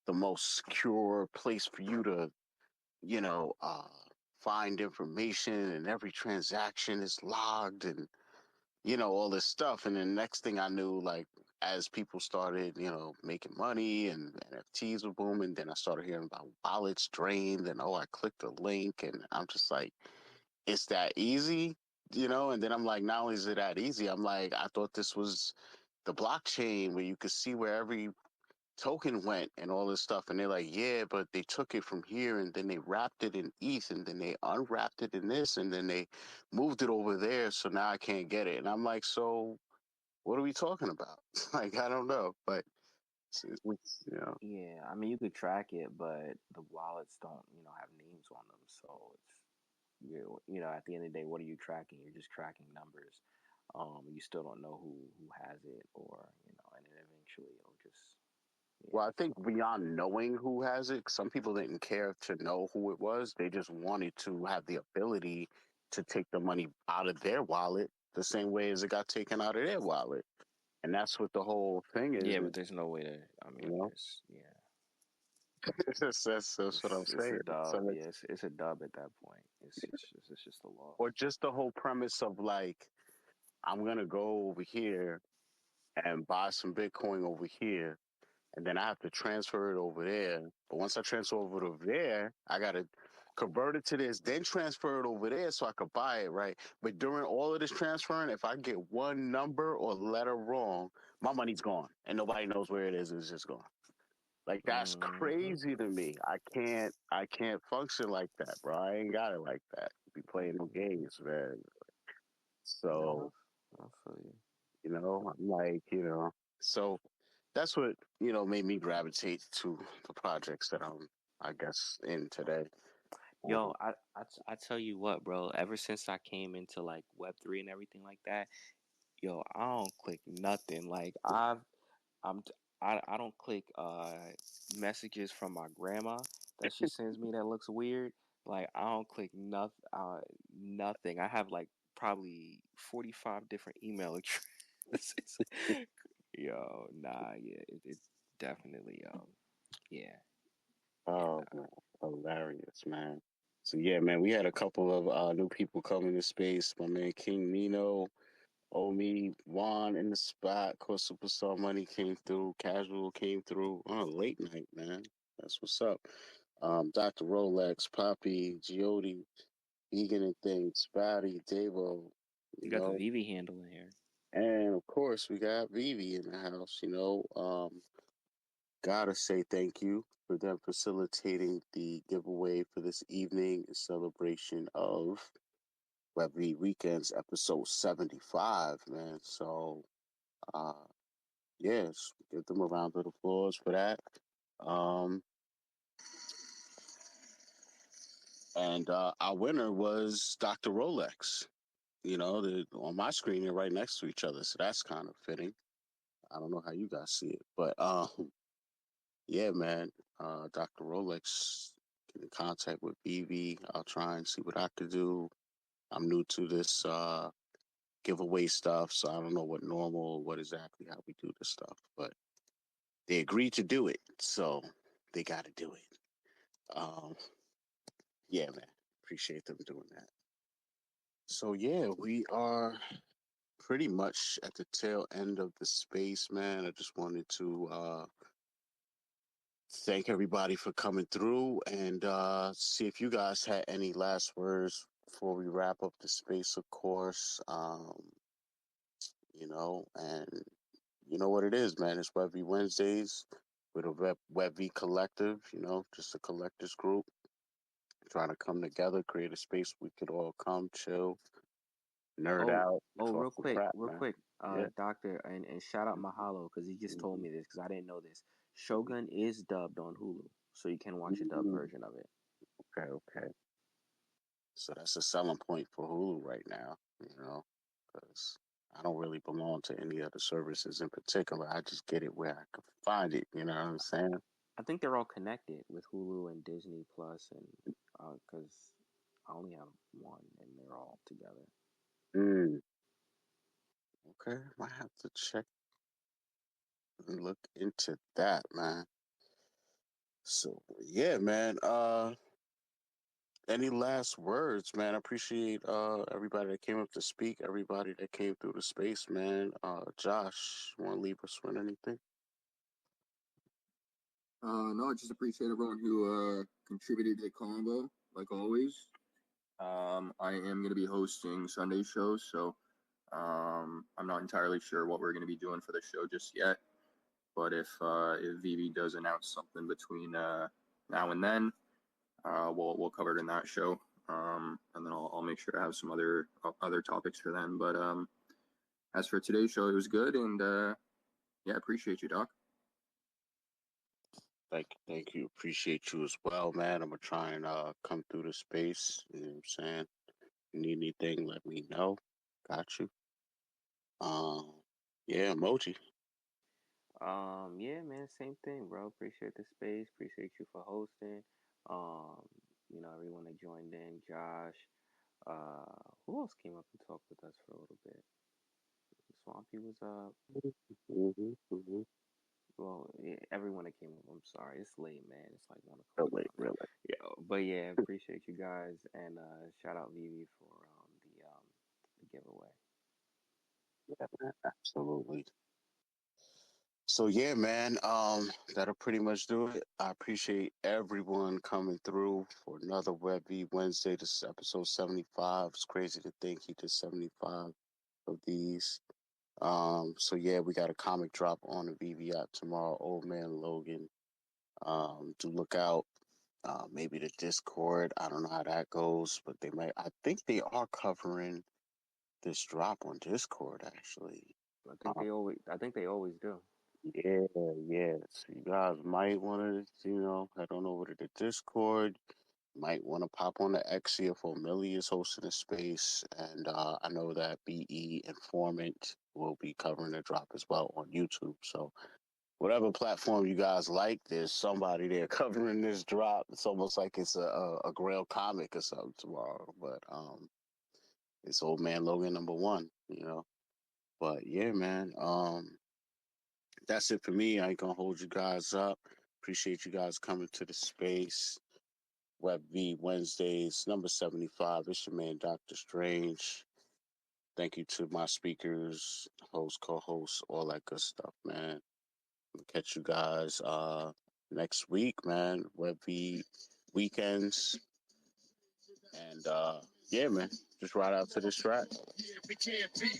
Speaker 1: the most secure place for you to, you know, find information, and every transaction is logged, and all this stuff." And then next thing I knew, like as people started, making money and NFTs were booming, then I started hearing about wallets drained, and I clicked a link, and I'm just like, it's that easy, And then I'm like, not only is it that easy, I'm like, I thought this was the blockchain where you could see where every token went and all this stuff. And they're like, yeah, but they took it from here and then they wrapped it in ETH and then they unwrapped it in this and then they moved it over there. So now I can't get it. And I'm like, so what are we talking about? Like, I don't know, but
Speaker 6: Yeah, I mean, you could track it, but the wallets don't, have names on them. So it's, at the end of the day, what are you tracking? You're just tracking numbers. You still don't know who has it, or and then eventually it'll just,
Speaker 1: well, I
Speaker 6: so
Speaker 1: think beyond knowing who has it, some people didn't care to know who it was. They just wanted to have the ability to take the money out of their wallet the same way as it got taken out of their wallet. And that's what the whole thing is,
Speaker 6: yeah, but there's no way to. I
Speaker 1: you
Speaker 6: mean,
Speaker 1: know,
Speaker 6: there's yeah,
Speaker 1: that's what I'm
Speaker 6: it's a
Speaker 1: saying.
Speaker 6: dub.
Speaker 1: So
Speaker 6: Yeah, it's a dub at that point. It's just a
Speaker 1: or
Speaker 6: loss.
Speaker 1: just the whole premise of like, I'm going to go over here and buy some Bitcoin over here, and then I have to transfer it over there. But once I transfer over there, I got to convert it to this, then transfer it over there so I could buy it, right? But during all of this transferring, if I get one number or letter wrong, my money's gone and nobody knows where it is. It's just gone. Like that's
Speaker 6: Hmm.
Speaker 1: crazy to me. I can't function like that, bro. I ain't got it like that. Be playing no games, man. So,
Speaker 6: No, I feel you.
Speaker 1: I'm like, so that's what, made me gravitate to the projects that I'm, I guess, in today.
Speaker 6: Yo,
Speaker 1: Um,
Speaker 6: I tell you what, bro. Ever since I came into like Web3 and everything like that, yo, I don't click nothing. Like I'm I don't click messages from my grandma that she sends me that looks weird. Like I don't click nothing. I have like probably 45 different email addresses. Yo, nah, yeah, it's definitely yeah, yeah,
Speaker 1: oh,
Speaker 6: nah.
Speaker 1: man, hilarious, man. So yeah, man, we had a couple of new people coming to space. My man King Nino, Omi, Juan in the spot. Of course, Superstar Money came through. Casual came through. Oh, late night, man. That's what's up. Dr. Rolex, Poppy, Giodi, Vegan and Things, Spouty, Davo,
Speaker 6: You
Speaker 1: you
Speaker 6: got the
Speaker 1: know,
Speaker 6: VeVe handle in here.
Speaker 1: and of course we got Vivi in the house, Gotta say thank you for them facilitating the giveaway for this evening in celebration of Webby Weekends episode 75, man. So uh yes, give them a round of applause for that. Um and our winner was Dr. Rolex. They're on my screen, they're right next to each other, so that's kind of fitting. I don't know how you guys see it, but yeah, man. Dr. Rolex, get in contact with BB. I'll try and see what I could do. I'm new to this giveaway stuff, so I don't know what exactly how we do this stuff, but they agreed to do it, so they got to do it. Um, yeah, man. Appreciate them doing that. So yeah, we are pretty much at the tail end of the space, man. I just wanted to thank everybody for coming through and see if you guys had any last words before we wrap up the space, of course. And you know what it is, man. It's Webby Wednesdays with a Webby collective, just a collectors group trying to come together, create a space we could all come, chill, nerd
Speaker 6: Oh,
Speaker 1: out,
Speaker 6: oh,
Speaker 1: talk some crap,
Speaker 6: real
Speaker 1: man.
Speaker 6: quick,
Speaker 1: Yeah.
Speaker 6: Doctor, and shout out Mahalo because he just told
Speaker 1: Mhm.
Speaker 6: me this because I didn't know this. Shogun is dubbed on Hulu, so you can watch a dub
Speaker 1: Mm,
Speaker 6: version of it.
Speaker 1: okay, okay. So that's a selling point for Hulu right now, because I don't really belong to any other services in particular. I just get it where I can find it. You know what I'm saying?
Speaker 6: I think they're all connected with Hulu and Disney Plus, and because I only have one, and they're all together.
Speaker 1: Mm, okay, might have to check. and look into that, man. So yeah, man. Any last words, man? I appreciate everybody that came up to speak, everybody that came through the space, man. Josh, want to leave us with anything?
Speaker 7: No, I just appreciate everyone who contributed to the combo, like always. I am going to be hosting Sunday shows, so I'm not entirely sure what we're going to be doing for the show just yet. But if VeVe does announce something between now and then, we'll cover it in that show. And then I'll make sure to have some other topics for then. But as for today's show, it was good, and yeah, appreciate you, Doc.
Speaker 1: Thank you. Appreciate you as well, man. I'm gonna try and come through the space. You know what I'm saying? If you need anything, let me know. Got you. Yeah, Emojii.
Speaker 6: Yeah, man, same thing, bro. Appreciate the space. Appreciate you for hosting. Everyone that joined in, Josh. Who else came up and talked with us for a little bit? Swampy was up.
Speaker 1: Mm-hmm.
Speaker 6: Well, yeah, everyone that came up. I'm sorry, it's late, man. It's like 1 o'clock
Speaker 1: Really,
Speaker 6: down there.
Speaker 1: really.
Speaker 6: Yeah, but yeah, appreciate you guys, and shout out VeVe for the giveaway.
Speaker 1: Yeah, man, absolutely. So yeah, man, that'll pretty much do it. I appreciate everyone coming through for another VeVe Wednesday. This is episode 75. It's crazy to think he did 75 of these. So yeah, we got a comic drop on the VeVe app tomorrow. Old Man Logan. To look out. Maybe the Discord. I don't know how that goes, but they might. I think they are covering this drop on Discord actually.
Speaker 6: I think they always do.
Speaker 1: Yeah, yeah. So you guys might want to, head on over to the Discord. Might want to pop on the X if Millie is hosting a space, and I know that BE Informant will be covering the drop as well on YouTube. So whatever platform you guys like, there's somebody there covering this drop. It's almost like it's a Grail comic or something tomorrow, but it's Old Man Logan #1. But yeah, man. That's it for me. I ain't gonna hold you guys up. Appreciate you guys coming to the space. VeVe Wednesdays, number 75. It's your man, Dr. Strange. Thank you to my speakers, host, co-host, all that good stuff, man. I'll catch you guys next week, man. VeVe weekends. And yeah, man. Just ride out to this track.
Speaker 3: We can't beat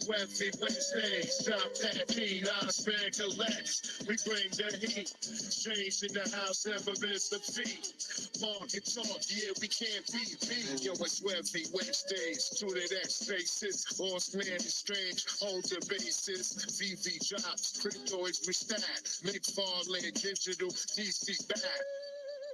Speaker 3: Wednesday, stop that beat. I spend collect. We bring the heat. Strange in the house, never miss the feet. Market talk, yeah, we can't beat. Yo, it's Wednesday, Wednesdays. To the next spaces. Horseman is strange, hold the bases. VeVe drops, cryptoids we stack. McFarlane, digital, DC back.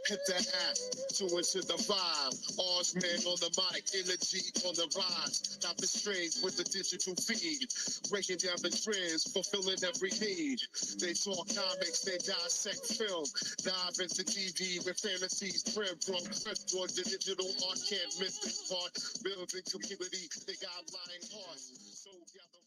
Speaker 3: Hit the app, two into the vibe. Orsman on the mic, energy on the rise. Not the strings with the digital feed. Breaking down the trends, fulfilling every need. They talk comics, they dissect film. Dive into TV with fantasies brim from towards the digital art. Can't miss this part. Building community, they got lying hearts. So gather.